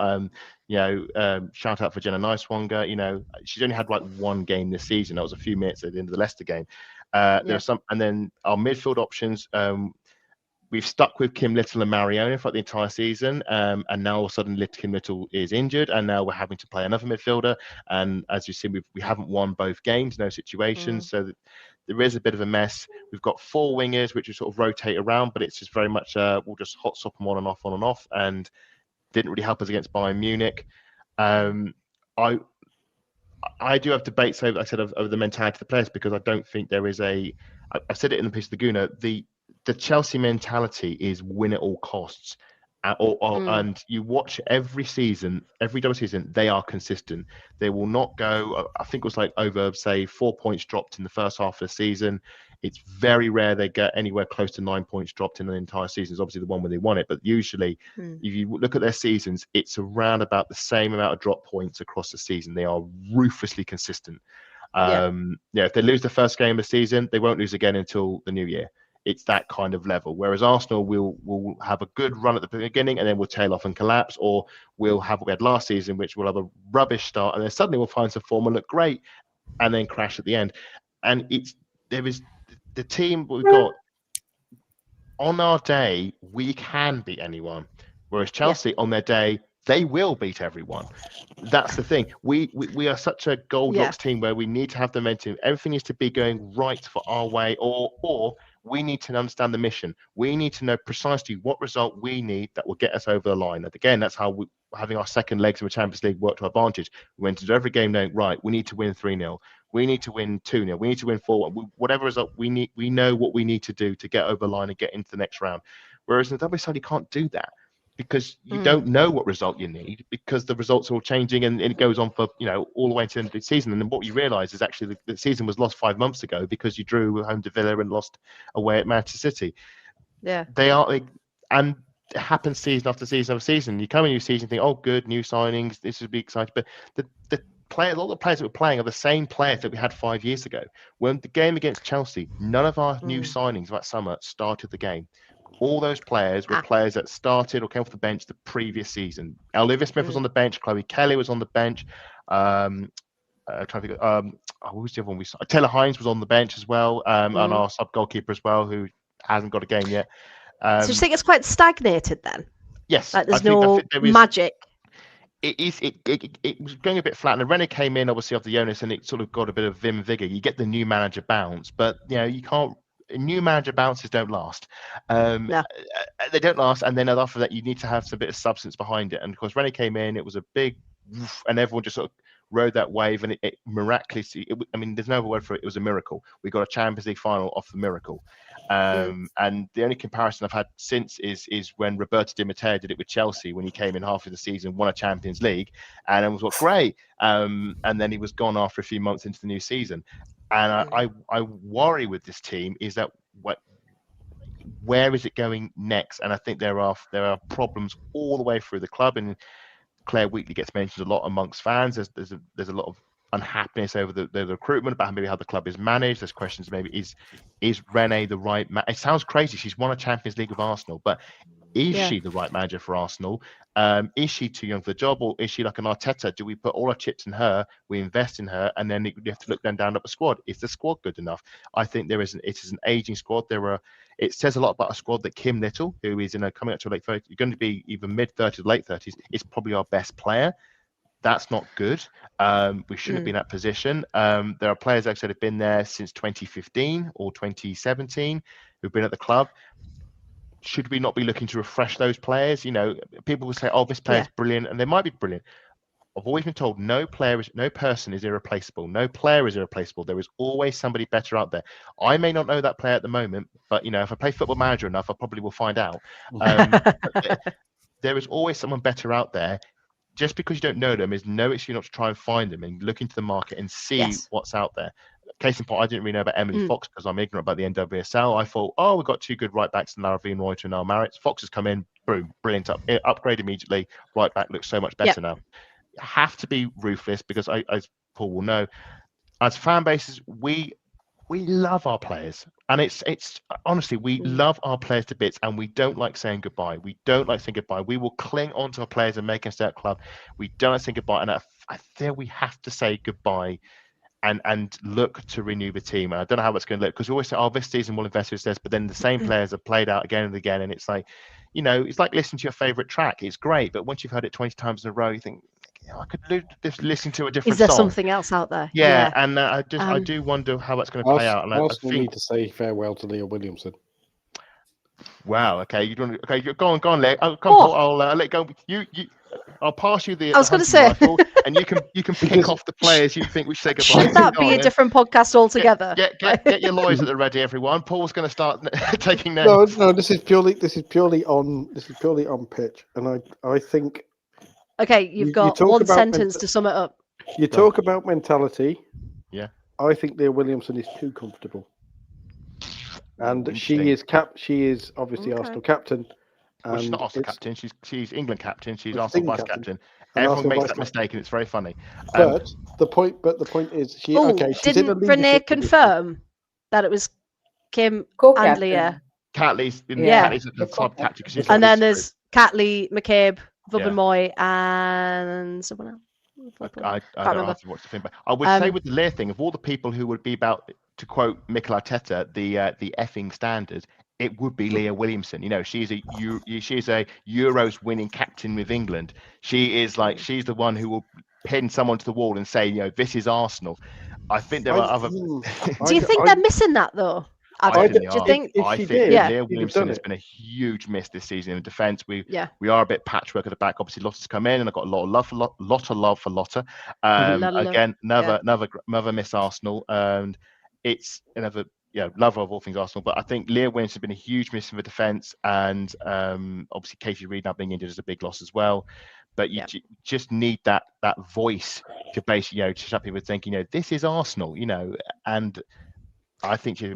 Shout out for Jenna Niswanger. She's only had like 1 game this season. That was a few minutes at the end of the Leicester game. There are some, and then our midfield options. We've stuck with Kim Little and Mariona for the entire season, and now all of a sudden Kim Little is injured, and now we're having to play another midfielder. And as you see, we haven't won both games, no situations, so there is a bit of a mess. We've got 4 wingers, which will sort of rotate around, but it's just very much we'll just hot swap them on and off, and didn't really help us against Bayern Munich. I do have debates over, like I said, over the mentality of the players, because I don't think there is I've said it in the piece of the Guna, the Chelsea mentality is win at all costs. And you watch every season, every double season, they are consistent. They will not go, I think it was like over, say, 4 points dropped in the first half of the season. It's very rare they get anywhere close to 9 points dropped in an entire season. It's obviously the one where they won it, but usually if you look at their seasons, it's around about the same amount of drop points across the season. They are ruthlessly consistent. If they lose the first game of the season, they won't lose again until the new year. It's that kind of level. Whereas Arsenal will have a good run at the beginning and then we'll tail off and collapse, or we'll have what we had last season, which will have a rubbish start and then suddenly we'll find some form and look great and then crash at the end. And there is the team we've got on our day, we can beat anyone. Whereas Chelsea on their day, they will beat everyone. That's the thing. We are such a Goldilocks team where we need to have the momentum. Everything needs to be going right for our way, or we need to understand the mission. We need to know precisely what result we need that will get us over the line. And again, that's how having our second legs of the Champions League work to our advantage. We went into every game knowing, right, we need to win 3-0. We need to win 2-0. We need to win 4-1. Whatever result we need, we know what we need to do to get over the line and get into the next round. Whereas in the WSL, you can't do that because you don't know what result you need, because the results are all changing and it goes on for all the way to the end of the season. And then what you realise is actually the season was lost 5 months ago because you drew home to Villa and lost away at Manchester City. Yeah, and it happens season after season after season. You come in new season, think, oh, good, new signings, this would be exciting. But the players, a lot of the players that we're playing are the same players that we had 5 years ago. When the game against Chelsea, none of our new signings that summer started the game. All those players were players that started or came off the bench the previous season. Olivia Smith was on the bench. Chloe Kelly was on the bench. Trying to think, what was the other one we saw? Taylor Hines was on the bench as well, and our sub goalkeeper as well, who hasn't got a game yet. So do you think it's quite stagnated then? Yes, like there's no magic. It was going a bit flat, and Rennie came in obviously off the Lionesses, and it sort of got a bit of vim vigor. You get the new manager bounce, but you can't. New manager bounces don't last. No. They don't last, and then after that, you need to have some bit of substance behind it. And of course, Rennie came in; it was a big, and everyone just sort of rode that wave, and it miraculously. There's no other word for it. It was a miracle. We got a Champions League final off the miracle. And the only comparison I've had since is when Roberto Di Matteo did it with Chelsea when he came in half of the season, won a Champions League, and it was great. And then he was gone after a few months into the new season. And I worry with this team is that where is it going next? And I think there are problems all the way through the club. And Claire Wheatley gets mentioned a lot amongst fans. There's a lot of unhappiness over the recruitment, about maybe how the club is managed. There's questions maybe is Renee the right man? It sounds crazy. She's won a Champions League with Arsenal, but is she the right manager for Arsenal? Is she too young for the job, or is she like an Arteta? Do we put all our chips in her, we invest in her, and then you have to look down at the squad? Is the squad good enough? I think it is an aging squad. It says a lot about a squad that Kim Little, who is coming up to late 30s, going to be either mid 30s, late 30s, is probably our best player. That's not good. We shouldn't be in that position. There are players, like I said, have been there since 2015 or 2017 who've been at the club. Should we not be looking to refresh those players? People will say, "Oh, this player is brilliant," and they might be brilliant. I've always been told no person is irreplaceable. No player is irreplaceable. There is always somebody better out there. I may not know that player at the moment, but if I play Football Manager enough, I probably will find out. There is always someone better out there. Just because you don't know them is no excuse not to try and find them and look into the market and see what's out there. Case in point, I didn't really know about Emily Fox because I'm ignorant about the NWSL. I thought, we've got two good right backs in Lara Reuter and Al Maritz. Fox has come in, boom, brilliant, upgrade immediately. Right back looks so much better now. You have to be ruthless because, as Paul will know, as fan bases, we love our players, and it's honestly, we love our players to bits, and we don't like saying goodbye. We will cling on to our players and make us stay at club. We don't like saying goodbye, and I feel we have to say goodbye and look to renew the team. And I don't know how it's going to look, because we always say, this season we'll invest with this, but then the same players have played out again and again, and it's like, it's like listening to your favorite track. It's great, but once you've heard it 20 times in a row, you think, I could just listen to a different song. Is there something else out there? Yeah. And I do wonder how that's going to play out. And I think need to say farewell to Leah Williamson. Wow. Okay. Go on, Leah. Come on, Paul. I'll let go. You. I'll pass you the I was going to hunting say, rifle, and you can pick off the players you think we should say goodbye. should that be a different podcast altogether? Get your lawyers at the ready, everyone. Paul's going to start taking names. No. This is purely on pitch, and I think. Okay, you've got one sentence to sum it up. You talk about mentality. Yeah. I think Leah Williamson is too comfortable, and she is obviously Arsenal captain. Well, she's not Arsenal captain. She's England captain. She's Arsenal vice captain. Everyone makes that mistake, and it's very funny. But the point is, didn't Renee confirm that it was Kim and Leah? Catley's the club captain. And then there's Catley, McCabe, Vubben-Moy, and someone else. I don't know what's the thing, but I would say with the Lear thing, of all the people who would be about, to quote Mikel Arteta, the effing standard, it would be Leah Williamson. You know, she's a Euros winning captain with England. She is she's the one who will pin someone to the wall and say, you know, this is Arsenal. I think there are other. Do you think they're missing that though? I think Leah Williamson has been a huge miss this season in defence. We are a bit patchwork at the back. Obviously, Lotta's come in, and I've got a lot of love for Lotta. Again, another miss Arsenal, and it's another lover of all things Arsenal. But I think Leah Williamson has been a huge miss in the defence, and obviously Katie Reid now being injured is a big loss as well. But you just need that voice to basically, to shut people thinking, this is Arsenal, and I think you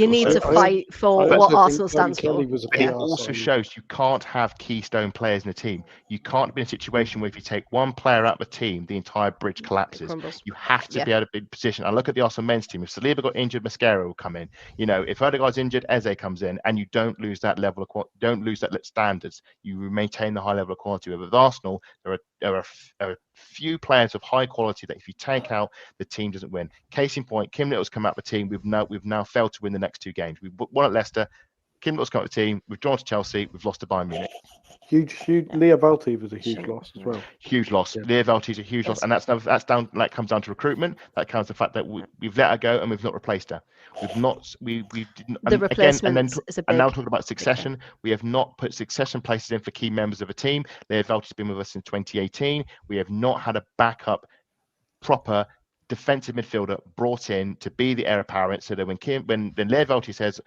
need to fight for what Arsenal stands for. But it also shows you can't have keystone players in a team. You can't be in a situation where if you take one player out of the team, the entire bridge collapses. You have to be able to be in position. I look at the Arsenal men's team. If Saliba got injured, Mascara will come in. If Odegaard's injured, Eze comes in, and you don't lose that level of don't lose that standards. You maintain the high level of quality. With Arsenal, there are a few players of high quality that if you take out, the team doesn't win. Case in point, Kim Little's come out of the team. We've now failed to win the next two games. We've won at Leicester. Kim Little's come out of the team. We've drawn to Chelsea. We've lost to Bayern Munich. Huge. Leah Velti was a huge loss as well. Huge loss. Yeah. Leah Velti is a huge loss, and that's down. That comes down to recruitment. That comes to the fact that we've let her go and we've not replaced her. We've not. We didn't. The replacement and now talking about succession, we have not put succession places in for key members of a team. Leah Velti's been with us since 2018. We have not had a backup, proper defensive midfielder brought in to be the heir apparent, so that when Leah Velti says,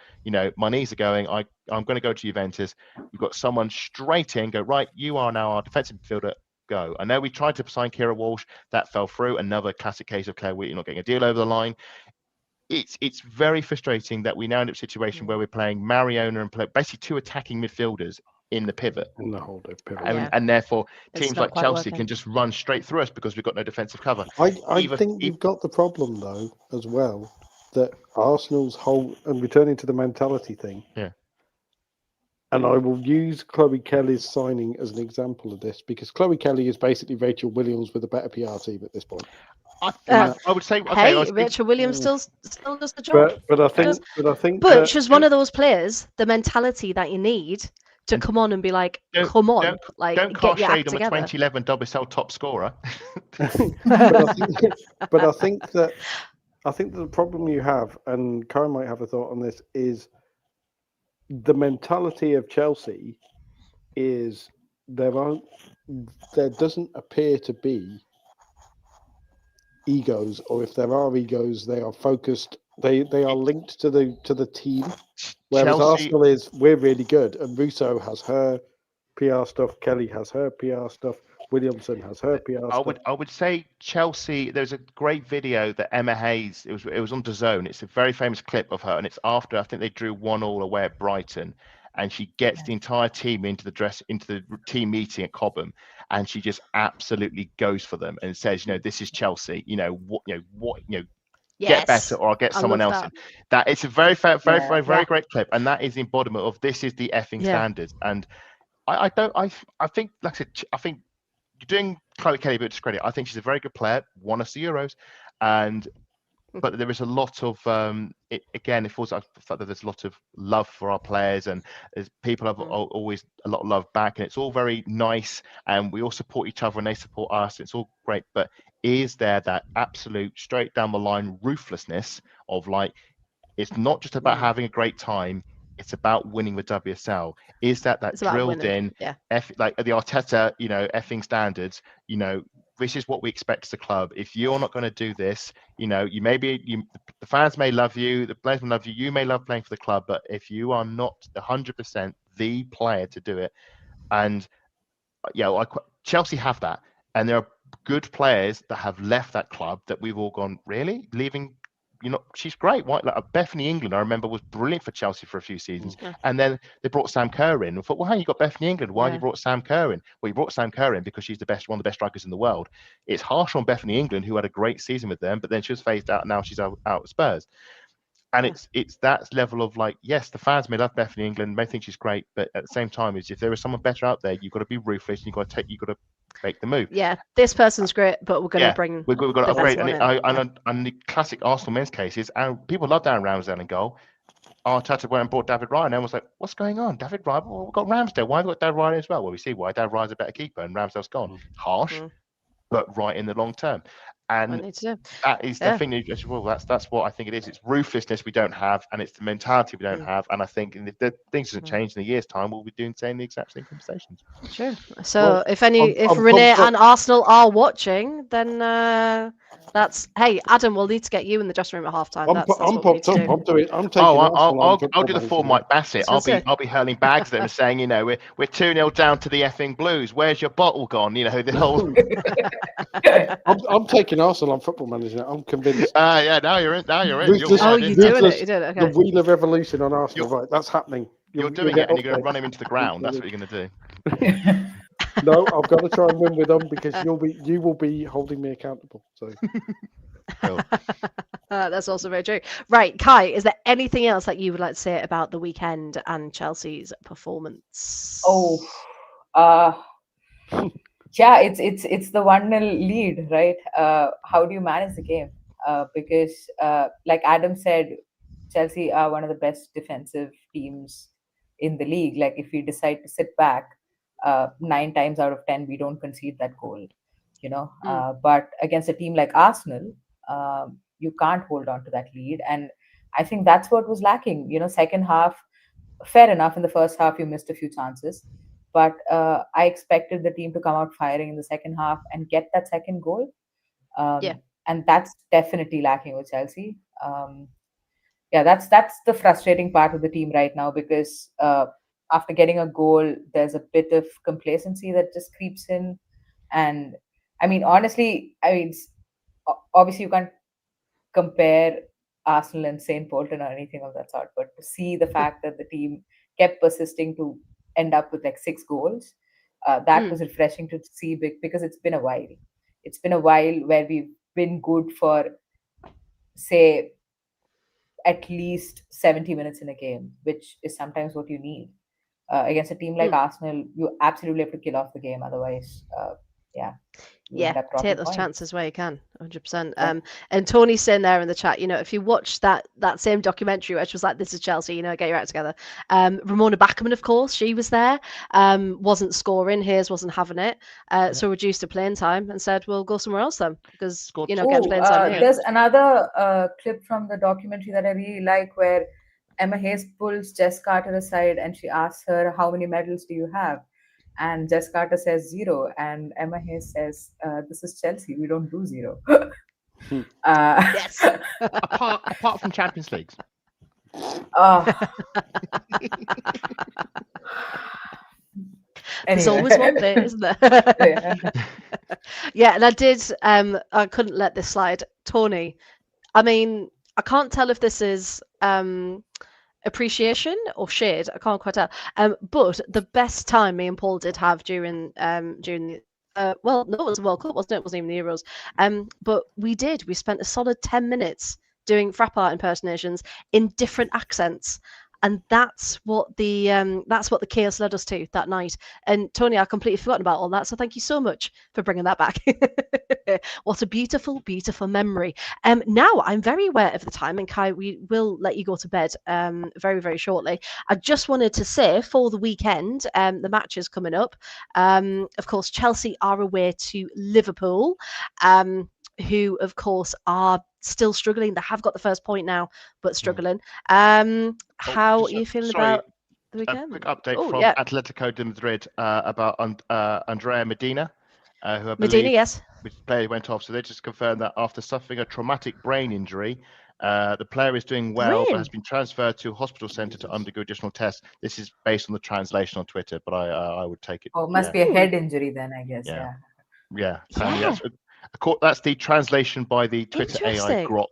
my knees are going, I'm going to go to Juventus, we've got someone straight in, go, right, you are now our defensive midfielder, go. I know we tried to sign Kira Walsh, that fell through. Another classic case of Claire Wheatley not getting a deal over the line. It's very frustrating that we now end up in a situation where we're playing Mariona and basically two attacking midfielders in the pivot. In the whole pivot. And therefore, teams like Chelsea can just run straight through us because we've got no defensive cover. I think you've got the problem, though, as well, that Arsenal's whole, and returning to the mentality thing. Yeah. And I will use Chloe Kelly's signing as an example of this, because Chloe Kelly is basically Rachel Williams with a better PR team at this point. I would say, Rachel Williams still does the job. But I think she's one of those players, the mentality that you need to come on and be like, come on, don't cast shade on the 2011 WSL top scorer. but I think that the problem you have, and Karen might have a thought on this, is the mentality of Chelsea is there doesn't appear to be egos, or if there are egos, they are focused. They are linked to the team. Whereas Chelsea, Arsenal is, we're really good, and Russo has her PR stuff, Kelly has her PR stuff, Williamson has her PR stuff. I would say Chelsea. There's a great video that Emma Hayes. It was on DAZN. It's a very famous clip of her, and it's after I think they drew 1-1 away at Brighton, and she gets the entire team into the team meeting at Cobham, and she just absolutely goes for them and says, this is Chelsea. Get better, or I'll get someone else in. That it's a very great clip, and that is the embodiment of this is the effing standards. And I think, like I said, I think you're doing Chloe Kelly a bit of discredit. I think she's a very good player, won us the Euros, but there is a lot of it feels like the fact that there's a lot of love for our players, and people have always a lot of love back, and it's all very nice, and we all support each other and they support us. It's all great, but is there that absolute straight down the line ruthlessness of it's not just about having a great time, It's about winning with WSL. Is that It's about drilled winning. in, like the Arteta, effing standards, this is what we expect as a club. If you're not going to do this, the fans may love you, the players may love you, you may love playing for the club, but if you are not 100% the player to do it, and Chelsea have that, and there are good players that have left that club that we've all gone, really? Leaving, she's great. Why? Like Bethany England, I remember, was brilliant for Chelsea for a few seasons. And then they brought Sam Kerr in. I thought, well, hey, you got Bethany England. Why have you brought Sam Kerr in? Well, you brought Sam Kerr in because she's one of the best strikers in the world. It's harsh on Bethany England, who had a great season with them, but then she was phased out, and now she's out at Spurs. And it's that level of like, yes, the fans may love Bethany England, may think she's great, but at the same time, if there is someone better out there, you've got to be ruthless, and you've got to make the move. Yeah, this person's great, but we're going to bring. We've got to upgrade. And the classic Arsenal men's cases, and people love Darren Ramsdale in goal. Arteta went and bought David Ryan, and was like, "What's going on, David Ryan? Well, we've got Ramsdale. Why have we got David Ryan as well?" Well, we see why. David Ryan's a better keeper, and Ramsdale's gone. Harsh, but right in the long term. And that is the thing. Well, that's what I think it is. It's ruthlessness we don't have, and it's the mentality we don't have. And I think if the things doesn't change in a year's time, we'll be doing the exact same conversations. True. So if Renee and Arsenal are watching, then hey, Adam, we'll need to get you in the dressing room at halftime. I'm popped up. I'm taking. I'll do the full Mike Bassett. I'll be hurling bags at them, saying, we're 2-0 down to the effing Blues. Where's your bottle gone? The whole. I'm taking Arsenal on Football Manager. I'm convinced. Now you're in. You're doing it. You did it. Okay. The wheel of evolution on Arsenal. Right, that's happening. You're doing it, and you're going to run him into the ground. That's what you're going to do. No, I've got to try and win with them because you will be holding me accountable. So. That's also very true. Right, Kai, is there anything else that you would like to say about the weekend and Chelsea's performance? Yeah, it's the 1-0 lead, right? How do you manage the game? Because like Adam said, Chelsea are one of the best defensive teams in the league. Like if we decide to sit back, 9 times out of 10 we don't concede that goal, but against a team like Arsenal, you can't hold on to that lead, and I think that's what was lacking. Second half, fair enough, in the first half you missed a few chances, but I expected the team to come out firing in the second half and get that second goal, and that's definitely lacking with Chelsea. That's the frustrating part of the team right now, because after getting a goal, there's a bit of complacency that just creeps in. And I mean, honestly, obviously you can't compare Arsenal and St. Polten or anything of that sort, but to see the fact that the team kept persisting to end up with like 6 goals, that was refreshing to see, because it's been a while. It's been a while where we've been good for, say, at least 70 minutes in a game, which is sometimes what you need. Against a team like Arsenal, you absolutely have to kill off the game. Otherwise, take those chances where you can, 100%. And Tony's saying there in the chat, if you watch that same documentary, which was like, this is Chelsea, get your act together. Ramona Backerman, of course, she was there, wasn't scoring, Hayes wasn't having it, so reduced to playing time and said, we'll go somewhere else then, because getting playing time here. There's another clip from the documentary that I really like, where Emma Hayes pulls Jess Carter aside and she asks her, how many medals do you have? And Jess Carter says 0, and Emma Hayes says, this is Chelsea, we don't do 0. Yes. apart from Champions Leagues. There's always one thing, isn't there? Yeah, and I couldn't let this slide. Tony, I mean, I can't tell if this is appreciation or shade, I can't quite tell, but the best time me and Paul did have during the well, no, it was the World Cup, wasn't it? It wasn't even the Euros, but we spent a solid 10 minutes doing Frappart impersonations in different accents, and that's what the chaos led us to that night. And Tony, I completely forgotten about all that, so thank you so much for bringing that back. What a beautiful, beautiful memory. Now I'm very aware of the time, and Kai, we will let you go to bed very, very shortly. I just wanted to say, for the weekend, the match is coming up. Of course, Chelsea are away to Liverpool. who, of course, are still struggling. They have got the first point now, but struggling. How are you feeling about the weekend? A quick update from Atletico de Madrid about Andrea Medina, who I believe which player went off. So they just confirmed that after suffering a traumatic brain injury, the player is doing well, but has been transferred to a hospital center to undergo additional tests. This is based on the translation on Twitter, but I would take it. Oh, must be a head injury then, I guess. Yeah. That's the translation by the Twitter AI Grok,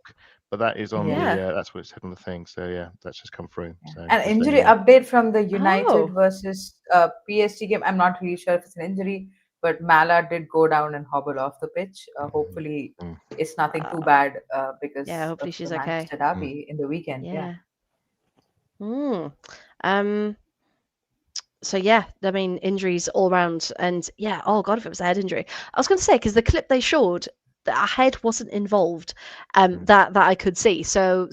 but that is on the that's what it said on the thing. So yeah, that's just come through. So an injury update from the United versus PSG game. I'm not really sure if it's an injury, but Mala did go down and hobble off the pitch. Hopefully, it's nothing too bad because hopefully she's okay. Manchester derby in the weekend. So yeah, I mean, injuries all around, and oh god, if it was a head injury, I was going to say, because the clip they showed, that a head wasn't involved, that I could see. So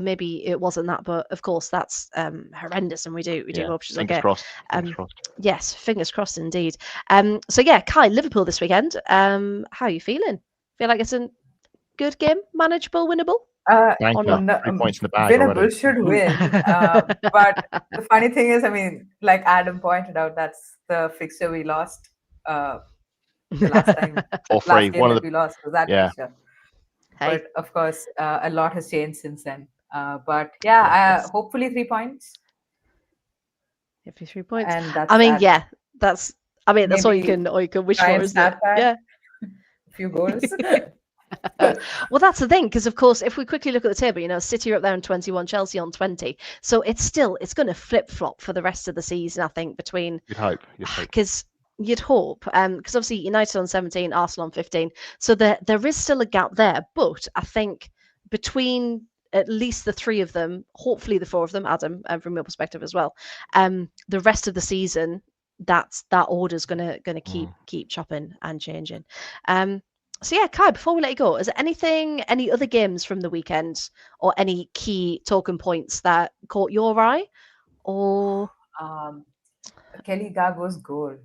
maybe it wasn't that, but of course that's horrendous, and we do hope she's okay. Fingers crossed. Yes, fingers crossed indeed. So yeah, Kai, Liverpool this weekend. How are you feeling? Feel like it's a good game, manageable, winnable? Or not? 3 points in the bag winnable already. Should win. But the funny thing is, I mean, like Adam pointed out, that's the fixture we lost the last time. Or free. Last game we lost was that fixture. Hey. But of course, a lot has changed since then. But hopefully 3 points. 3 points. And that's that's all you can wish for, isn't it? Yeah. A few goals. Well, that's the thing, because of course, if we quickly look at the table, City are up there on 21, Chelsea on 20, so it's going to flip flop for the rest of the season. I think between you'd hope because obviously United on 17, Arsenal on 15, so there is still a gap there. But I think between at least the three of them, hopefully the four of them, Adam, from your perspective as well, the rest of the season, that order's gonna keep chopping and changing. So yeah, Kai, before we let you go, is there any other games from the weekend or any key talking points that caught your eye? Or Kelly Gago's goal.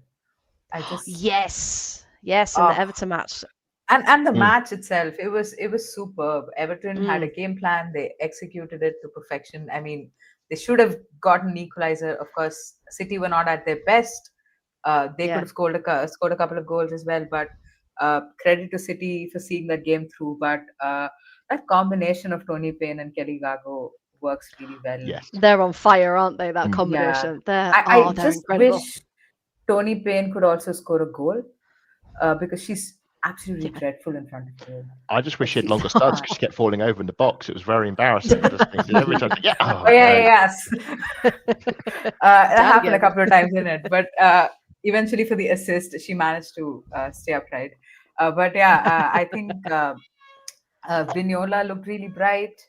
Yes, in the Everton match. And the match itself, it was superb. Everton had a game plan, they executed it to perfection. I mean, they should have gotten an equalizer. Of course, City were not at their best. They could have scored a couple of goals as well, but credit to City for seeing that game through. But that combination of Tony Payne and Kelly Gago works really well. Yes. They're on fire, aren't they? That combination. Yeah. I just incredible. wish Tony Payne could also score a goal because she's absolutely dreadful in front of her. I just wish she had longer studs because she kept falling over in the box. It was very embarrassing. Every time, yes. That happened a couple of times in it, but eventually for the assist, she managed to stay upright. I think Vignola looked really bright.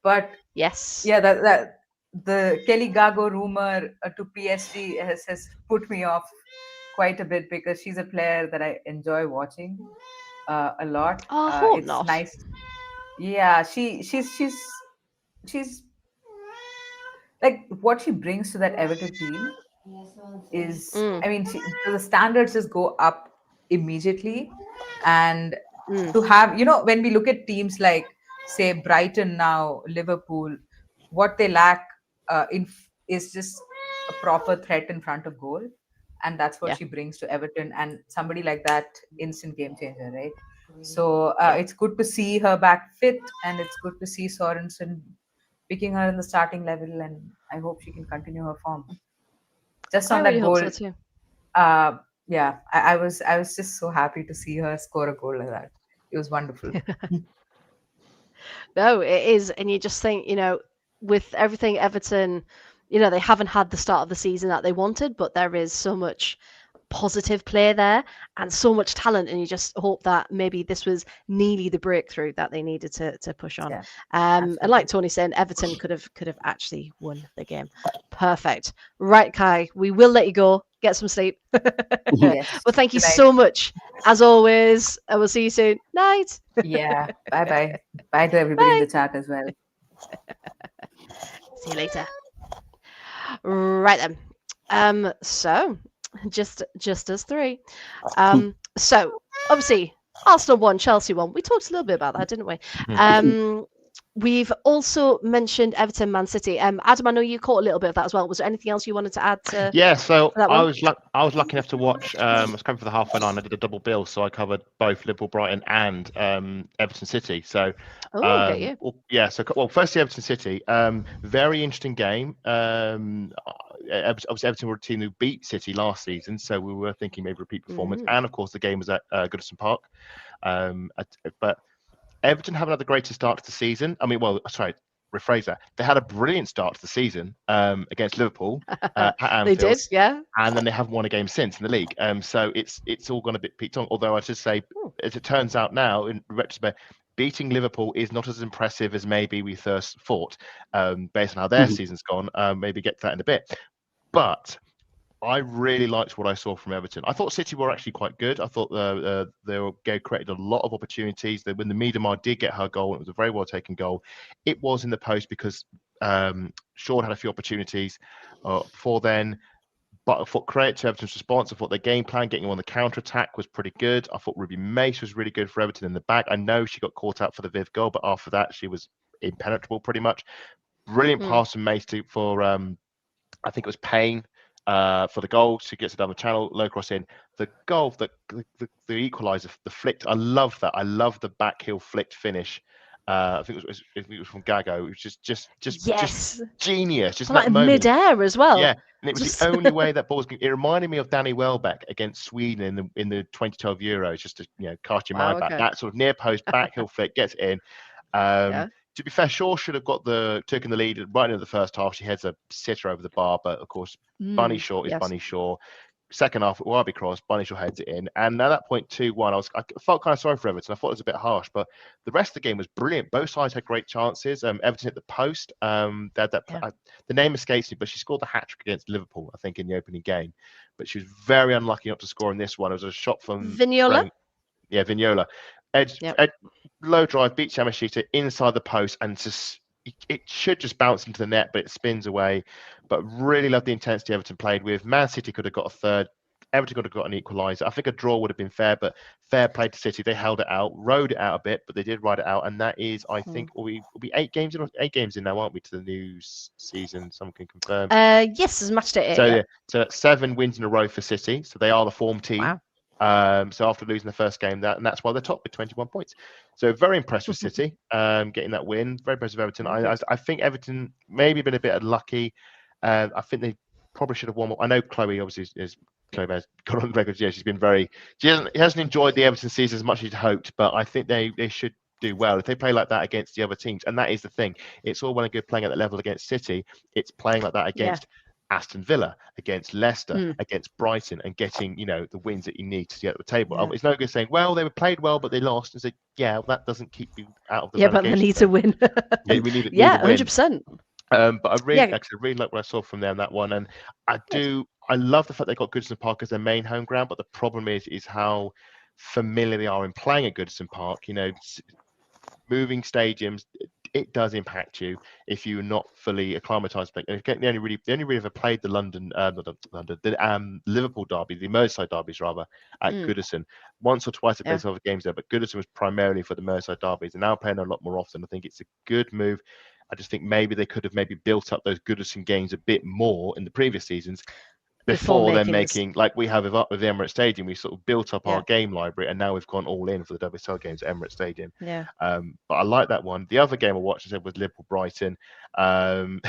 But yes, that the Kelly Gago rumor to PSG has put me off quite a bit because she's a player that I enjoy watching a lot. It's nice. Yeah, she's like what she brings to that Everton team is, I mean, the standards just go up immediately, and to have, when we look at teams like say Brighton now, Liverpool, what they lack is just a proper threat in front of goal. And that's what she brings to Everton, and somebody like that, instant game changer, right? So it's good to see her back fit, and it's good to see Sorensen picking her in the starting level, and I hope she can continue her form. Just on that goal, I was just so happy to see her score a goal like that. It was wonderful. No, it is, and you just think, with everything Everton, they haven't had the start of the season that they wanted, but there is so much positive play there and so much talent, and you just hope that maybe this was nearly the breakthrough that they needed to push on. And like Tony said, Everton could have actually won the game. Perfect. Right, Kai, we will let you go. Get some sleep. Well, thank you so much, as always. I will see you soon. Night. Yeah. Bye. Bye to everybody in the chat as well. See you later. Right then. So just us three. So obviously Arsenal won, Chelsea won. We talked a little bit about that, didn't we? We've also mentioned Everton, Man City. Adam, I know you caught a little bit of that as well. Was there anything else you wanted to add to? Yeah, so that I one? was lucky enough to watch. I was coming for the half nine. I did a double bill, so I covered both Liverpool, Brighton, and Everton City. So, get you. yeah. So, well, firstly, Everton City. Very interesting game. Obviously, Everton were a team who beat City last season, so we were thinking maybe repeat performance. And of course, the game was at Goodison Park. But Everton haven't had the greatest start to the season. I mean, well, sorry, rephrase that. They had a brilliant start to the season against Liverpool at Anfield. They did, yeah. And then they haven't won a game since in the league. So it's all gone a bit peaked on. Although I should say, as it turns out now, in retrospect, beating Liverpool is not as impressive as maybe we first thought, based on how their season's gone. Maybe get to that in a bit. But I really liked what I saw from Everton. I thought City were actually quite good. I thought they created a lot of opportunities. When the Miedemar did get her goal, it was a very well taken goal. It was in the post because Shaw had a few opportunities before then. But I thought credit to Everton's response. I thought their game plan, getting on the counter attack, was pretty good. I thought Ruby Mace was really good for Everton in the back. I know she got caught out for the Viv goal, but after that, she was impenetrable pretty much. Brilliant pass from Mace for I think it was Payne. For the goal, she gets it down the channel, low cross in. The goal, the equaliser, the flicked. I love that. I love the back heel flicked finish. I think it was from Gago. It was just genius. Just like that moment. mid-air as well. Yeah, and it was the only way that ball was. It reminded me of Danny Welbeck against Sweden in the 2012 Euros. Just to cast your mind back. That sort of near post back heel flick gets it in. To be fair, Shaw should have taken the lead right into the first half. She heads a sitter over the bar, but of course, Bunny Shaw is Bunny Shaw. Second half, Wabi cross, Bunny Shaw heads it in, and at that point, 2-1, I felt kind of sorry for Everton. I thought it was a bit harsh, but the rest of the game was brilliant. Both sides had great chances. Everton hit the post. The name escapes me, but she scored the hat trick against Liverpool, I think, in the opening game. But she was very unlucky not to score in this one. It was a shot from Vignola. Vignola. Low drive, beats Yamashita inside the post, and just it should just bounce into the net, but it spins away. But really love the intensity Everton played with. Man City could have got a third. Everton could have got an equaliser. I think a draw would have been fair, but fair play to City. They held it out, rode it out a bit, but they did ride it out. And that is, I think, we'll be 8 games in now, aren't we, to the new season? Someone can confirm. Yes, it's Matchday. So 7 wins in a row for City. So they are the form team. Wow. So after losing the first game, and that's why they're top with 21 points. So very impressed with City, getting that win. Very impressed with Everton. I think Everton maybe been a bit unlucky. I think they probably should have won more. I know Chloe obviously Chloe has got on record. Yeah, she's been she hasn't enjoyed the Everton season as much as she'd hoped, but I think they should do well if they play like that against the other teams. And that is the thing. It's all well and good playing at that level against City. It's playing like that against Aston Villa, against Leicester, against Brighton, and getting the wins that you need to get at the table. It's no good saying, well, they played well but they lost, and say, that doesn't keep you out of the but they need to win. We need 100%. But I really like what I saw from them, that one. And I love the fact they got Goodison Park as their main home ground, but the problem is how familiar they are in playing at Goodison Park. Moving stadiums, it does impact you if you're not fully acclimatized. They only really ever played the Liverpool derby, the Merseyside derbies rather, at Goodison. Once or twice they played other games there, but Goodison was primarily for the Merseyside derbies, and now playing a lot more often. I think it's a good move. I just think maybe they could have built up those Goodison games a bit more in the previous seasons before then making like we have with the Emirates Stadium. We sort of built up our game library, and now we've gone all in for the WSL games at Emirates Stadium. But I like that one. The other game I watched, I said, was Liverpool Brighton. I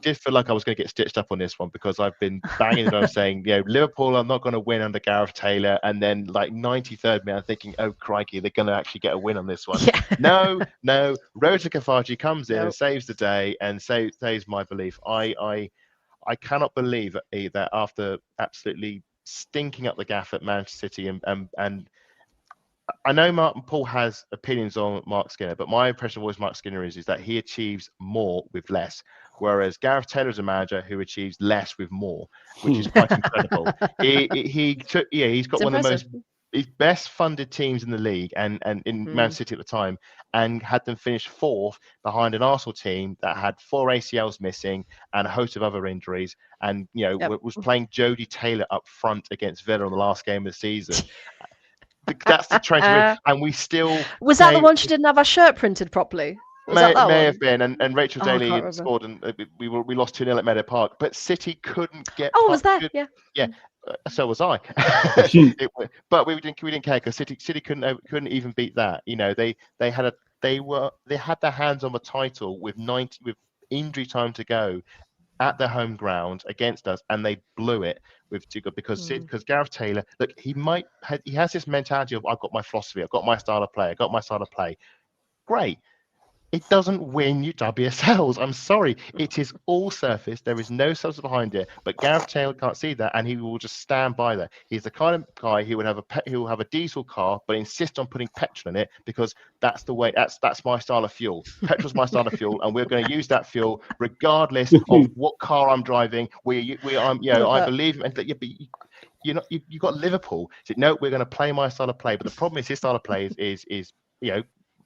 did feel like I was going to get stitched up on this one because I've been banging it on saying, Liverpool are not going to win under Gareth Taylor, and then like 93rd minute, I'm thinking, oh crikey, they're going to actually get a win on this one. No, Rota Kafaji comes in and saves the day and saves my belief. I cannot believe that after absolutely stinking up the gaff at Manchester City, and I know Martin Paul has opinions on Mark Skinner, but my impression of what Mark Skinner is that he achieves more with less, whereas Gareth Taylor is a manager who achieves less with more, which is quite incredible. He's got one of the most best funded teams in the league and in Man City at the time, and had them finish 4th behind an Arsenal team that had 4 ACLs missing and a host of other injuries, and was playing Jodie Taylor up front against Villa on the last game of the season. That's the trend we're in, and we still Was that the one she didn't have her shirt printed properly? Was that may one? have been, and Rachel I Daly can't remember. scored, and we lost 2-0 at Meadow Park, but City couldn't get. Oh, was there? Yeah. So was I. But we didn't care because City couldn't even beat that. You know, they had their hands on the title with injury time to go at their home ground against us, and they blew it with Tuchel because Gareth Taylor, look, he has this mentality of, I've got my philosophy, I've got my style of play. Great. It doesn't win you WSLs. I'm sorry. It is all surface. There is no substance behind it. But Gareth Taylor can't see that, and he will just stand by that. He's the kind of guy who will have a diesel car, but insist on putting petrol in it because that's the way. That's my style of fuel. Petrol's my style of fuel, and we're going to use that fuel regardless of what car I'm driving. I believe, and you got Liverpool. Said, no, we're going to play my style of play. But the problem is his style of play is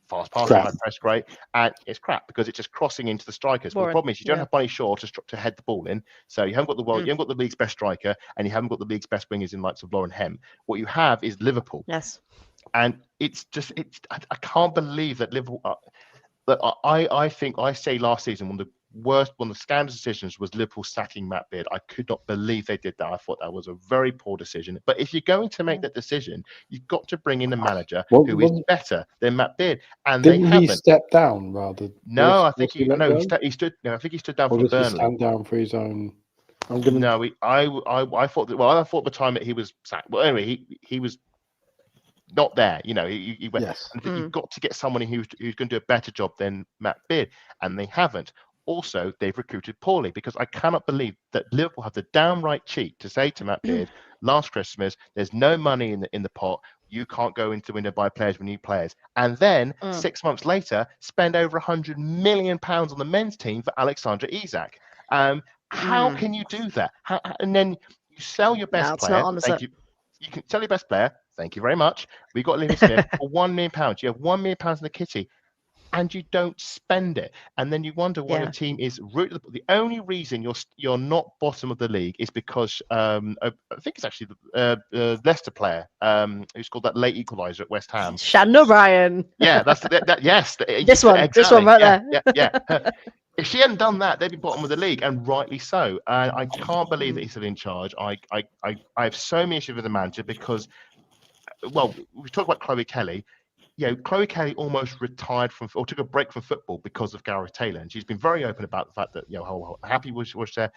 fast passing, high press, great, and it's crap because it's just crossing into the strikers. But the problem is you don't have Bunny Shaw to head the ball in, so you haven't got you haven't got the league's best striker, and you haven't got the league's best wingers in likes of Lauren Hem. What you have is Liverpool. Yes, and I can't believe that Liverpool. I think I say last season one of the scandalous decisions was Liverpool sacking Matt Beard. I could not believe they did that. I thought that was a very poor decision. But if you're going to make that decision, you've got to bring in a manager who is better than Matt Beard. And didn't they he haven't. step down rather? No, I think he stood. No, I think he stood down for Burnley. He stand down for his own. No, I thought that. Well, I thought the time that he was sacked. Well, anyway, he was not there. You know, he went. Yes. You've got to get someone who's going to do a better job than Matt Beard, and they haven't. Also, they've recruited poorly because I cannot believe that Liverpool have the downright cheek to say to Matt Beard last Christmas, "There's no money in the pot. You can't go into the window buy players. We need players." And then 6 months later, spend over £100 million on the men's team for Alexandra Isak. How can you do that? And then you sell your best player. Thank you. You can sell your best player. Thank you very much. We got Olivia Smith for £1 million. You have £1 million in the kitty, and you don't spend it. And then you wonder why your team is rooted. The only reason you're not bottom of the league is because I think it's actually the Leicester player who's called that late equaliser at West Ham. Shannon O'Brien. Yeah, that's yes. This one right there. Yeah. If she hadn't done that, they'd be bottom of the league, and rightly so. And I can't believe that he's still in charge. I have so many issues with the manager because, well, we talk about Chloe Kelly. Chloe Kelly almost retired or took a break from football because of Gareth Taylor, and she's been very open about the fact that how happy was there.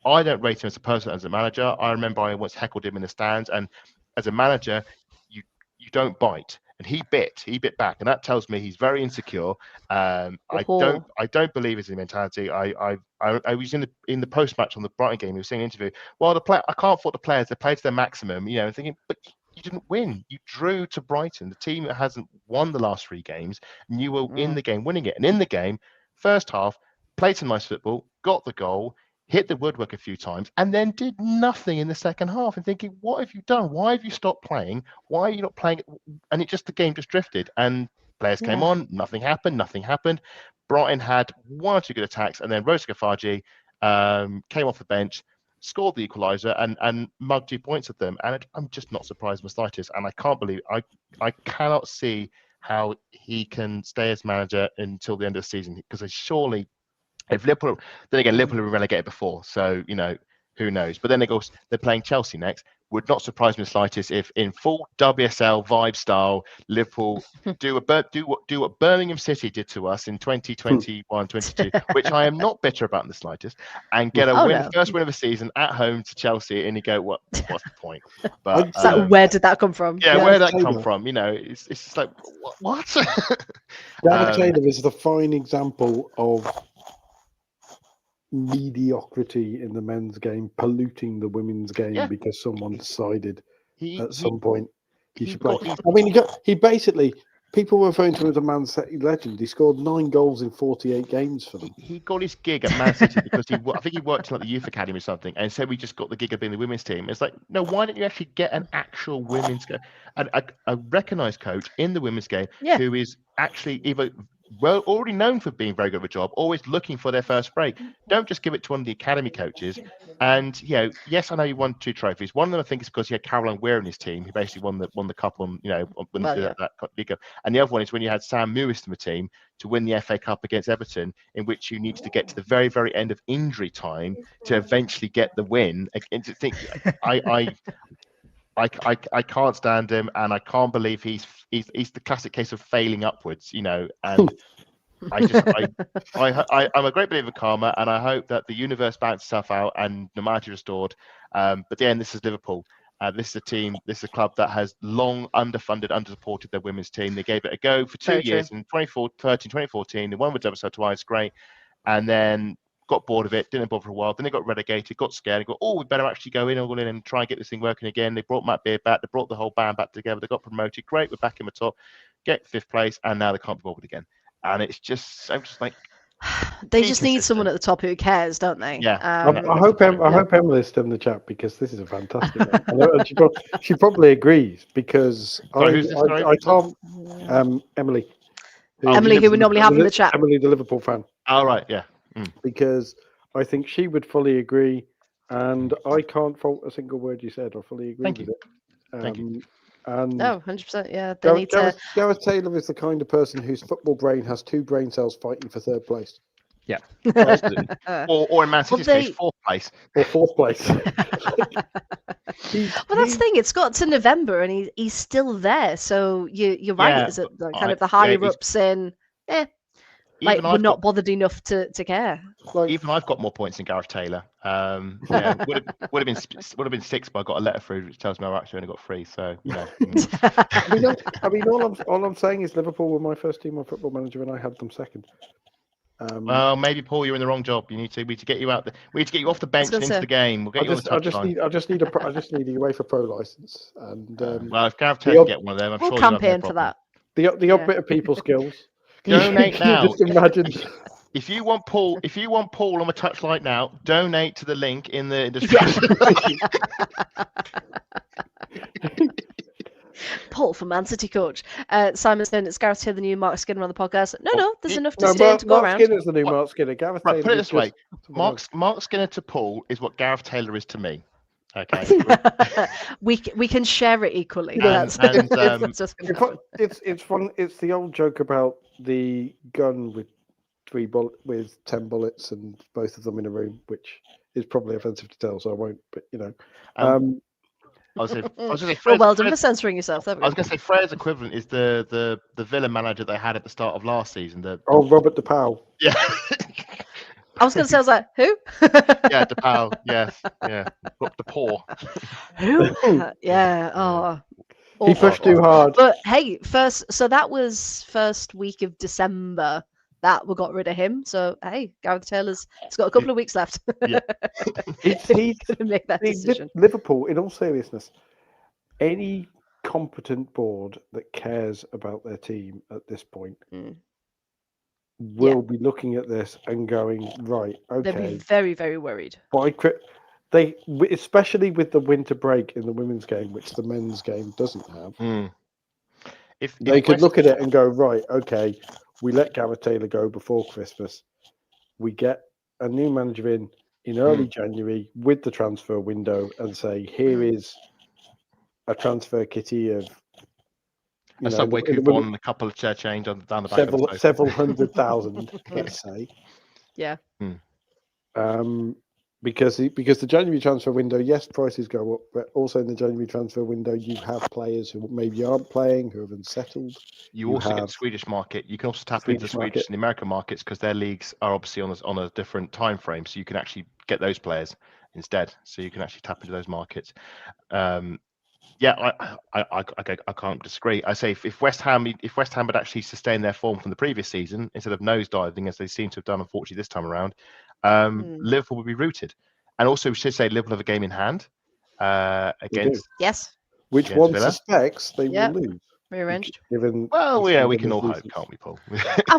I don't rate him as a person, as a manager. I remember I once heckled him in the stands, and as a manager, you don't bite, and he bit back, and that tells me he's very insecure. I don't believe his mentality. I was in the post match on the Brighton game. He was saying in an interview, well, I can't fault the players. They played to their maximum, thinking, but you didn't win. You drew to Brighton, the team that hasn't won the last 3 games, and you were in the game winning it. And in the game, first half, played some nice football, got the goal, hit the woodwork a few times, and then did nothing in the second half. And thinking, what have you done? Why have you stopped playing? Why are you not playing? And the game just drifted. And players came on, nothing happened. Brighton had 1 or 2 good attacks, and then Rosa Gafaji came off the bench, scored the equaliser, and mugged 2 points at them. And I'm just not surprised in the slightest. And I can't believe I cannot see how he can stay as manager until the end of the season, because surely, if Liverpool, then again, Liverpool were relegated before, so who knows? But then they're playing Chelsea next. Would not surprise me the slightest if, in full WSL vibe style, Liverpool do what Birmingham City did to us in 2021-22, which I am not bitter about in the slightest, and get first win of the season at home to Chelsea, and you go, what's the point? But where did that come from? Yeah, where did that come from? It's just like what? Gareth Taylor is the fine example of mediocrity in the men's game polluting the women's game because someone decided at some point he should play. He basically, people were referring to him as a Man City legend. He scored 9 goals in 48 games for them. He got his gig at Man City because I think he worked in the youth academy or something, and so we just got the gig of being the women's team. It's like, no, why don't you actually get an actual women's game, a recognised coach in the women's game who is actually either already known for being very good at a job, always looking for their first break. Don't just give it to one of the academy coaches. And yes, I know you won 2 trophies. One of them, I think, is because he had Caroline Weir in his team, who basically won the cup on that League Cup. And the other one is when you had Sam Mewis in the team to win the FA Cup against Everton, in which you needed to get to the very, very end of injury time to eventually get the win. And to think, I can't stand him, and I can't believe he's the classic case of failing upwards, and I'm a great believer of karma, and I hope that the universe balances itself out and normality restored. But then this is Liverpool. This is a team, this is a club that has long underfunded, undersupported their women's team. They gave it a go for 2 years in 2014. They won with WSL twice, great, and then got bored of it, didn't bother for a while. Then they got relegated, got scared, and got, we better actually go in and try and get this thing working again. They brought Matt Beard back, they brought the whole band back together, they got promoted, great, we're back in the top, get 5th place, and now they can't be bothered again. And I'm just like, they just need someone at the top who cares, don't they? Yeah. I hope Emily's still in the chat, because this is a fantastic one. She probably agrees, because I can't. Emily. Emily, who we normally have in the chat. Emily, the Liverpool fan. Oh, right, yeah. Because I think she would fully agree, and I can't fault a single word you said. I fully agree with it. Thank you. And no, 100%. Yeah, Gareth Taylor is the kind of person whose football brain has 2 brain cells fighting for 3rd place. Yeah, or in Man City's case, 4th place. Or 4th place. That's the thing. It's got to November, and he's still there. So you're right. Yeah, is it kind of the higher ups in? We're not bothered enough to care. Even I've got more points than Gareth Taylor. Would have been 6, but I got a letter through which tells me I actually only got 3. So I mean, all I'm saying is Liverpool were my first team on Football Manager, and I had them second. Well, maybe Paul, you're in the wrong job. We need to get you out. We need to get you off the bench and into the game. We'll get you on the touchline. I just need a UEFA Pro license. And well, if Gareth Taylor get one of them, I'm sure we'll campaign for that. The odd bit of people skills. Donate now. Just imagine. If you want Paul on the touchline now, donate to the link in the description. Paul from Man City coach. Simon saying it's Gareth Taylor, the new Mark Skinner on the podcast. No, there's enough to go around. Mark Skinner's the new Mark Skinner. Gareth Taylor. Put it this way: Mark Skinner to Paul is what Gareth Taylor is to me. Okay. we can share it equally. It's fun. It's the old joke about the gun with 10 bullets and both of them in a room, which is probably offensive to tell, so I won't. But I was going to say, well done for censoring yourself. I was going to say Freya's equivalent is the villain manager they had at the start of last season. Robert DePaul. Yeah. I was going to say, I was like, who? Yeah, DePaul. Yes, yeah. The poor. Who? Yeah. Oh. He pushed too hard. But hey, that was first week of December that we got rid of him. So hey, Gareth Taylor's got a couple of weeks left. Yeah. He's going to make that decision. Liverpool, in all seriousness, any competent board that cares about their team at this point will be looking at this and going, right, okay. They'll be very, very worried. They, especially with the winter break in the women's game, which the men's game doesn't have. If they could look at it and go, right, okay, we let Gareth Taylor go before Christmas. We get a new manager in early January with the transfer window and say, here is a transfer kitty of a subway coupon and a couple of chair change down the back. Several 100,000, let's say. Yeah. Because the January transfer window, yes, prices go up, but also in the January transfer window, you have players who maybe aren't playing, who have unsettled. You also get the Swedish market. You can also tap into the Swedish and the American markets because their leagues are obviously on a different time frame, so you can actually get those players instead. So you can actually tap into those markets. I can't disagree. I say if West Ham had actually sustained their form from the previous season instead of nosediving as they seem to have done, unfortunately this time around, Liverpool would be rooted. And also we should say Liverpool have a game in hand against which one suspects they will lose. Rearranged. We can all hope, can't we, Paul?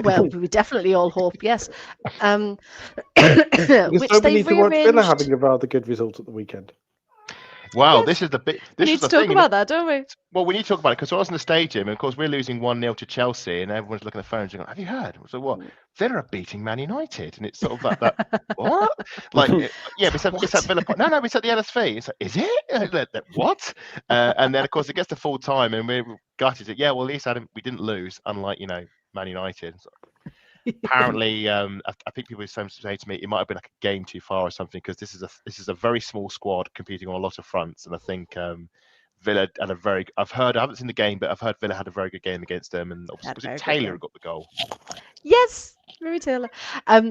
Well, we definitely all hope, yes. Which they rearranged. Villa having a rather good result at the weekend. Wow, Yes. this is the big. We This need is to the talk thing. about that, don't we? Well, we need to talk about it because I was in the stadium, and of course we're losing 1-0 to Chelsea, and everyone's looking at the phones and going, "Have you heard?" So what? Villa are beating Man United, and it's sort of that what? Like, yeah, it's at Villa Park. No, it's at the LSV. It's like, is it? What? And then of course it gets to full time, and we're gutted. Yeah, well, at least we didn't lose, unlike Man United. So, apparently, I think people say to me it might have been like a game too far or something, because this is a very small squad competing on a lot of fronts, and I think Villa had I haven't seen the game, but I've heard Villa had a very good game against them, and obviously was it Taylor who got the goal? Yes, Mary Taylor.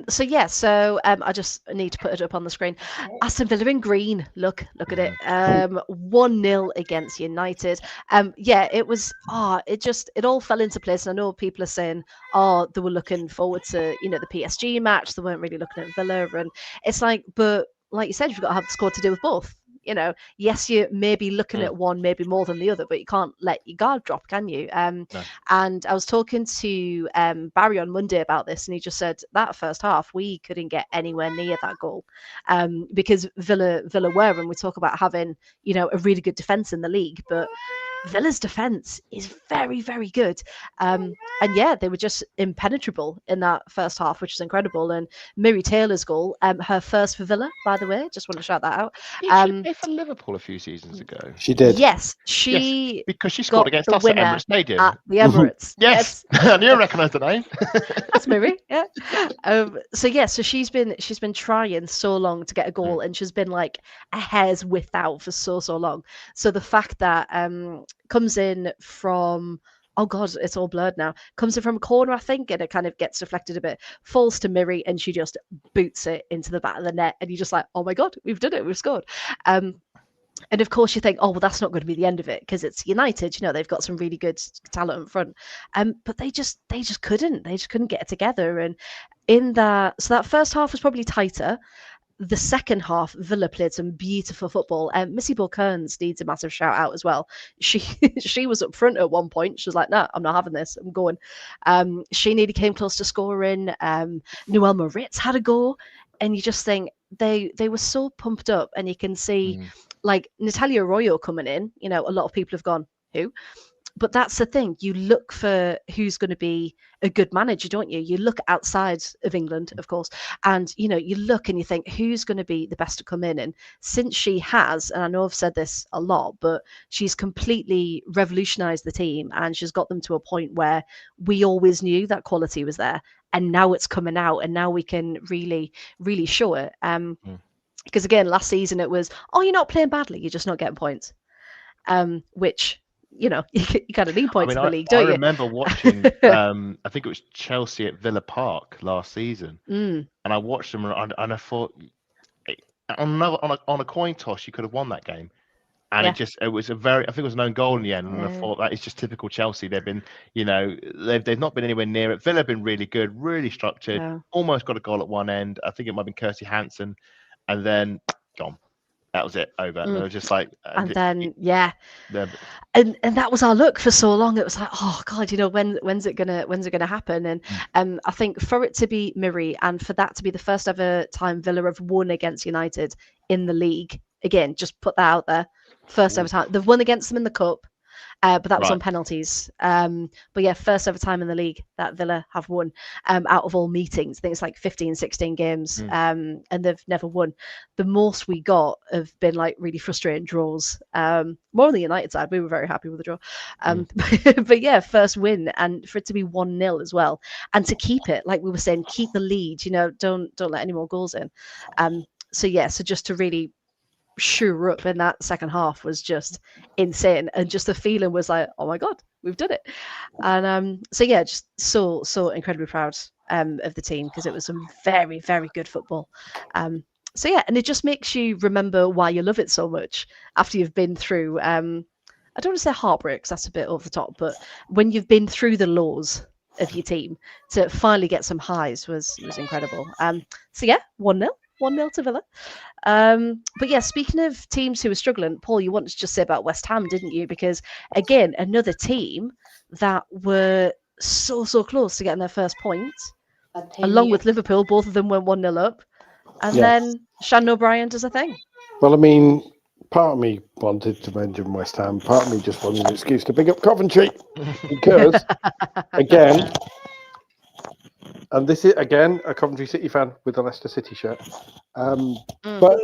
So I just need to put it up on the screen. Aston Villa in green. Look at it. 1-0 against United. It was. It all fell into place. And I know people are saying, they were looking forward to the PSG match. They weren't really looking at Villa, and it's like, but like you said, you've got to have the squad to deal with both. Yes, you may be looking at one maybe more than the other, but you can't let your guard drop, can you? No. And I was talking to Barry on Monday about this, and he just said that first half we couldn't get anywhere near that goal, because Villa were, and we talk about having a really good defence in the league, but Villa's defence is very, very good. And they were just impenetrable in that first half, which is incredible. And Mary Taylor's goal, her first for Villa, by the way, just want to shout that out. Did she play for Liverpool a few seasons ago? She did. Yes, because she scored against us at Emirates Stadium. At the Emirates. Yes. I knew I recognised the name. That's Mary, yeah. So she's been trying so long to get a goal, and she's been like a hair's width out for so long. So the fact that comes in from, oh god, it's all blurred now, comes in from a corner, I think, and it kind of gets deflected a bit, falls to Miri, and she just boots it into the back of the net, and you're just like, oh my god, we've done it, we've scored. And of course you think, oh well, that's not going to be the end of it, because it's United, they've got some really good talent in front, but they just couldn't get it together. And so that first half was probably tighter. The second half, Villa played some beautiful football. Missy Kearns needs a massive shout out as well. She was up front at one point. She was like, "No, I'm not having this. I'm going." She nearly came close to scoring. Noelle Moritz had a go, and you just think they were so pumped up, and you can see like Natalia Arroyo coming in. A lot of people have gone, who? But that's the thing. You look for who's going to be a good manager, don't you? You look outside of England, of course, and you look and you think, who's going to be the best to come in? And since she has, and I know I've said this a lot, but she's completely revolutionized the team, and she's got them to a point where we always knew that quality was there, and now it's coming out, and now we can really, really show it. Because again, last season it was, you're not playing badly, you're just not getting points, which. You kind of need points in the league, don't you? I remember watching, I think it was Chelsea at Villa Park last season, and I watched them, and I thought, on a coin toss, you could have won that game, and it was I think it was an own goal in the end, and I thought that is just typical Chelsea. They've been, they've not been anywhere near it. Villa have been really good, really structured, almost got a goal at one end. I think it might have been Kirsty Hansen, and then gone. That was it, over. And it was just like, and that was our look for so long. It was like, oh god, when's it gonna happen? And I think for it to be Miri, and for that to be the first ever time Villa have won against United in the league, again, just put that out there. First ever time they've won against them in the cup. But that was on penalties. But yeah, first ever time in the league that Villa have won out of all meetings. I think it's like 15, 16 games, and they've never won. The most we got have been like really frustrating draws. More on the United side, we were very happy with the draw. But yeah, first win, and for it to be 1-0 as well, and to keep it, like we were saying, keep the lead. Don't let any more goals in. So just to really sure up in that second half was just insane, and just the feeling was like, oh my god, we've done it. And just so incredibly proud of the team, because it was some very, very good football. And it just makes you remember why you love it so much after you've been through I don't want to say heartbreaks, that's a bit over the top, but when you've been through the lows of your team, to finally get some highs was incredible. 1-0 to Villa. But yeah, speaking of teams who are struggling, Paul, you wanted to just say about West Ham, didn't you? Because again, another team that were so close to getting their first point, along with Liverpool. Both of them went 1-0 up, and then Shannon O'Brien does a thing. Well, I mean, part of me wanted to mention West Ham. Part of me just wanted an excuse to pick up Coventry because, again, and this is again a Coventry City fan with a Leicester City shirt. But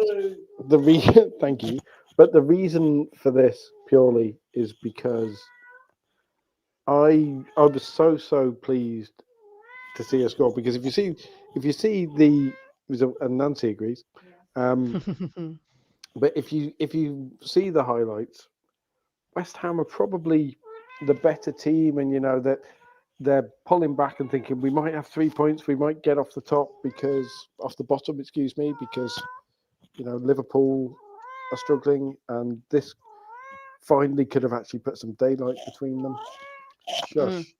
the reason, thank you. But the reason for this purely is because I was so pleased to see her score, because if you see the result, and Nancy agrees, but if you see the highlights, West Ham are probably the better team, and you know that they're pulling back and thinking we might have 3 points, we might get off the bottom, excuse me, because you know Liverpool are struggling, and this finally could have actually put some daylight between them. Shush.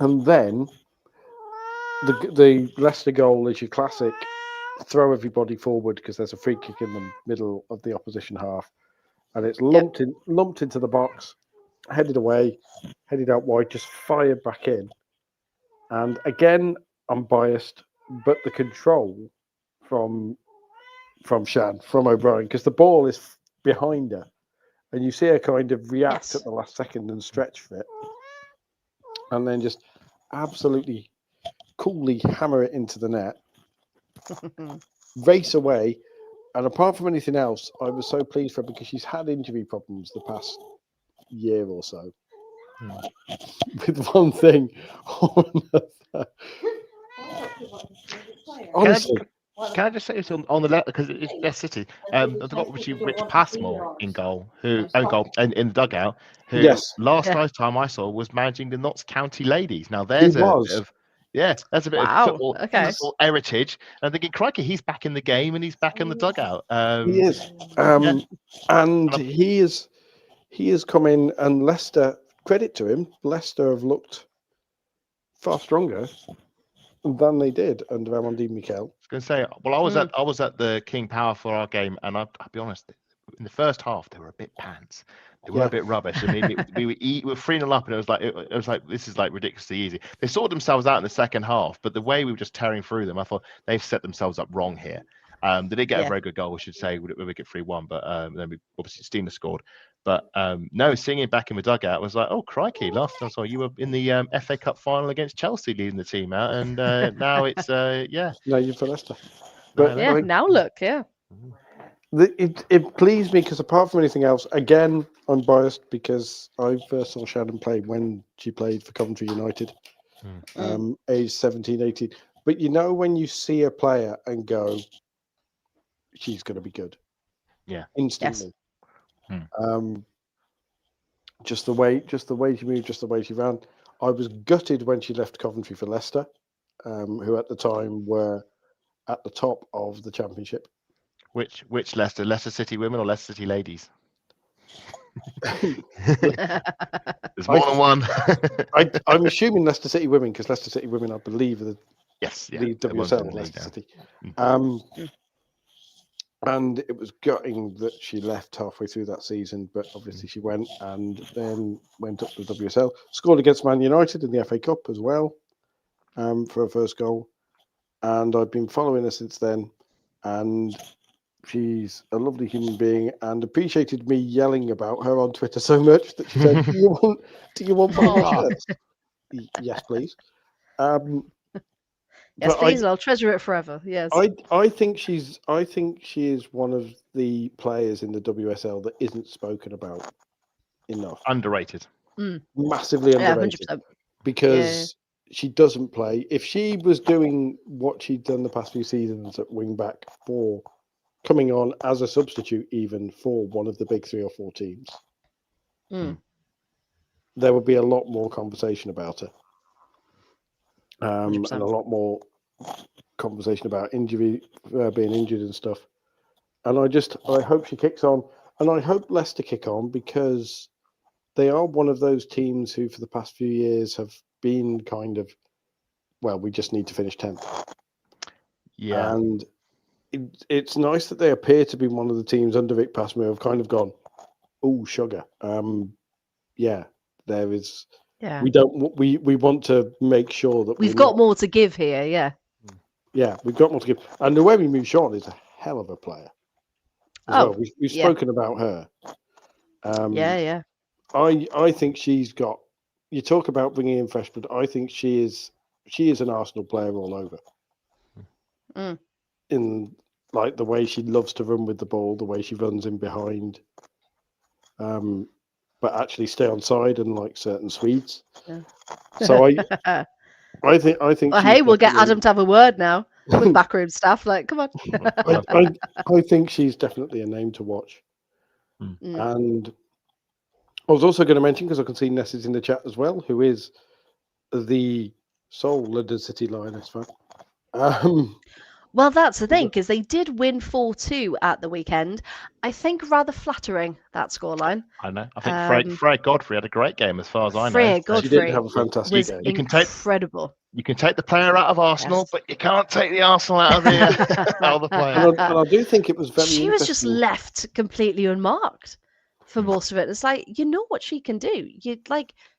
And then the Leicester goal is your classic throw everybody forward because there's a free kick in the middle of the opposition half, and it's lumped into the box, headed away, headed out wide, just fired back in. And again, I'm biased, but the control from O'Brien, because the ball is behind her, and you see her kind of react at the last second and stretch for it, and then just absolutely coolly hammer it into the net, race away. And apart from anything else, I was so pleased for her because she's had injury problems the past year or so. With one thing or another. Honestly. Can I just say this on the left, because it's Leicester City? I forgot Rich Passmore in goal, in the dugout, who last time I saw was managing the Notts County Ladies. Now there's a bit of that's a bit of football heritage. And I'm thinking, crikey, he's back in the game and he's back in the dugout. He is, and he has come in, and Leicester, credit to him, Leicester have looked far stronger than they did under Amandine Mikel. I was going to say, well, I was at the King Power for our game, and I'll be honest, in the first half they were a bit pants. They were a bit rubbish. I mean, we were 3-0 up, and it was like this is like ridiculously easy. They sorted themselves out in the second half, but the way we were just tearing through them, I thought they've set themselves up wrong here. They did get a very good goal, we should say, we get 3-1, but then we obviously Steiner scored. But no, seeing it back in the dugout was like, oh crikey! Last time I saw you were in the FA Cup final against Chelsea, leading the team out, and now it's No, you're for Leicester. But now look, it pleased me because apart from anything else, again, I'm biased because I first saw Shannon play when she played for Coventry United, age 17, 18. But you know when you see a player and go, she's going to be good, instantly. Just the way she moved, just the way she ran. I was gutted when she left Coventry for Leicester, who at the time were at the top of the Championship. Which Leicester? Leicester City women or Leicester City ladies? There's more than one. I'm assuming Leicester City women, because Leicester City women, I believe, are the lead WSL Leicester City. And it was gutting that she left halfway through that season, but obviously she went and then went up to the WSL. Scored against Man United in the FA Cup as well, for her first goal. And I've been following her since then. And she's a lovely human being and appreciated me yelling about her on Twitter so much that she said, do you want one of my shirts? Yes, please. Yes, please. I'll treasure it forever. Yes. I think she is one of the players in the WSL that isn't spoken about enough. Underrated. Massively underrated. 100%. Because she doesn't play. If she was doing what she'd done the past few seasons at wing back, for coming on as a substitute even for one of the big 3 or 4 teams, there would be a lot more conversation about her. And a lot more conversation about injury, being injured and stuff. And I hope she kicks on, and I hope Leicester kick on, because they are one of those teams who for the past few years have been kind of, well, we just need to finish 10th. Yeah. And it's nice that they appear to be one of the teams under Vic Passmore have kind of gone, oh, sugar. There is. Yeah. We want to make sure that we've got more to give here. Yeah. Yeah, we've got more to give. And the way we move Sean is a hell of a player as well. We've spoken about her. Yeah. I think she's got. You talk about bringing in fresh blood. I think she is an Arsenal player all over. In like the way she loves to run with the ball, the way she runs in behind, but actually stay on side, unlike certain Swedes. Yeah. So I think. Well, hey, we'll get Adam to have a word now with backroom staff. Like, come on. I think she's definitely a name to watch. And I was also going to mention, because I can see Ness is in the chat as well, who is the sole London City Lioness fan. Well, that's the thing, because they did win 4-2 at the weekend. I think rather flattering, that scoreline. I know. I think Freya Godfrey had a great game, as far as I know. Freya Godfrey she did have a fantastic game. Incredible. You can take the player out of Arsenal, but you can't take the Arsenal out of the player. And I do think it was very She was just left completely unmarked for most of it. It's like, you know what she can do.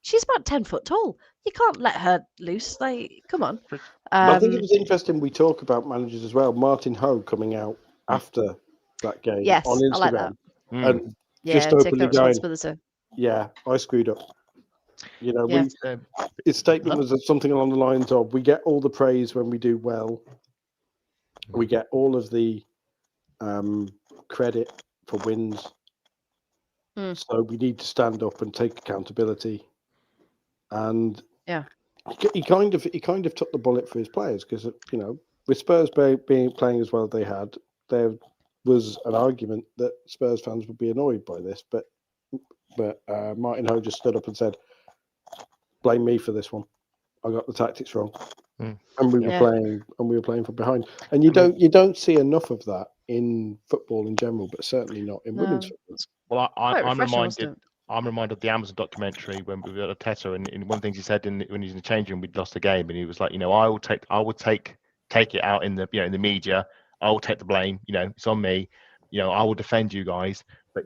She's about 10 foot tall. You can't let her loose. Like, come on. I think it was interesting. We talk about managers as well. Martin Ho coming out after that game on Instagram, I like that. And just openly going, "Yeah, I screwed up." You know, his statement was something along the lines of, "We get all the praise when we do well. We get all of the credit for wins. So we need to stand up and take accountability." And he kind of took the bullet for his players, because with Spurs playing as well as they had, there was an argument that Spurs fans would be annoyed by this, but Martin Ho just stood up and said, "Blame me for this one. I got the tactics wrong," and we were playing from behind. And you don't see enough of that in football in general, but certainly not in women's football. Well, I'm reminded of the Amazon documentary when we were at Teta, and one of the things he said when he was in the changing room, we'd lost the game, and he was like, I will take it out in the in the media. I will take the blame. It's on me. I will defend you guys, but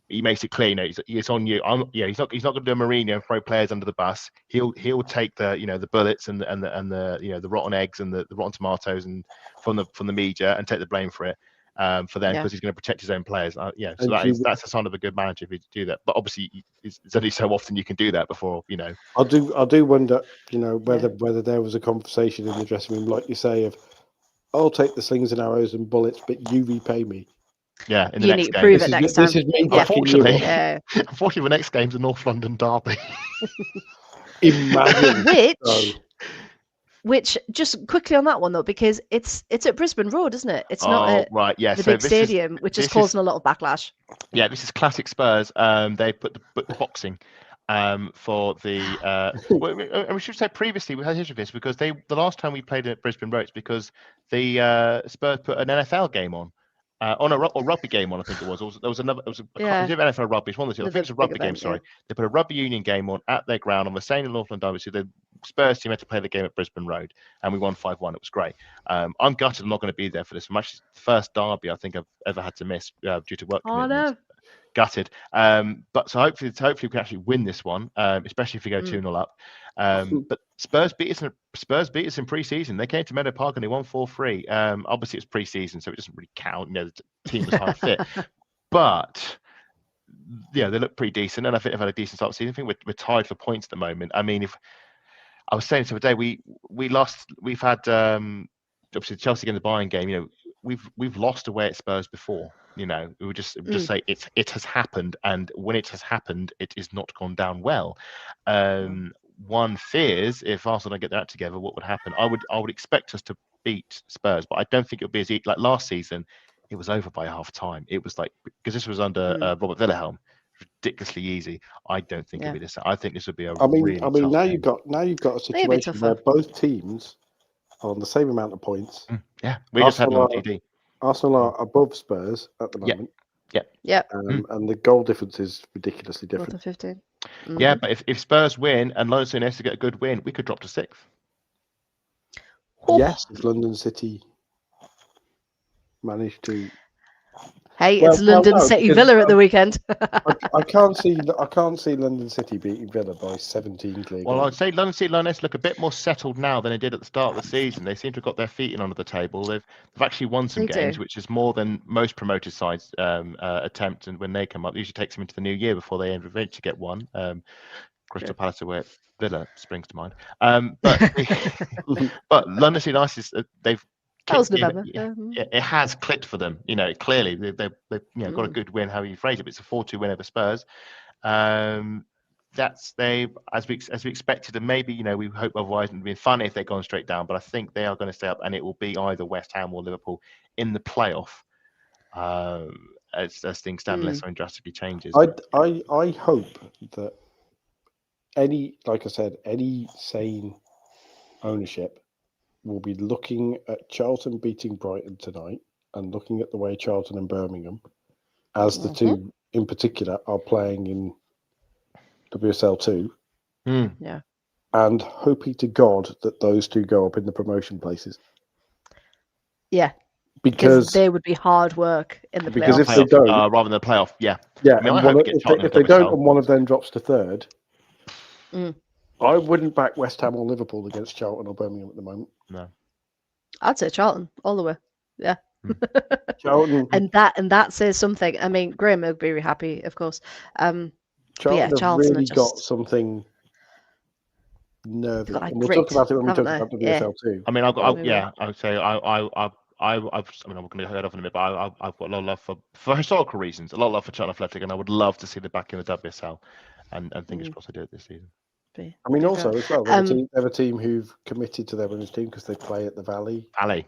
he makes it clear, it's on you. He's not going to do a Mourinho and throw players under the bus. He'll take the the bullets and the rotten eggs and the rotten tomatoes and from the media, and take the blame for it. For them, because he's going to protect his own players. So that's a sign of a good manager if you do that. But obviously, it's only so often you can do that before. I do wonder, whether there was a conversation in the dressing room, like you say, of, "I'll take the slings and arrows and bullets, but you repay me." Yeah, in the you next need to game. prove it next time. This is me. Unfortunately, the next game's a North London derby. Imagine Which just quickly on that one though, because it's at Brisbane Road, isn't it? It's not at the big stadium, which is causing a lot of backlash. Yeah, this is classic Spurs. They put the boxing for the. And we should say previously we had history of this, because the last time we played at Brisbane Road, because the Spurs put an NFL game on a rugby game on. I think it was. There was another. It was NFL rugby. It's one of the two. I think it was a rugby game. Sorry, they put a rugby union game on at their ground on the same Northland Derby. So the Spurs team had to play the game at Brisbane Road, and we won 5-1. It was great. I'm gutted. I'm not going to be there for this match. It's the first derby I think I've ever had to miss due to work commitments. No. Gutted. But so hopefully we can actually win this one, especially if we go 2-0 up. But Spurs beat us in pre-season. They came to Meadow Park and they won 4-3. Obviously it's pre-season, so it doesn't really count. The team was hard fit, but they look pretty decent, and I think they've had a decent start of the season. I think we're tied for points at the moment. I mean, if I was saying the other day, we lost. We've had obviously Chelsea against the Bayern game. We've lost away at Spurs before. We would just say it has happened, and when it has happened, it is not gone down well. One fears if Arsenal don't get their act together, what would happen? I would expect us to beat Spurs, but I don't think it'll be as like last season. It was over by half time. It was like, because this was under Robert Villahelm, ridiculously easy. I don't think it'll be this. I think this would be a. Really tough now game. you've got a situation where both teams are on the same amount of points. Yeah, we just had it on TD. Arsenal are above Spurs at the moment. Yeah. And the goal difference is ridiculously different. More than 15. Yeah, but if Spurs win and London City has to get a good win, we could drop to 6th. Yes, if London City managed to. Hey, it's London no, City because, Villa at the weekend. I can't see London City beating Villa by 17 clear Well, goals. I'd say London City Lionesses look a bit more settled now than they did at the start of the season. They seem to have got their feet in under the table. They've actually won some games, which is more than most promoted sides attempt. And when they come up, it usually takes them into the new year before they eventually get one. Crystal Palace away at Villa springs to mind. But but London City Lionesses, they've That was kicked in. November. It has clicked for them. You know, clearly they've got a good win. How you phrase it, it's a 4-2 win over Spurs. That's as we expected, and maybe we hope otherwise. It'd be funny if they'd gone straight down, but I think they are going to stay up, and it will be either West Ham or Liverpool in the playoff. As things stand, unless something drastically changes. I hope that like I said, any sane ownership will be looking at Charlton beating Brighton tonight and looking at the way Charlton and Birmingham, as the two in particular, are playing in WSL 2. Yeah. And hoping to God that those two go up in the promotion places. Yeah. Because they would be hard work in the playoffs. Because if they don't, rather than the playoff, yeah. Yeah, I mean, I hope if they don't, and one of them drops to third, I wouldn't back West Ham or Liverpool against Charlton or Birmingham at the moment. No, I'd say Charlton all the way. Yeah. Charlton, and that says something. I mean, Graham would be very happy, of course. Charlton Charlton really got something nervy. Like and we'll grit, talk about it when we talk about WSL too. I mean, I would say I mean, I'm going to head off in a minute, but I've got a lot of love for historical reasons, a lot of love for Charlton Athletic, and I would love to see them back in the WSL, and fingers crossed they do it this season. I mean, also as well, they're a team who've committed to their women's team because they play at the Valley.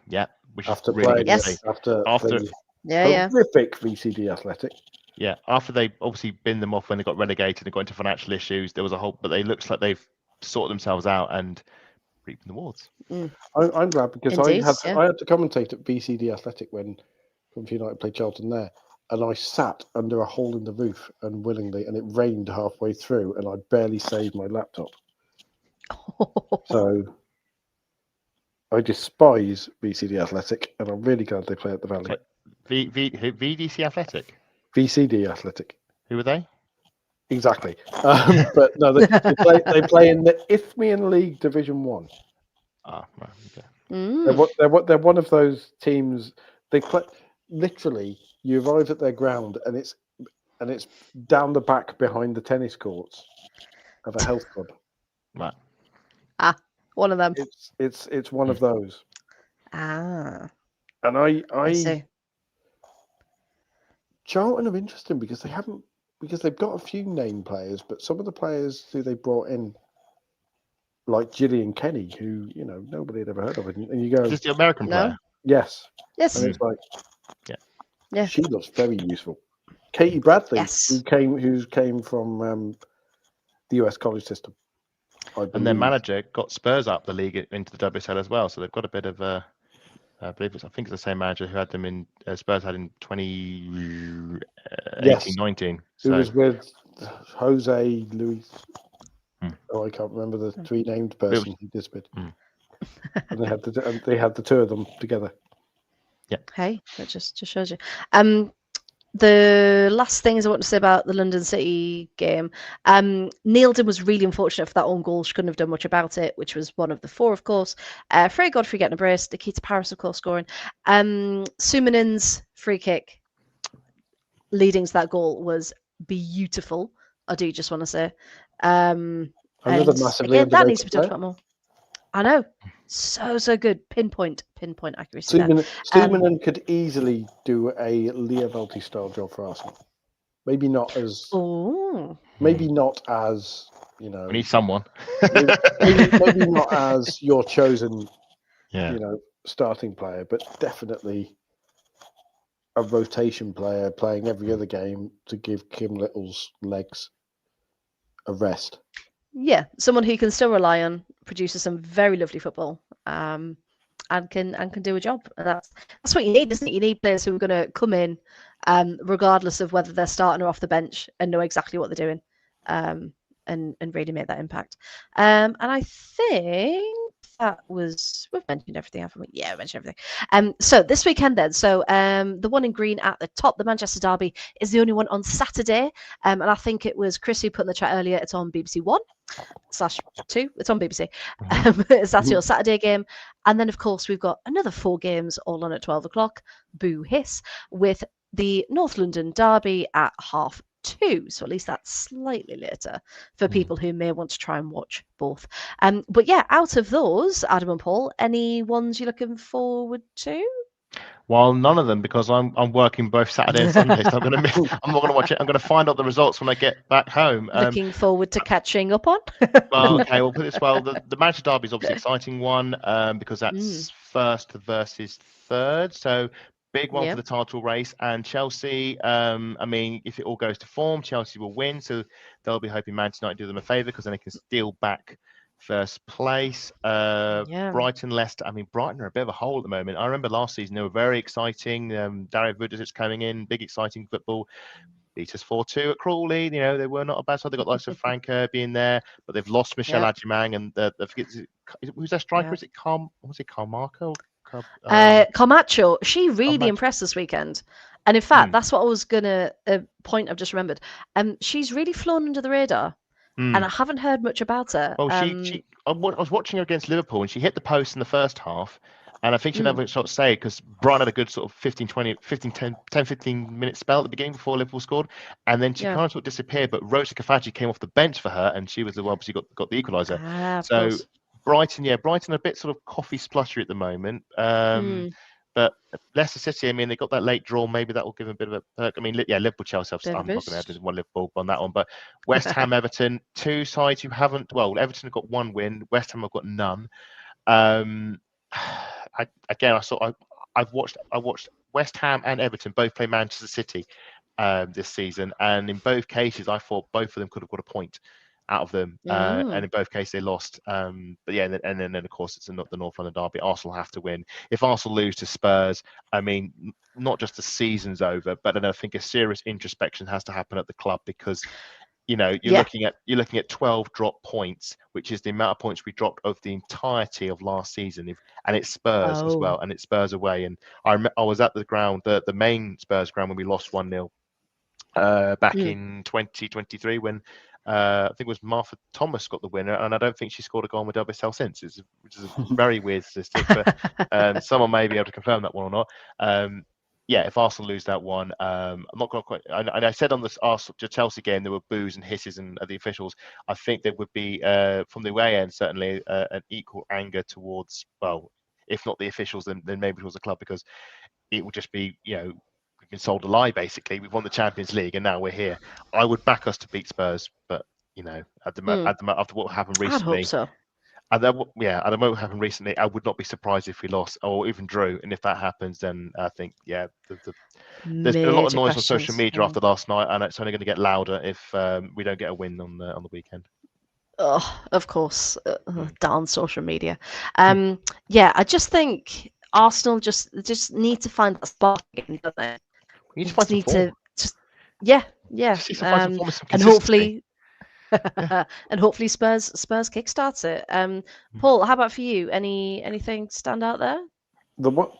Yeah, which after really playing after horrific VCD Athletic. Yeah, after they obviously binned them off when they got relegated and got into financial issues, there was a whole, but they looks like they've sorted themselves out and reaping the rewards. I'm glad because I had to commentate at VCD Athletic when Coventry United played Charlton there, and I sat under a hole in the roof unwillingly, and it rained halfway through, and I barely saved my laptop. So I despise VCD Athletic, and I'm really glad they play at the Valley. VDC Athletic? VCD Athletic. Who were they? Exactly. But no, they play in the Isthmian League Division 1. Ah, right, okay. They're one of those teams. They play literally. You arrive at their ground, and it's down the back behind the tennis courts of a health club. Right. One of them. It's one of those. And I see. Charlton are interesting because they've got a few name players, but some of the players who they brought in, like Gillian Kenny, who nobody had ever heard of, and you go, is this the American player? Yes. And it's like, yeah, she looks very useful. Katie Bradley, who came from the US college system, and their manager got Spurs up the league into the WSL as well, so they've got a bit of I think it's the same manager who had them in Spurs had in 2018-19. Who was with Jose Luis. Oh, I can't remember the three named person who disappeared. And they had the two of them together. Yeah. Hey, that just shows you. The last things I want to say about the London City game, Neildon was really unfortunate for that own goal. She couldn't have done much about it, which was one of the four, of course. Freya Godfrey getting a brace, Nikita Paris, of course, scoring. Sumanin's free kick leading to that goal was beautiful. I do just want to say. Another massively again, that needs to be talked about more. I know. So good. Pinpoint accuracy. Stumanen could easily do a Leah Velty style job for Arsenal. Maybe not as. Maybe not as We need someone. maybe not as your chosen. Starting player, but definitely a rotation player playing every other game to give Kim Little's legs a rest. Yeah, someone who can still rely on, produces some very lovely football, and can do a job. And that's what you need, isn't it? You need players who are going to come in, regardless of whether they're starting or off the bench, and know exactly what they're doing, and really make that impact. And I think we've mentioned everything, haven't we? Yeah, we mentioned everything. So this weekend then, so the one in green at the top, the Manchester Derby, is the only one on Saturday. And I think it was Chris who put in the chat earlier, it's on BBC 1/2. It's on BBC. That's your Saturday game. And then, of course, we've got another 4 games all on at 12 o'clock, boo hiss, with the North London Derby at 2:30. So at least that's slightly later for people who may want to try and watch both. But yeah, out of those, Adam and Paul, any ones you're looking forward to? Well, none of them, because I'm working both Saturday and Sunday, so I'm not gonna watch it. I'm gonna find out the results when I get back home. Looking forward to catching up on. Well, okay, we'll put it this well. The Manchester Derby is obviously an exciting one, because that's first versus third, so big one for the title race. And Chelsea, I mean, if it all goes to form, Chelsea will win, so they'll be hoping Manchester United do them a favour, because then they can steal back first place. Brighton, Leicester. I mean, Brighton are a bit of a hole at the moment. I remember last season they were very exciting. Dario Vudovic coming in, big exciting football. Beat us 4-2 at Crawley. You know, they were not a bad side. They got lots of Frank Kirby in there, but they've lost Michelle Adjumang, and who's their striker? Is it Carmarco? Camacho. She really impressed this weekend. And in fact, that's what I was gonna point. I've just remembered. She's really flown under the radar. And I haven't heard much about her. Well, I was watching her against Liverpool, and she hit the post in the first half. And I think she'd have a sort of say, because Brian had a good sort of 10, 15 minute spell at the beginning before Liverpool scored. And then she kind of sort of disappeared. But Rosa Kafaji came off the bench for her, and she was the one obviously got the equaliser. So Brighton a bit sort of coffee splushy at the moment. But Leicester City, I mean, they got that late draw. Maybe that will give them a bit of a perk. I mean, Liverpool, Chelsea, I'm not going to add one Liverpool on that one. But West Ham, Everton, 2 sides who haven't. Well, Everton have got 1 win. West Ham have got none. I've watched West Ham and Everton both play Manchester City this season, and in both cases, I thought both of them could have got a point out of them, and in both cases they lost. But yeah, and then of course it's not the North London Derby. Arsenal have to win. If Arsenal lose to Spurs, I mean, not just the season's over, but then I think a serious introspection has to happen at the club, because you know you're looking at 12 drop points, which is the amount of points we dropped of the entirety of last season, and it's Spurs as well, and it's Spurs away. And I was at the ground, the main Spurs ground, when we lost 1-0 back in 2023, when I think it was Martha Thomas got the winner, and I don't think she scored a goal with WSL since, which is a very weird statistic. But someone may be able to confirm that one or not. Yeah, if Arsenal lose that one, I'm not going to quite. And I said on this Chelsea game there were boos and hisses and the officials. I think there would be from the away end certainly an equal anger towards, well, if not the officials, then maybe towards the club, because it would just be, you know, we've been sold a lie basically. We've won the Champions League and now we're here. I would back us to beat Spurs, but you know, after what happened recently, I'd hope so. At the moment happened recently, I would not be surprised if we lost or even drew. And if that happens, then I think, there's been a lot of noise on social media after last night, and it's only going to get louder if we don't get a win on the weekend. Oh, of course, darn social media. I just think Arsenal just need to find that spot again, don't they? We need to find some form. And hopefully. And hopefully Spurs kickstarts it. Paul, how about for you? Anything stand out there?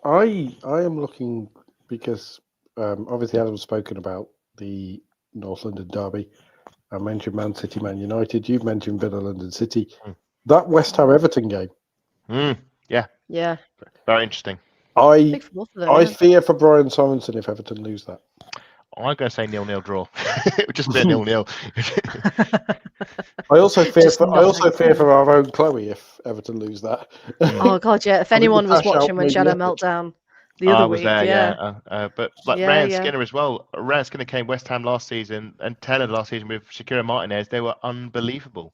I am looking, because obviously Adam's spoken about the North London Derby. I mentioned Man City, Man United. You've mentioned Villa, London City. That West Ham Everton game. Yeah. Very interesting. I fear for Brian Sorensen if Everton lose that. I'm going to say 0-0 draw. It would just be a 0-0. I also fear for our own Chloe if Everton lose that. Oh God, yeah. If anyone was watching when she had a meltdown the other week, but like Ryan Skinner as well. Ryan Skinner came West Ham last season, and Taylor last season with Shakira Martinez. They were unbelievable.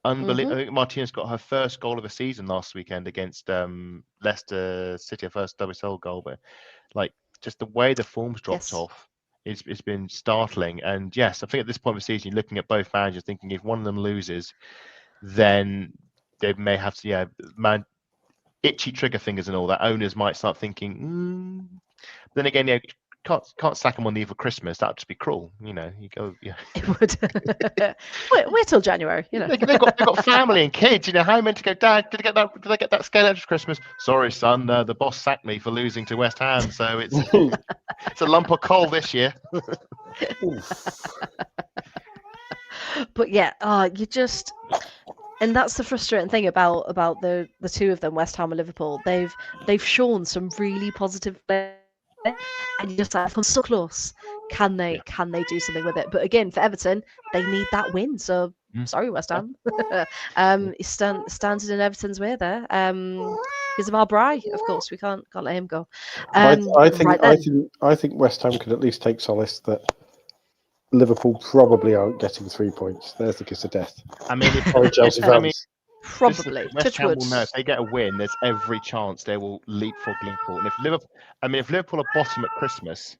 I think Martinez got her first goal of the season last weekend against Leicester City, her first WSL goal. But like, just the way the form's dropped off. It's been startling. And yes, I think at this point of the season, you're looking at both managers thinking if one of them loses, then they may have to, itchy trigger fingers and all that. Owners might start thinking, Then again, can't sack them on the eve of Christmas. That would just be cruel. You go. Yeah. It would. wait till January. They've got family and kids. How are you meant to go, Dad? Did I get that scale for Christmas? Sorry, son. The boss sacked me for losing to West Ham, so it's a lump of coal this year. But yeah, you just, and that's the frustrating thing about the two of them, West Ham and Liverpool. They've shown some really positive play, and you just like, I'm so close. Can they do something with it? But again, for Everton, they need that win. So sorry, West Ham. He stands in Everton's way there. Because of our Bry, of course, we can't let him go. I think West Ham could at least take solace that Liverpool probably aren't getting 3 points. There's the kiss of death. I mean, Chelsea fans. Probably. West Ham will know if they get a win, there's every chance they will leapfrog Liverpool. And if Liverpool are bottom at Christmas,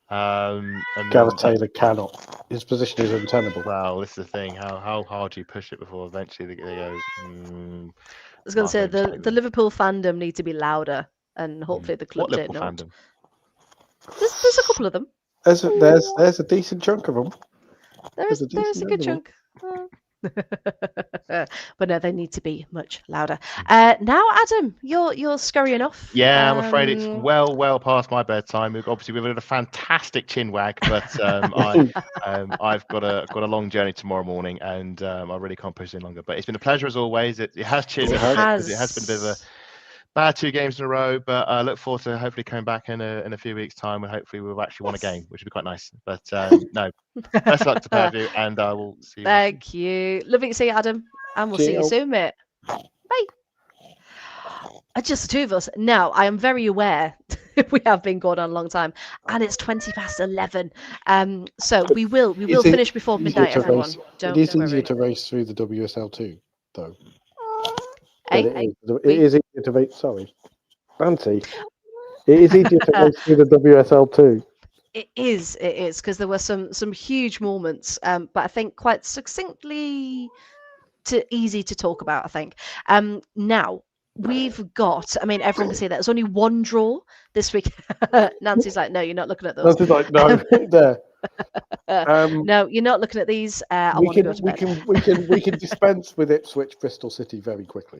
Gareth Taylor cannot. His position is untenable. Well, this is the thing. How hard do you push it before eventually they go? I was going to say the Liverpool fandom need to be louder, and hopefully the club take note. Fandom? There's a couple of them. There's a decent chunk of them. There's a good chunk. But no, they need to be much louder. Now, Adam, you're scurrying off. Yeah, I'm afraid it's well past my bedtime. We've had a fantastic chin wag, but I've got a long journey tomorrow morning, and I really can't push it in longer. But it's been a pleasure as always. It has cheered me because it has been a bit of a bad 2 games in a row, but I look forward to hopefully coming back in a few weeks' time, and hopefully we'll actually won a game, which would be quite nice. But no, best luck to both of you, and I will see you. Thank you. Lovely to see you, Adam, and we'll see you soon, mate. Bye. Just the two of us. Now, I am very aware we have been going on a long time, and it's 11:20. So we will finish before midnight, everyone. It is easier to race through the WSL too, though. Hey, it is easier to race. Sorry, Nancy. It is easier to race through the WSL too. It is because there were some huge moments, but I think quite succinctly easy to talk about. I think. Now we've got. I mean, everyone can see that there's only one draw this week. Nancy's like, no, you're not looking at those. Nancy's like, no, there. No, you're not looking at these. We can dispense with Ipswich Bristol City very quickly,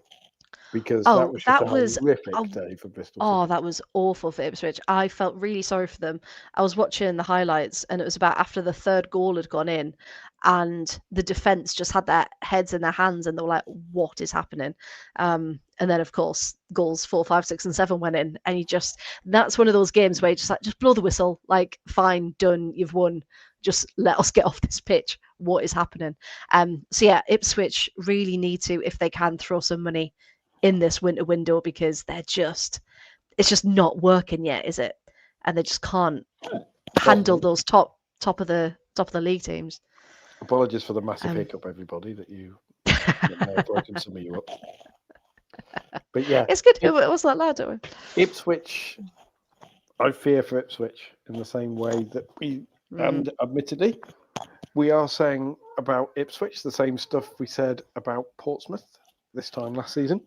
because that was a horrific day for Bristol City. That was awful for Ipswich. I felt really sorry for them. I was watching the highlights, and it was about after the third goal had gone in, and the defense just had their heads in their hands, and they were like, "What is happening?" And then, of course, goals 4, 5, 6, and 7 went in, and that's one of those games where you just blow the whistle, like, fine, done, you've won. Just let us get off this pitch. What is happening? So yeah, Ipswich really need to, if they can, throw some money in this winter window, because it's just not working yet, is it? And they just can't handle those top of the league teams. Apologies for the massive hiccup, everybody, that may have broken some of you up. But yeah, it's good. It wasn't that loud, don't we? Ipswich, I fear for Ipswich in the same way that we, and admittedly, we are saying about Ipswich the same stuff we said about Portsmouth this time last season.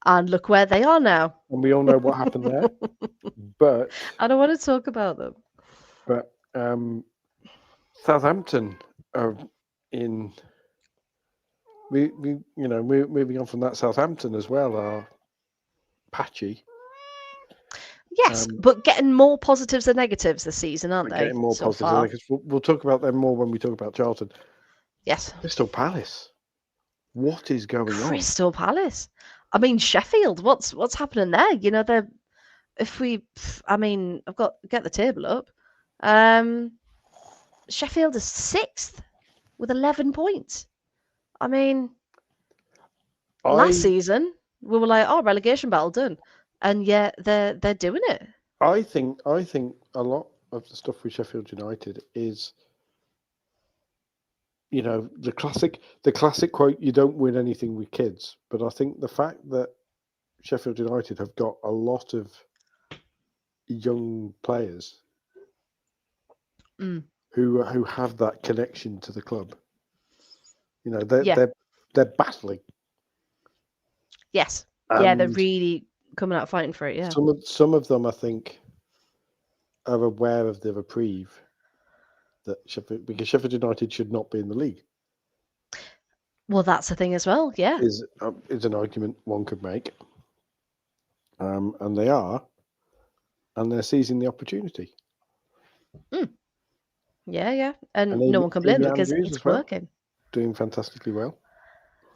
And look where they are now. And we all know what happened there. But I don't want to talk about them. But Southampton are in. We moving on from that. Southampton as well are patchy. Yes, but getting more positives than negatives this season, aren't they? Getting more positives than negatives. We'll talk about them more when we talk about Charlton. Yes. Crystal Palace. What is going on? Crystal Palace. I mean, Sheffield. What's happening there? I've got get the table up. Sheffield is 6th with 11 points. I mean, last season we were like, relegation battle done, and yet they're doing it. I think a lot of the stuff with Sheffield United is, the classic quote, "You don't win anything with kids." But I think the fact that Sheffield United have got a lot of young players who have that connection to the club. They're battling. Yes. And they're really coming out fighting for it. Yeah. Some of them, I think, are aware of the reprieve that because Sheffield United should not be in the league. Well, that's the thing as well. Yeah, Is an argument one could make, and they are, and they're seizing the opportunity. Yeah, and no one can blame them because it's working. Doing fantastically well.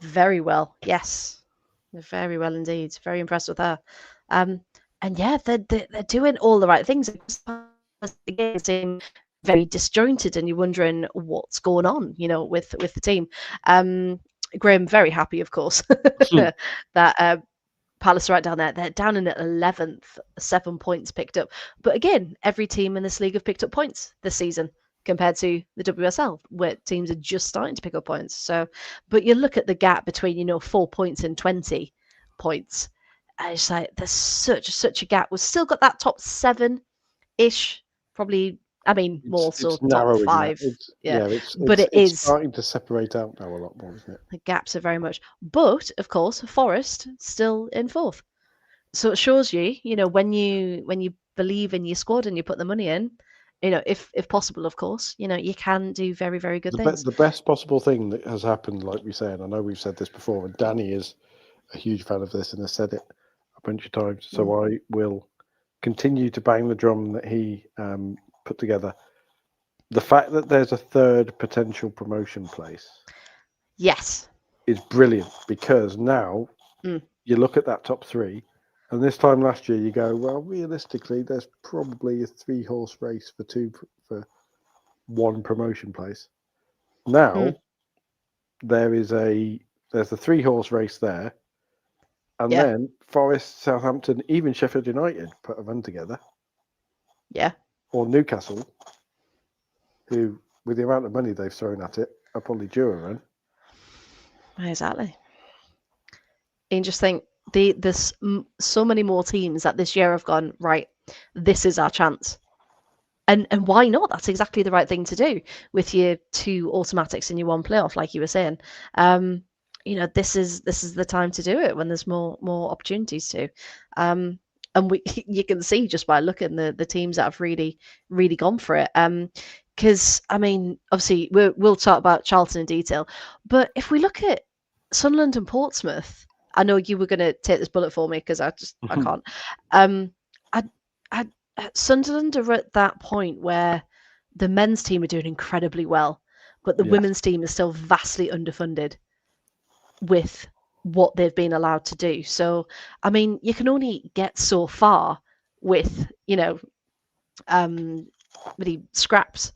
Very well, yes, very well indeed. Very impressed with her. And yeah, they're doing all the right things. Again, seem very disjointed, and you're wondering what's going on, with the team. Graham, very happy, of course, that Palace are right down there. They're down in at 11th, 7 points picked up. But again, every team in this league have picked up points this season compared to the WSL, where teams are just starting to pick up points. So, but you look at the gap between 4 points and 20 points. And it's like there's such a gap. We've still got that top 7-ish, probably. I mean, more so top 5. It's starting to separate out now a lot more, isn't it? The gaps are very much. But of course, Forest still in 4th. So it shows you, when you believe in your squad and you put the money in, if possible, of course, you can do very, very good things. The best possible thing that has happened, like we say, and I know we've said this before, and Danny is a huge fan of this and has said it a bunch of times. So I will continue to bang the drum that he put together. The fact that there's a 3rd potential promotion place, yes, is brilliant, because now you look at that top 3, and this time last year you go, well, realistically, there's probably a 3-horse race for 1 promotion place. Now there's a 3-horse race there, and then Forest, Southampton, even Sheffield United put a run together. Yeah. Or Newcastle, who, with the amount of money they've thrown at it, are probably due a run. Exactly. And just think, there's so many more teams that this year have gone, right, this is our chance. And why not? That's exactly the right thing to do with your 2 automatics and your 1 playoff, like you were saying. This is the time to do it when there's more opportunities to. And you can see just by looking the teams that have really, really gone for it. Because I mean, obviously we'll talk about Charlton in detail, but if we look at Sunderland and Portsmouth, I know you were going to take this bullet for me because I can't. Sunderland are at that point where the men's team are doing incredibly well, but the women's team is still vastly underfunded with what they've been allowed to do. So, I mean, you can only get so far with, really scraps,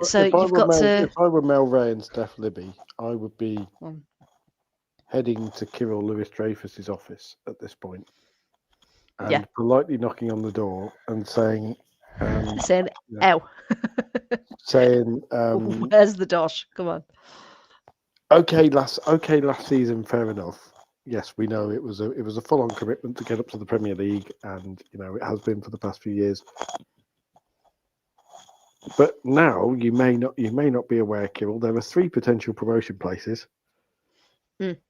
so you've got to... If I were Mel Ray and Steph Libby, I would be heading to Kirill Lewis-Dreyfus's office at this point and politely knocking on the door and saying... saying, "Ow." Saying... Where's the dosh? Come on. Okay, last season, fair enough. Yes, we know it was a full-on commitment to get up to the Premier League, and it has been for the past few years. But now you may not be aware, Kirill. There are 3 potential promotion places.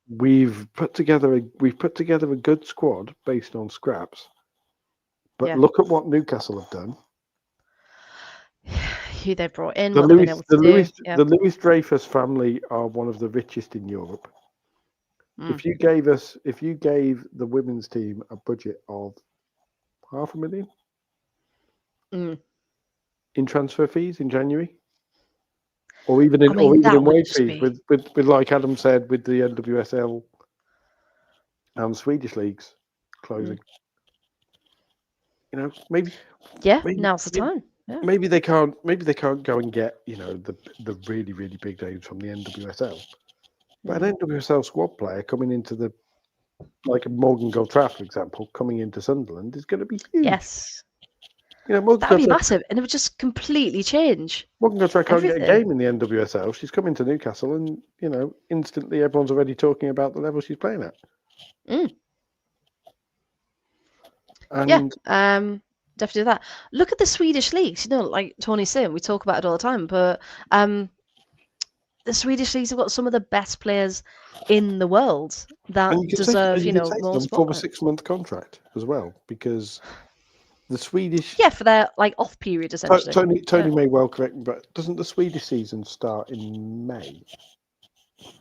We've put together a good squad based on scraps. But look at what Newcastle have done. Who they brought in, the Lewis Dreyfus family are one of the richest in Europe. If you gave the women's team a budget of $500,000 in transfer fees in January, or even in wage fees, with like Adam said, with the NWSL and Swedish leagues closing, maybe now's the time. Yeah. Maybe they can't go and get the really, really big names from the NWSL, but an NWSL squad player coming into like a Morgan Goldtraff, for example, coming into Sunderland is going to be huge. Yes, that would be massive, and it would just completely change. Morgan Goldtraff can't get a game in the NWSL. She's coming to Newcastle, and instantly everyone's already talking about the level she's playing at. And, definitely that. Look at the Swedish leagues, like Tony's saying, we talk about it all the time, but the Swedish leagues have got some of the best players in the world that deserve, more spotlight. For a 6-month contract as well, because The Swedish. Yeah, for their off period essentially. Tony may well correct me, but doesn't the Swedish season start in May? Am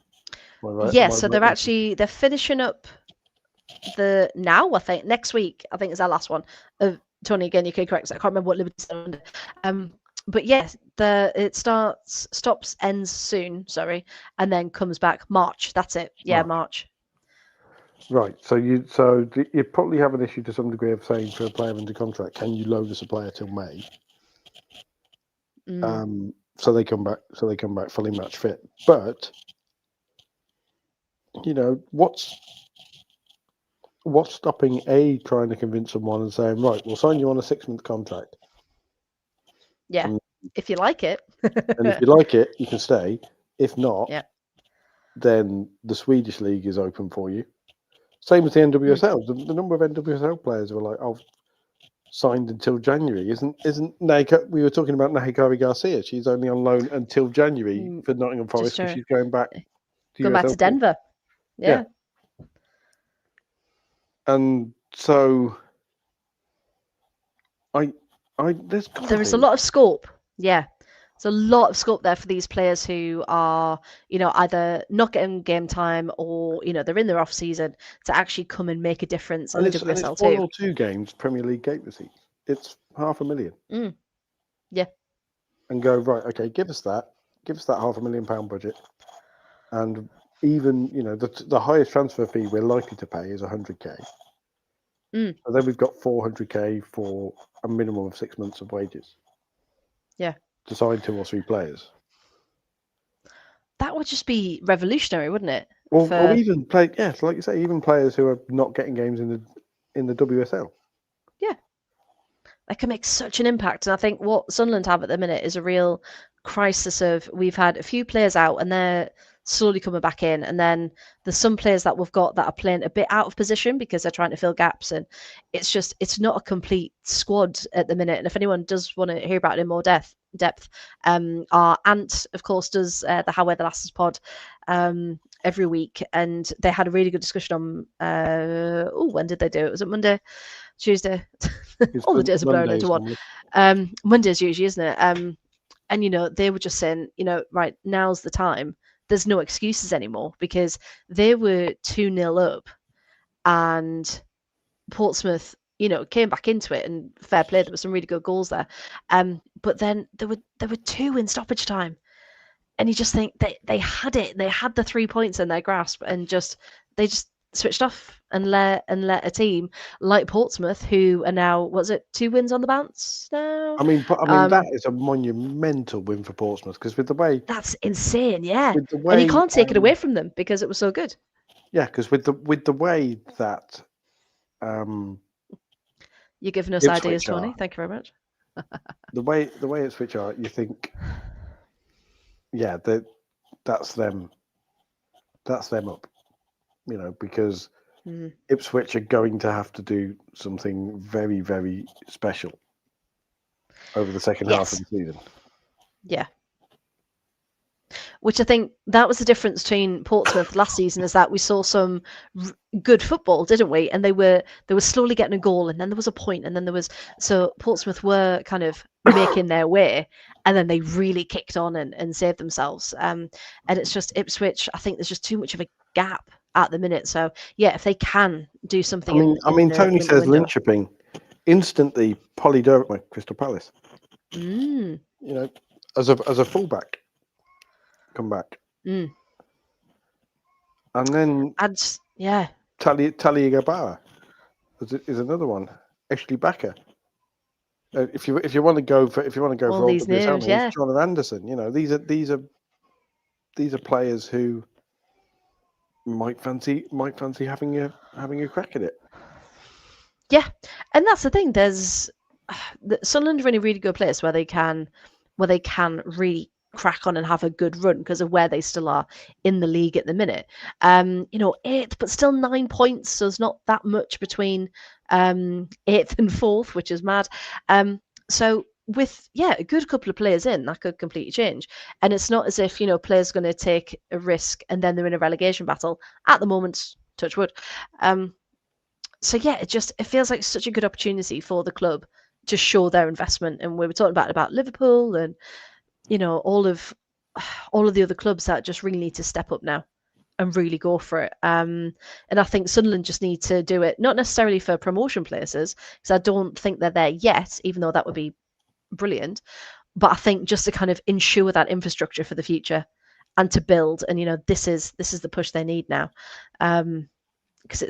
I right? Yeah, so they're finishing up now. I think next week. I think is our last one. Tony, again, you can correct. I can't remember what Liberty's under. But yes, it ends soon. Sorry, and then comes back March. That's it. Yeah, March. Right. So you probably have an issue to some degree of saying for a player under contract, can you loan us a player till May? So they come back fully match fit. But what's stopping trying to convince someone and saying, right, we'll sign you on a 6-month contract. Yeah, if you like it. And if you like it, you can stay. If not, then the Swedish league is open for you. Same as the NWSL. The number of NWSL players who are like, signed until January. Isn't we were talking about Nahikari Garcia. She's only on loan until January for Nottingham Forest because she's going back to Denver. Yeah. And so there is a lot of scope. Yeah. There's a lot of scope there for these players who are, either not getting game time or, they're in their off season to actually come and make a difference in the WSL it's 1 or 2 games Premier League gate receipts. It's $500,000. Yeah. And go, right, okay, give us that £500,000 budget. And even, the highest transfer fee we're likely to pay is 100K. And then we've got 400K for a minimum of 6 months of wages. Yeah. To sign 2 or 3 players. That would just be revolutionary, wouldn't it? Or even like you say, even players who are not getting games in the WSL. Yeah, that can make such an impact. And I think what Sunderland have at the minute is a real crisis of we've had a few players out and they're slowly coming back in, and then there's some players that we've got that are playing a bit out of position because they're trying to fill gaps, and it's not a complete squad at the minute. And if anyone does want to hear about it in more depth, our aunt, of course, does the How Were the Lasses pod every week, and they had a really good discussion on when did they do it? Was it Monday, Tuesday? All the days are blown into one. Monday's usually, isn't it? And they were just saying, right, now's the time. There's no excuses anymore because they were 2-0 up, and Portsmouth, came back into it, and fair play, there were some really good goals there. But then there were 2 in stoppage time, and you just think they had it. They had the 3 points in their grasp, and they just switched off and let a team like Portsmouth, who are now 2 wins on the bounce now. I mean, that is a monumental win for Portsmouth because with the way that's insane, yeah. And you can't take it away from them because it was so good. Yeah, because with the way that you're giving us ideas, Tony. Thank you very much. the way Ipswich are, you think, yeah, that's them up. Because Ipswich are going to have to do something very, very special over the second half of the season. Yeah. Which I think that was the difference between Portsmouth last season, is that we saw some good football, didn't we? And they were slowly getting a goal, and then there was a point, and then Portsmouth were kind of making their way, and then they really kicked on and saved themselves. And it's just Ipswich. I think there's just too much of a gap at the minute. So yeah, if they can do something, Tony says Linköping instantly. Polly Derrick, Crystal Palace. As a fullback. Come back. And then Talia is another one. Ashley Backer. If you want to go for all these names, John Anderson. These are players who might fancy having a crack at it. Yeah, and that's the thing. There's Sunderland are in a really good place where they can really crack on and have a good run because of where they still are in the league at the minute. 8th, but still 9 points, so there's not that much between 8th and 4th, which is mad. So with a good couple of players in, that could completely change. And it's not as if players are going to take a risk and then they're in a relegation battle at the moment. Touch wood. So yeah, it feels like such a good opportunity for the club to show their investment. And we were talking about Liverpool and all of the other clubs that just really need to step up now and really go for it. And I think Sunderland just need to do it, not necessarily for promotion places, because I don't think they're there yet, even though that would be brilliant. But I think just to kind of ensure that infrastructure for the future and to build, and this is the push they need now, because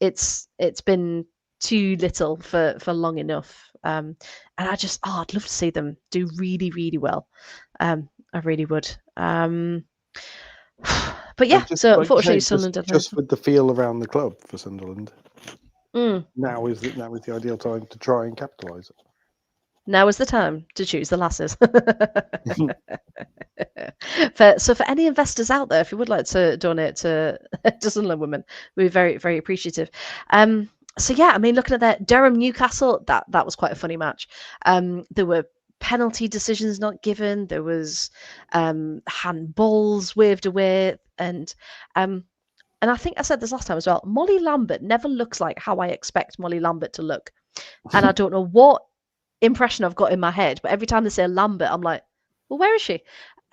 it's been too little for long enough. And I'd love to see them do really, really well. I really would. But yeah, so unfortunately, Sunderland just with the feel around the club for Sunderland, now is the ideal time to try and capitalise it. Now is the time to choose the lasses. So for any investors out there, if you would like to donate to Sunderland Women, we'd be very, very appreciative. So yeah, I mean, looking at that Durham Newcastle, that was quite a funny match. There were penalty decisions not given. There was handballs waved away, and I think I said this last time as well. Molly Lambert never looks like how I expect Molly Lambert to look, and I don't know what impression I've got in my head, but every time they say Lambert, I'm like, well, where is she?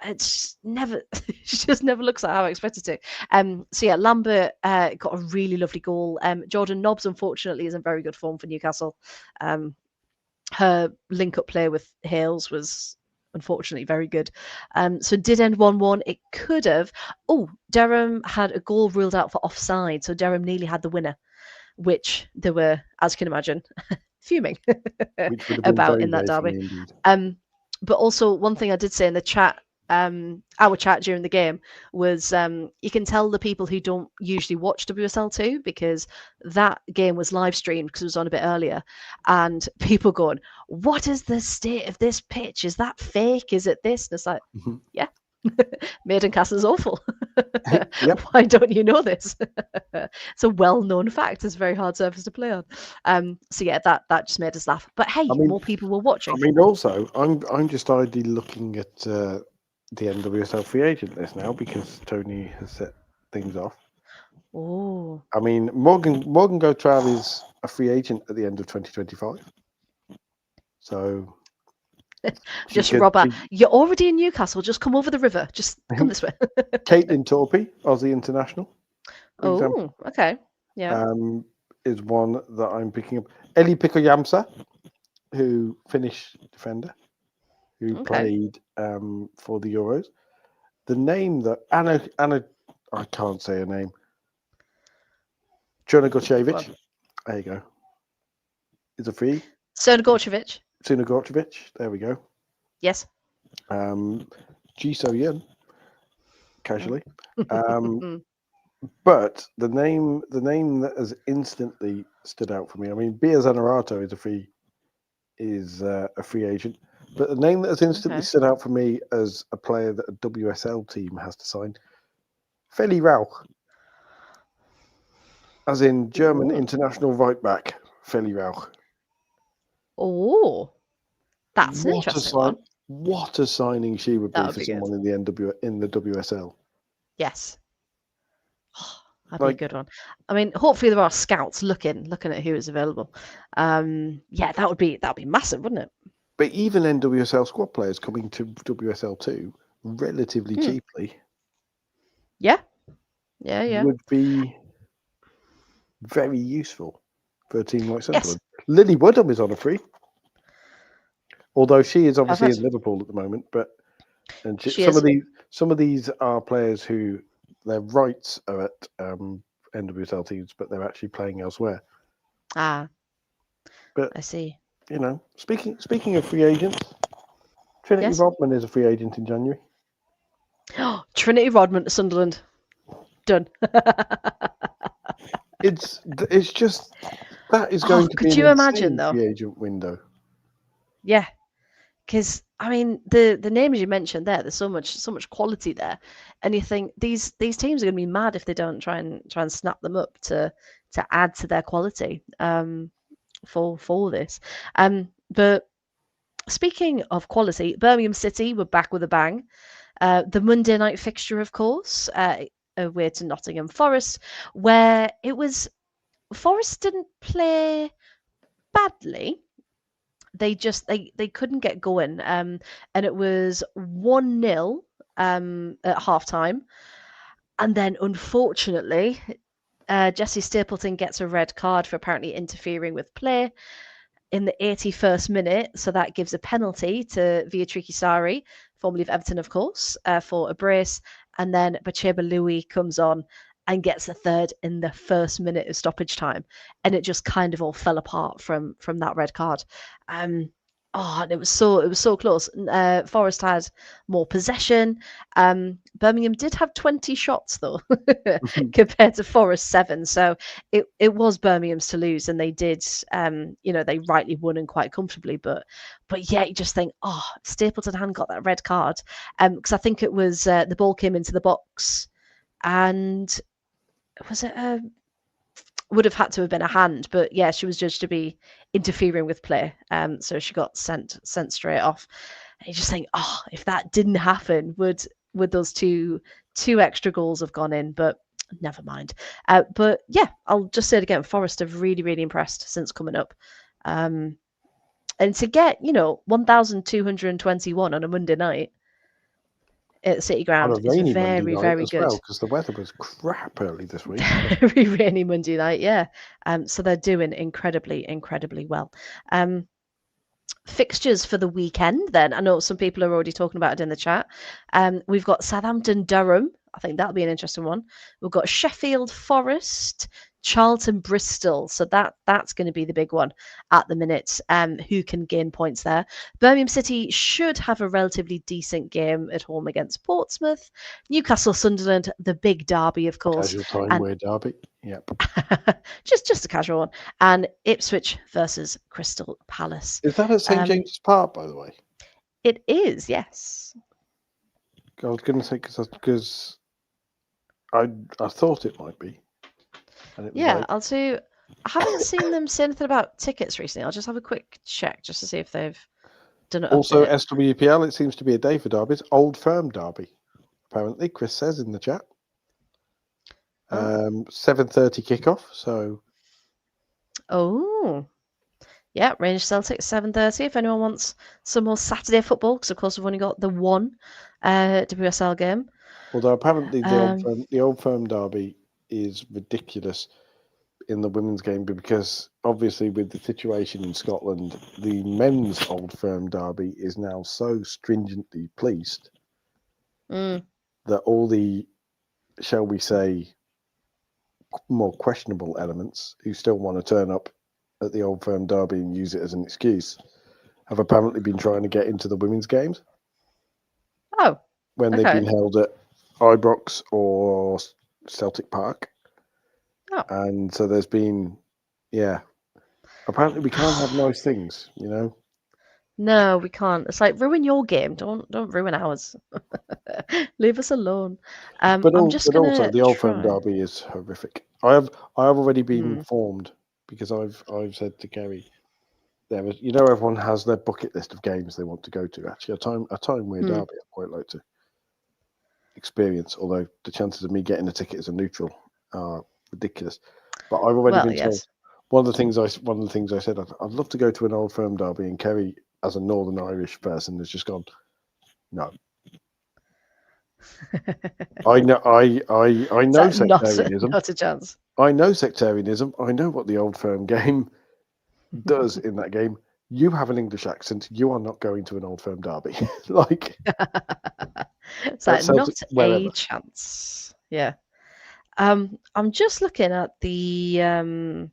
It's never, she just never looks like how I expected to. So yeah, Lambert got a really lovely goal. Jordan Nobbs, unfortunately, is in very good form for Newcastle. Her link-up play with Hales was unfortunately very good. So it did end 1-1. It could have. Oh, Durham had a goal ruled out for offside, so Durham nearly had the winner, which they were, as you can imagine, fuming about in that derby. But also one thing I did say in the chat, our chat during the game, was you can tell the people who don't usually watch WSL 2, because that game was live streamed because it was on a bit earlier, and people going, what is the state of this pitch? Is that fake? Is it this? And it's like, yeah. Maiden Castle is awful. Yep. Why don't you know this? It's a well-known fact. It's a very hard surface to play on. So yeah, that just made us laugh. But hey, more people were watching. I mean, also, I'm just idly looking at the NWSL free agent list now, because Tony has set things off. Oh. I mean, Morgan Gautrat is a free agent at the end of 2025. So. Just Robert, you're already in Newcastle. Just come over the river. Just come this way. Caitlin Torpey, Aussie international. Oh, okay. Yeah. Is one that I'm picking up. Ellie Pico-Yamsa, who Finnish defender, who played for the Euros. The name that Anna, I can't say her name. Černogočević. There you go. Is a free. Černogočević. There we go. Yes. Ji So-yun, casually. But the name that has instantly stood out for me, I mean, Bia Zanerato is a free agent, but the name that has instantly stood out for me as a player that a WSL team has to sign, Feli Rauch, as in German international right back, Feli Rauch. Oh, that's an interesting one. What a signing she would be for someone in the WSL. Yes. That'd be a good one. I mean, hopefully there are scouts looking at who is available. Yeah, that would be massive, wouldn't it? But even NWSL squad players coming to WSL 2 relatively cheaply. Yeah. Would be very useful for a team like Sunderland. Yes. Lily Woodham is on a free. Although she is obviously in Liverpool at the moment, but some of these are players who their rights are at NWSL teams, but they're actually playing elsewhere. Ah, but I see. You know, speaking of free agents, Trinity Rodman is a free agent in January. Trinity Rodman to Sunderland, done. It's just that is going to be. Could you imagine though? Free agent window. Yeah. Because I mean, the names you mentioned there, there's so much quality there, and you think these teams are going to be mad if they don't try and snap them up to add to their quality for this. But speaking of quality, Birmingham City were back with a bang. The Monday night fixture, of course, away to Nottingham Forest, where it was Forest didn't play badly. They just they couldn't get going, and it was 1-0 at halftime, and then unfortunately, Jesse Stapleton gets a red card for apparently interfering with play in the 81st minute, so that gives a penalty to Viatriki Sari, formerly of Everton, of course, for a brace, and then Bacheba Louis comes on and gets a third in the first minute of stoppage time, and it just kind of all fell apart from that red card. And it was so close. Forest had more possession. Birmingham did have 20 shots though, compared to Forest 7. So it was Birmingham's to lose, and they did. They rightly won and quite comfortably. But yeah, you just think, Stapleton hadn't got that red card, because I think it was the ball came into the box, and was it would have had to have been a hand, but yeah, she was judged to be interfering with play, so she got sent straight off. And you just think, if that didn't happen, would those two extra goals have gone in? But never mind. But yeah, I'll just say it again, Forest have really, really impressed since coming up, and to get 1,221 on a Monday night at City Ground is very, very good. Because the weather was crap early this week. Very rainy Monday night, yeah. So they're doing incredibly, incredibly well. Fixtures for the weekend then. I know some people are already talking about it in the chat. We've got Southampton Durham. I think that'll be an interesting one. We've got Sheffield Forest, Charlton Bristol. So that's going to be the big one at the minute. Who can gain points there? Birmingham City should have a relatively decent game at home against Portsmouth. Newcastle Sunderland, the big derby, of course. Casual time wear derby. Yep. just a casual one. And Ipswich versus Crystal Palace. Is that at St James's Park, by the way? It is, yes. I was going to say because I thought it might be. Yeah, I'll do. I haven't seen them say anything about tickets recently. I'll just have a quick check just to see if they've done it. Also, SWPL, it seems to be a day for derbies. Old Firm derby, apparently. Chris says in the chat. 7:30 kickoff. So. Oh. Yeah, Rangers Celtic 7:30. If anyone wants some more Saturday football, because of course we've only got the one WSL game. Although apparently the Old Firm derby is ridiculous in the women's game, because obviously with the situation in Scotland, the men's Old Firm derby is now so stringently policed that all the, shall we say, more questionable elements who still want to turn up at the Old Firm derby and use it as an excuse have apparently been trying to get into the women's games. Oh, when they've been held at Ibrox or Celtic Park. Oh. And so there's been, apparently we can't have nice things, No, we can't. It's like, ruin your game. Don't ruin ours. Leave us alone. But also the Old Firm derby is horrific. I have already been informed, because I've said to Kerry, there is, everyone has their bucket list of games they want to go to. Actually, a time where derby I'd quite like to experience, although the chances of me getting a ticket as a neutral are ridiculous. But I've already been told. One of the things I said, I'd love to go to an Old Firm derby, and Kerry, as a Northern Irish person, has just gone, no. I know sectarianism. Not a chance. I know sectarianism. I know what the Old Firm game does in that game. You have an English accent. You are not going to an Old Firm derby. Like, it's like not a chance. Yeah. I'm just looking at the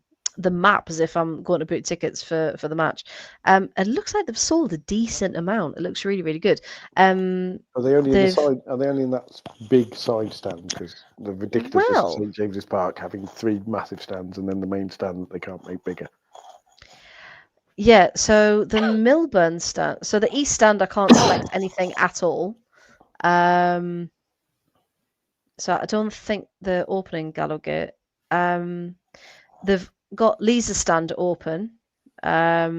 map as if I'm going to book tickets for the match. It looks like they've sold a decent amount. It looks really, really good. Are they only in the side? Are they only in that big side stand? Because the ridiculousness of St James's Park having 3 massive stands and then the main stand that they can't make bigger. Yeah. So the Milburn stand. So the East stand, I can't select anything at all. So I don't think they're opening Gallowgate. They've got Lee's stand open. Are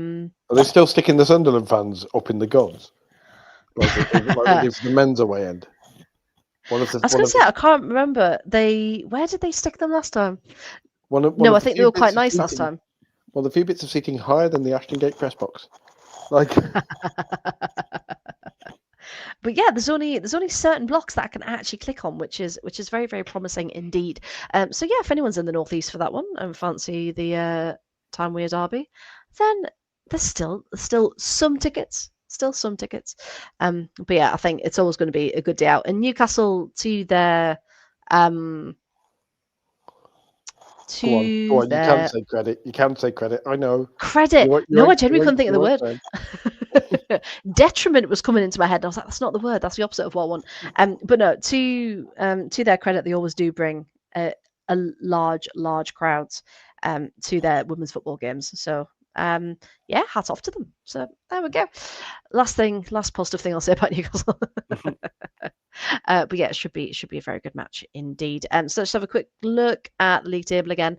they still sticking the Sunderland fans up in the guns? Like it's the men's away end. I was going to say, I can't remember. Where did they stick them last time? No, I think they were quite nice last time. Well, the few bits of seating higher than the Ashton Gate press box. Like, but yeah, there's only certain blocks that I can actually click on, which is very, very promising indeed. So yeah, if anyone's in the northeast for that one and fancy the Time Weir Derby, then there's still some tickets. Still some tickets. But yeah, I think it's always going to be a good day out. And Newcastle to their go on. You can say credit. You can say credit. I know. Credit. No, I genuinely couldn't think of the word. Detriment was coming into my head. And I was like, that's not the word. That's the opposite of what I want. But no, to their credit, they always do bring a large crowds to their women's football games. So yeah, hats off to them. So there we go. Last positive thing I'll say about Newcastle. But yeah, it should be a very good match indeed. So let's have a quick look at the league table again.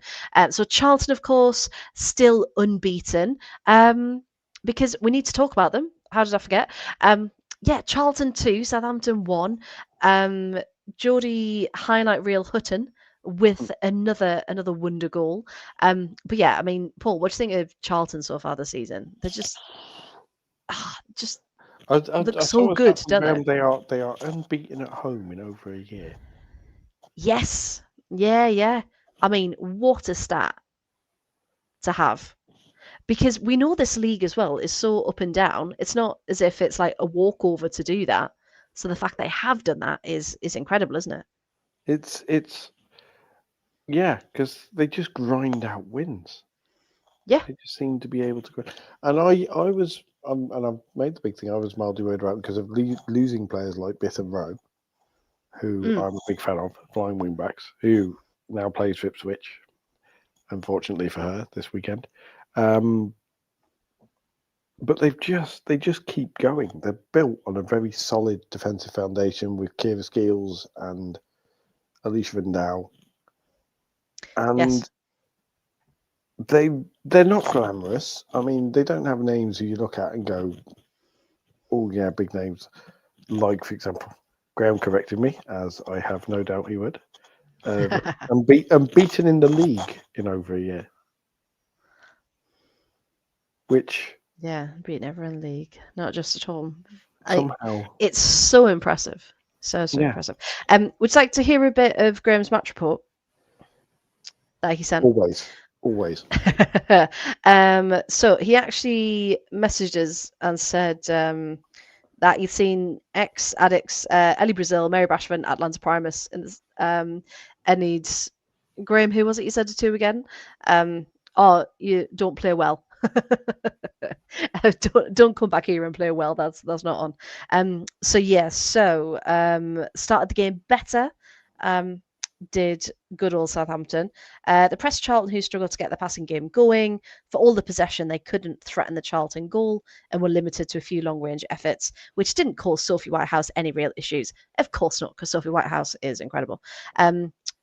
So Charlton, of course, still unbeaten. Because we need to talk about them. How did I forget? Yeah, Charlton 2, Southampton 1. Geordie highlight reel Hutton with another wonder goal. But yeah, I mean, Paul, what do you think of Charlton so far this season? They're just look so good, don't they? They are unbeaten at home in over a year. Yes. Yeah. I mean, what a stat to have. Because we know this league as well is so up and down. It's not as if it's like a walkover to do that. So the fact they have done that is incredible, isn't it? It's yeah, because they just grind out wins. Yeah. They just seem to be able to. And I was, and I've made the big thing, I was mildly worried about because of losing players like Biff and Rowe, who I'm a big fan of, flying wingbacks, who now plays for Ipswich, unfortunately for her, this weekend. But they just keep going. They're built on a very solid defensive foundation with Kira Skeels and Alicia Vindal. And yes. they're not glamorous. I mean, they don't have names who you look at and go, oh yeah, big names. Like, for example, Graham corrected me, as I have no doubt he would. And beaten in the league in over a year. Which beating everyone in the league, not just at home. Somehow it's so impressive. So impressive. Would you like to hear a bit of Graham's match report that he sent? Always. So he actually messaged us and said that he'd seen ex-addicts Ellie Brazil, Mary Bashford, Atlanta Primus, and he'd Graham, who was it you said it to again? Oh, you don't play well. don't come back here and play well. That's not on. Started the game better. Did good old Southampton. The pressed Charlton, who struggled to get the passing game going. For all the possession, they couldn't threaten the Charlton goal and were limited to a few long-range efforts, which didn't cause Sophie Whitehouse any real issues. Of course not, because Sophie Whitehouse is incredible.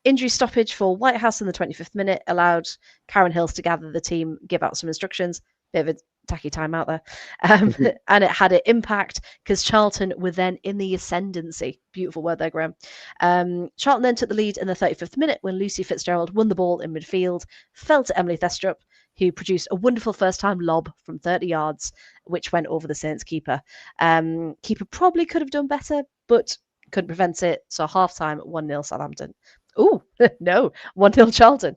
Injury stoppage for Whitehouse in the 25th minute allowed Karen Hills to gather the team, give out some instructions. Bit of a tacky time out there. And it had an impact because Charlton were then in the ascendancy. Beautiful word there, Graham. Charlton then took the lead in the 35th minute when Lucy Fitzgerald won the ball in midfield, fell to Emily Thestrup, who produced a wonderful first-time lob from 30 yards, which went over the Saints keeper. Keeper probably could have done better, but couldn't prevent it. So half-time, 1-0 Southampton. Oh, no, 1-0 Charlton.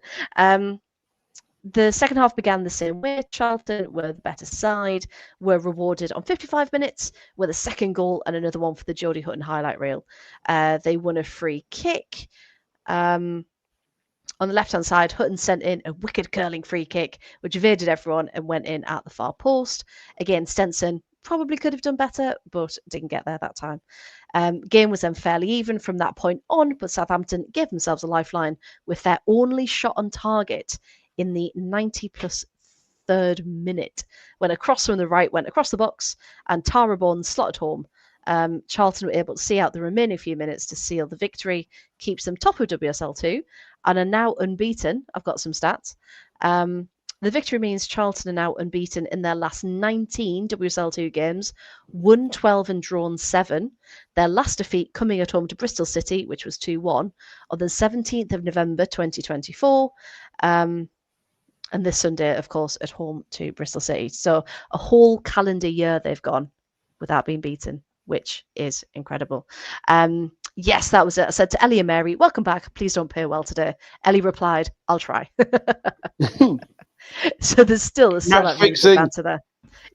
The second half began the same way. Charlton were the better side, were rewarded on 55 minutes with a second goal and another one for the Jodie Hutton highlight reel. They won a free kick. On the left-hand side, Hutton sent in a wicked curling free kick, which evaded everyone and went in at the far post. Again, Stenson probably could have done better, but didn't get there that time. Game was then fairly even from that point on, but Southampton gave themselves a lifeline with their only shot on target in the 90-plus third minute, when a cross from the right went across the box and Tara Bourne slotted home. Charlton were able to see out the remaining few minutes to seal the victory, keeps them top of WSL 2, and are now unbeaten. I've got some stats. The victory means Charlton are now unbeaten in their last 19 WSL2 games, won 12 and drawn 7. Their last defeat coming at home to Bristol City, which was 2-1, on the 17th of November 2024. And this Sunday, of course, at home to Bristol City. So a whole calendar year they've gone without being beaten, which is incredible. Yes, that was it. I said to Ellie and Mary, welcome back. Please don't pay well today. Ellie replied, I'll try. So there's still that really good banter there.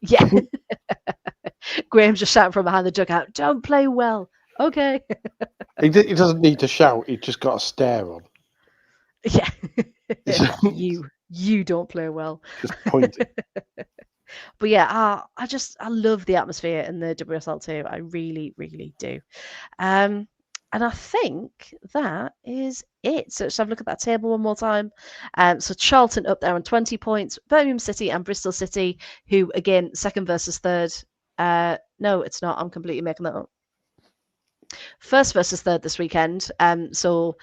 Yeah. Graham's just shouting from behind the dugout, don't play well. Okay. He doesn't need to shout. He's just got a stare on. Yeah. You don't play well. Just pointing. But yeah, I love the atmosphere in the WSL too. I really, really do. And I think that is it. So let's have a look at that table one more time. So Charlton up there on 20 points, Birmingham City and Bristol City, who again, second versus third. No, it's not. I'm completely making that up. First versus third this weekend. So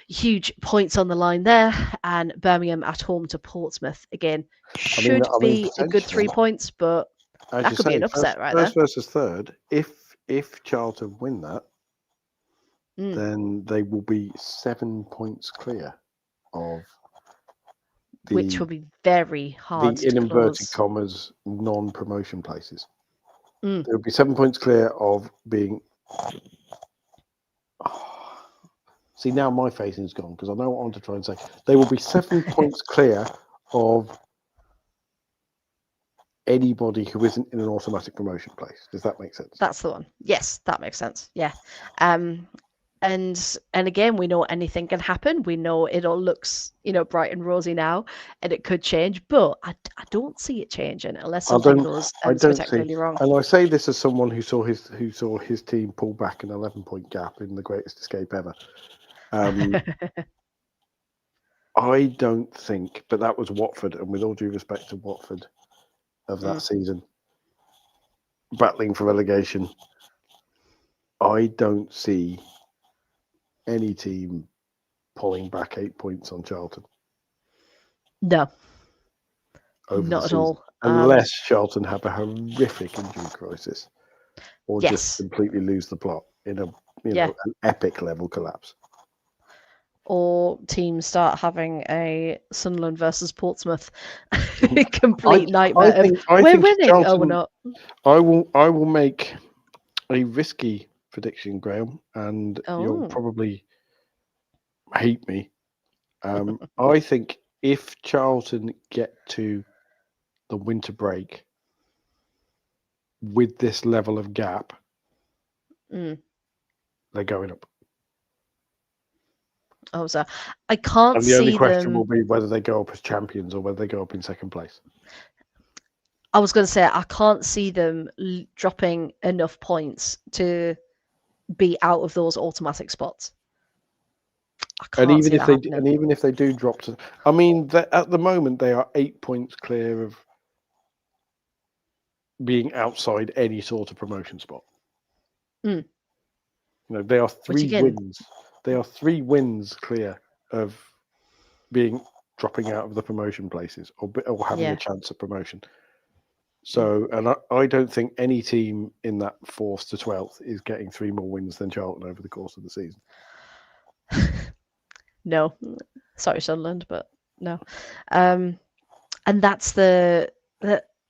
huge points on the line there. And Birmingham at home to Portsmouth. Again, should be a good 3 points, but that could be an upset right there. First versus third. If Charlton win that, then they will be 7 points clear of which will be very hard the, in inverted commas, non-promotion places. They will be 7 points clear of being. See, now my facing's gone because I know what I want to try and say. They will be 7 points clear of anybody who isn't in an automatic promotion place. Does that make sense? That's the one. Yes, that makes sense. Yeah. And again, we know anything can happen. We know it all looks, bright and rosy now, and it could change. But I don't see it changing unless something goes spectacularly wrong. And I say this as someone who saw his team pull back an 11-point gap in the greatest escape ever. I don't think, but that was Watford, and with all due respect to Watford of that season, battling for relegation, I don't see any team pulling back 8 points on Charlton. No, not at all. Unless Charlton have a horrific injury crisis, or just completely lose the plot in an epic level collapse. Or teams start having a Sunderland versus Portsmouth complete nightmare. We're winning. Charlton, we're not. I will make a risky prediction, Graham, and you'll probably hate me. I think if Charlton get to the winter break with this level of gap, they're going up. Oh, so I can't see them. And the only question will be whether they go up as champions or whether they go up in second place. I was going to say I can't see them dropping enough points to be out of those automatic spots. And even if they do drop to, at the moment they are 8 points clear of being outside any sort of promotion spot. They are three wins. They are 3 wins clear of dropping out of the promotion places or having a chance at promotion. So, and I don't think any team in that 4th to 12th is getting 3 more wins than Charlton over the course of the season. No, sorry, Sunderland, but no. And that's the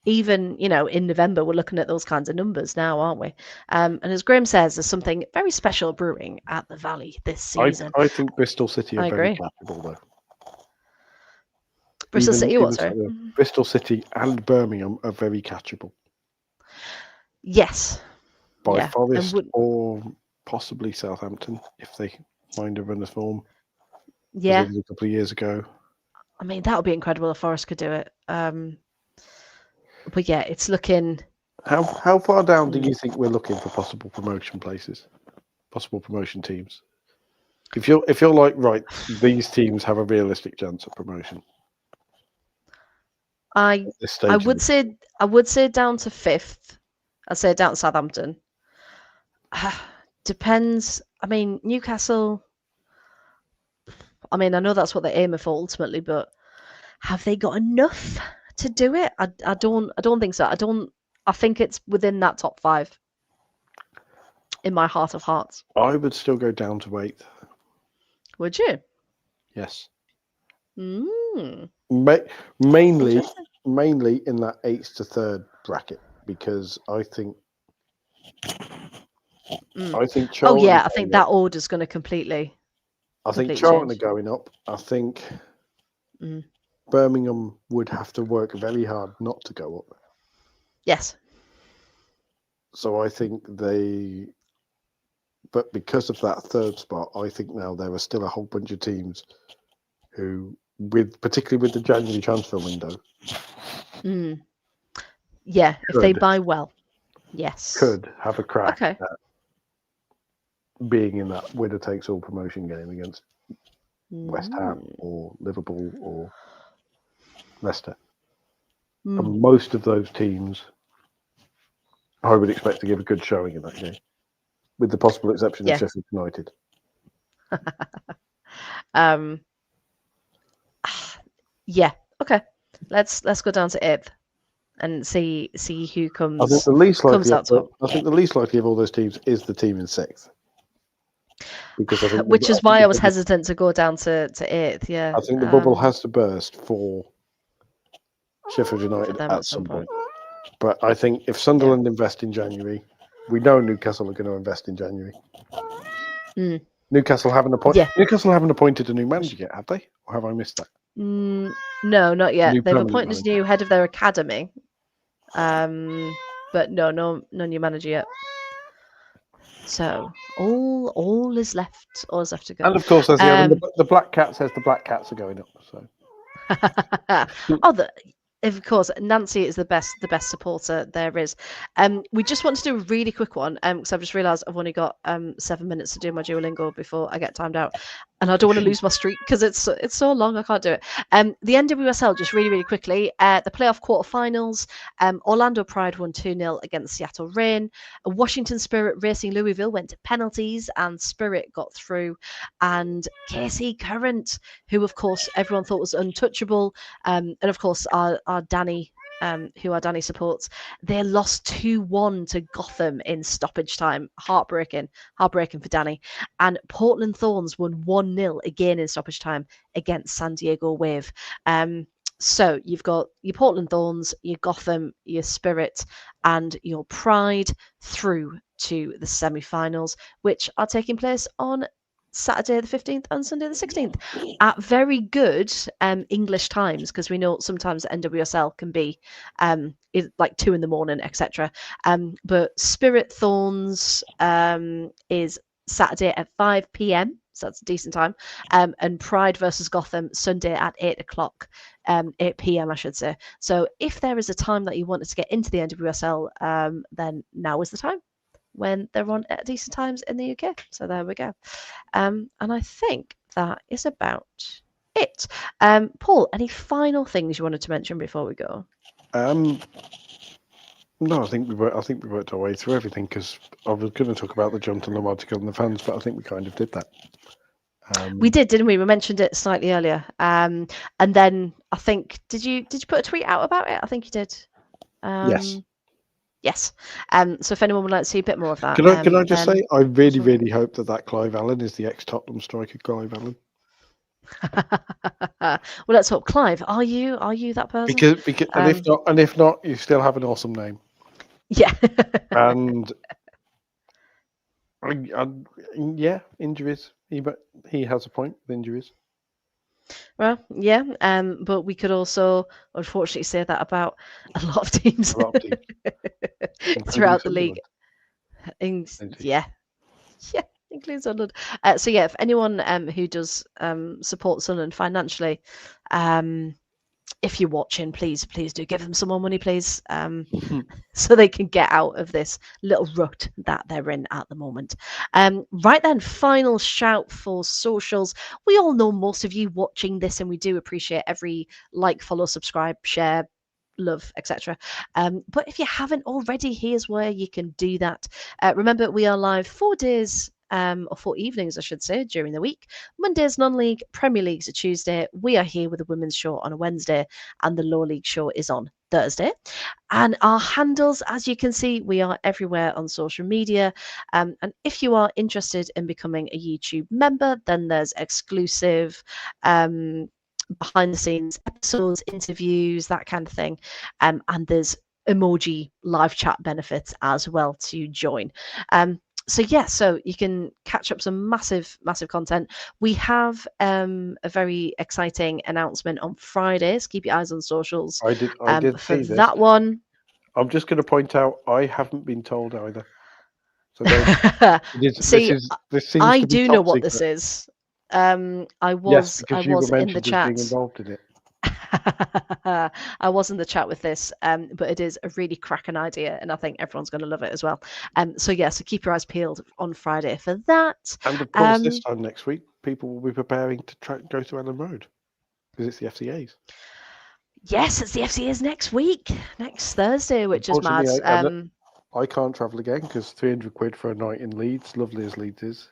even, in November, we're looking at those kinds of numbers now, aren't we? And as Graham says, there's something very special brewing at the Valley this season. I think Bristol City are very capable, though. Bristol City, what, sorry? Bristol City and Birmingham are very catchable. Yes. By Forest or possibly Southampton, if they find a run of form. Yeah. A couple of years ago. That would be incredible if Forest could do it. But yeah, it's looking. How far down do you think we're looking for possible promotion places, possible promotion teams? If you're like, right, these teams have a realistic chance of promotion. I would say down to 5th. I'd say down to Southampton. Depends. Newcastle. I know that's what they're aiming for ultimately, but Have they got enough to do it? I don't think so. I think it's within that top 5. In my heart of hearts. I would still go down to 8th. Would you? Yes. Mm. Mainly in that 8th to 3rd bracket, because I think Charlton. Oh yeah, I think that order's going to completely. I think Charlton are going up. I think Birmingham would have to work very hard not to go up. Yes. So I think but because of that 3rd spot, I think now there are still a whole bunch of teams who, particularly with the January transfer window, yeah, if they buy well, yes, could have a crack at being in that winner takes all promotion game against West Ham or Liverpool or Leicester. And most of those teams, I would expect to give a good showing in that game, with the possible exception of Sheffield United. Yeah. Okay. Let's go down to 8th and see who comes. I think the least likely. I think the least likely of all those teams is the team in 6th. Because which is why I was hesitant to go down to 8th. Yeah. I think the bubble has to burst for Sheffield United at some point. But I think if Sunderland invest in January, we know Newcastle are going to invest in January. Newcastle haven't appointed a new manager yet, have they? Or have I missed that? No, not yet. They've appointed a new head of their academy. But no new manager yet. So all is left. All is left to go. And of course, there's the Black Cat says the Black Cats are going up. So. Of course, Nancy is the best supporter there is. We just want to do a really quick one because I've just realised I've only got 7 minutes to do my Duolingo before I get timed out, and I don't want to lose my streak because it's so long I can't do it. The NWSL, just really quickly, the playoff quarterfinals. Orlando Pride won 2-0 against Seattle Reign. Washington Spirit Racing Louisville went to penalties and Spirit got through. And KC Current, who of course everyone thought was untouchable, and of course our Danny, who our Danny supports, they lost 2-1 to Gotham in stoppage time. Heartbreaking for Danny. And Portland Thorns won 1-0 again in stoppage time against San Diego Wave. So you've got your Portland Thorns, your Gotham, your Spirit, and your Pride through to the semi-finals, which are taking place on Saturday the 15th and Sunday the 16th at very good English times, because we know sometimes NWSL can be like 2 a.m, etc. But Spirit Thorns is Saturday at 5 p.m, so that's a decent time, and Pride versus Gotham Sunday at 8 o'clock, 8 p.m, I should say. So if there is a time that you wanted to get into the NWSL, then now is the time, when they're on at decent times in the UK. So there we go. And I think that is about it. Paul, any final things you wanted to mention before we go? No, I think we worked our way through everything, because I was going to talk about the Jonathan Lam article and the fans, but I think we kind of did that. We did, didn't we? We mentioned it slightly earlier. And then I think, did you put a tweet out about it? I think you did. Yes. Yes. So if anyone would like to see a bit more of that, can I just say, I really hope that Clive Allen is the ex-Tottenham striker, Clive Allen. Well, let's hope. Clive, are you that person? Because and if not, you still have an awesome name. Yeah. And yeah, injuries. He has a point with injuries. Well, yeah, but we could also, unfortunately, say that about a lot of teams, throughout the league. Yeah, includes Sunderland. So yeah, if anyone who does support Sunderland financially, if you're watching, please do give them some more money, please, so they can get out of this little rut that they're in at the moment. Right then, final shout for socials. We all know most of you watching this, and we do appreciate every like, follow, subscribe, share, love, etc. But if you haven't already, here's where you can do that. Remember, we are live 4 days or 4 evenings, I should say, during the week. Mondays, non-league, Premier League's a Tuesday. We are here with the women's show on a Wednesday, and the low league show is on Thursday. And our handles, as you can see, we are everywhere on social media. And if you are interested in becoming a YouTube member, then there's exclusive behind the scenes episodes, interviews, that kind of thing. And there's emoji live chat benefits as well to join. So you can catch up some massive content. We have a very exciting announcement on Fridays. Keep your eyes on socials. I did for see this. that one. I'm just going to point out I haven't been told either. So See, this seems I to be do top know what secret. this is. I Yes, was because you were in the mentioned as being chat. involved in it. I was in the chat with this, but it is a really cracking idea, and I think everyone's going to love it as well. So keep your eyes peeled on Friday for that. And of course, this time next week, people will be preparing to go to Ellen Road because it's the FCA's. Yes, it's the FCA's next week, next Thursday, which is mad. I can't travel again because 300 quid for a night in Leeds, lovely as Leeds is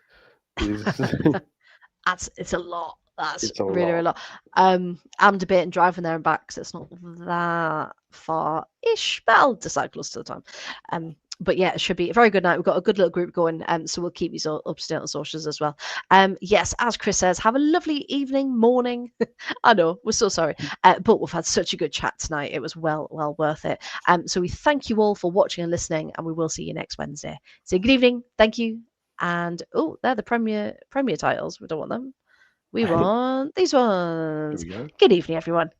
it's a lot. That's it's a really a lot. I'm debating driving there and back because it's not that far-ish, but I'll decide close to the time. But yeah, it should be a very good night. We've got a good little group going, so we'll keep you up to date on socials as well. Yes, as Chris says, have a lovely evening, morning. I know, we're so sorry, but we've had such a good chat tonight. It was well worth it. So we thank you all for watching and listening, and we will see you next Wednesday. So good evening, thank you, and they're the Premier titles. We don't want them. We want these ones. Here we go. Good evening, everyone.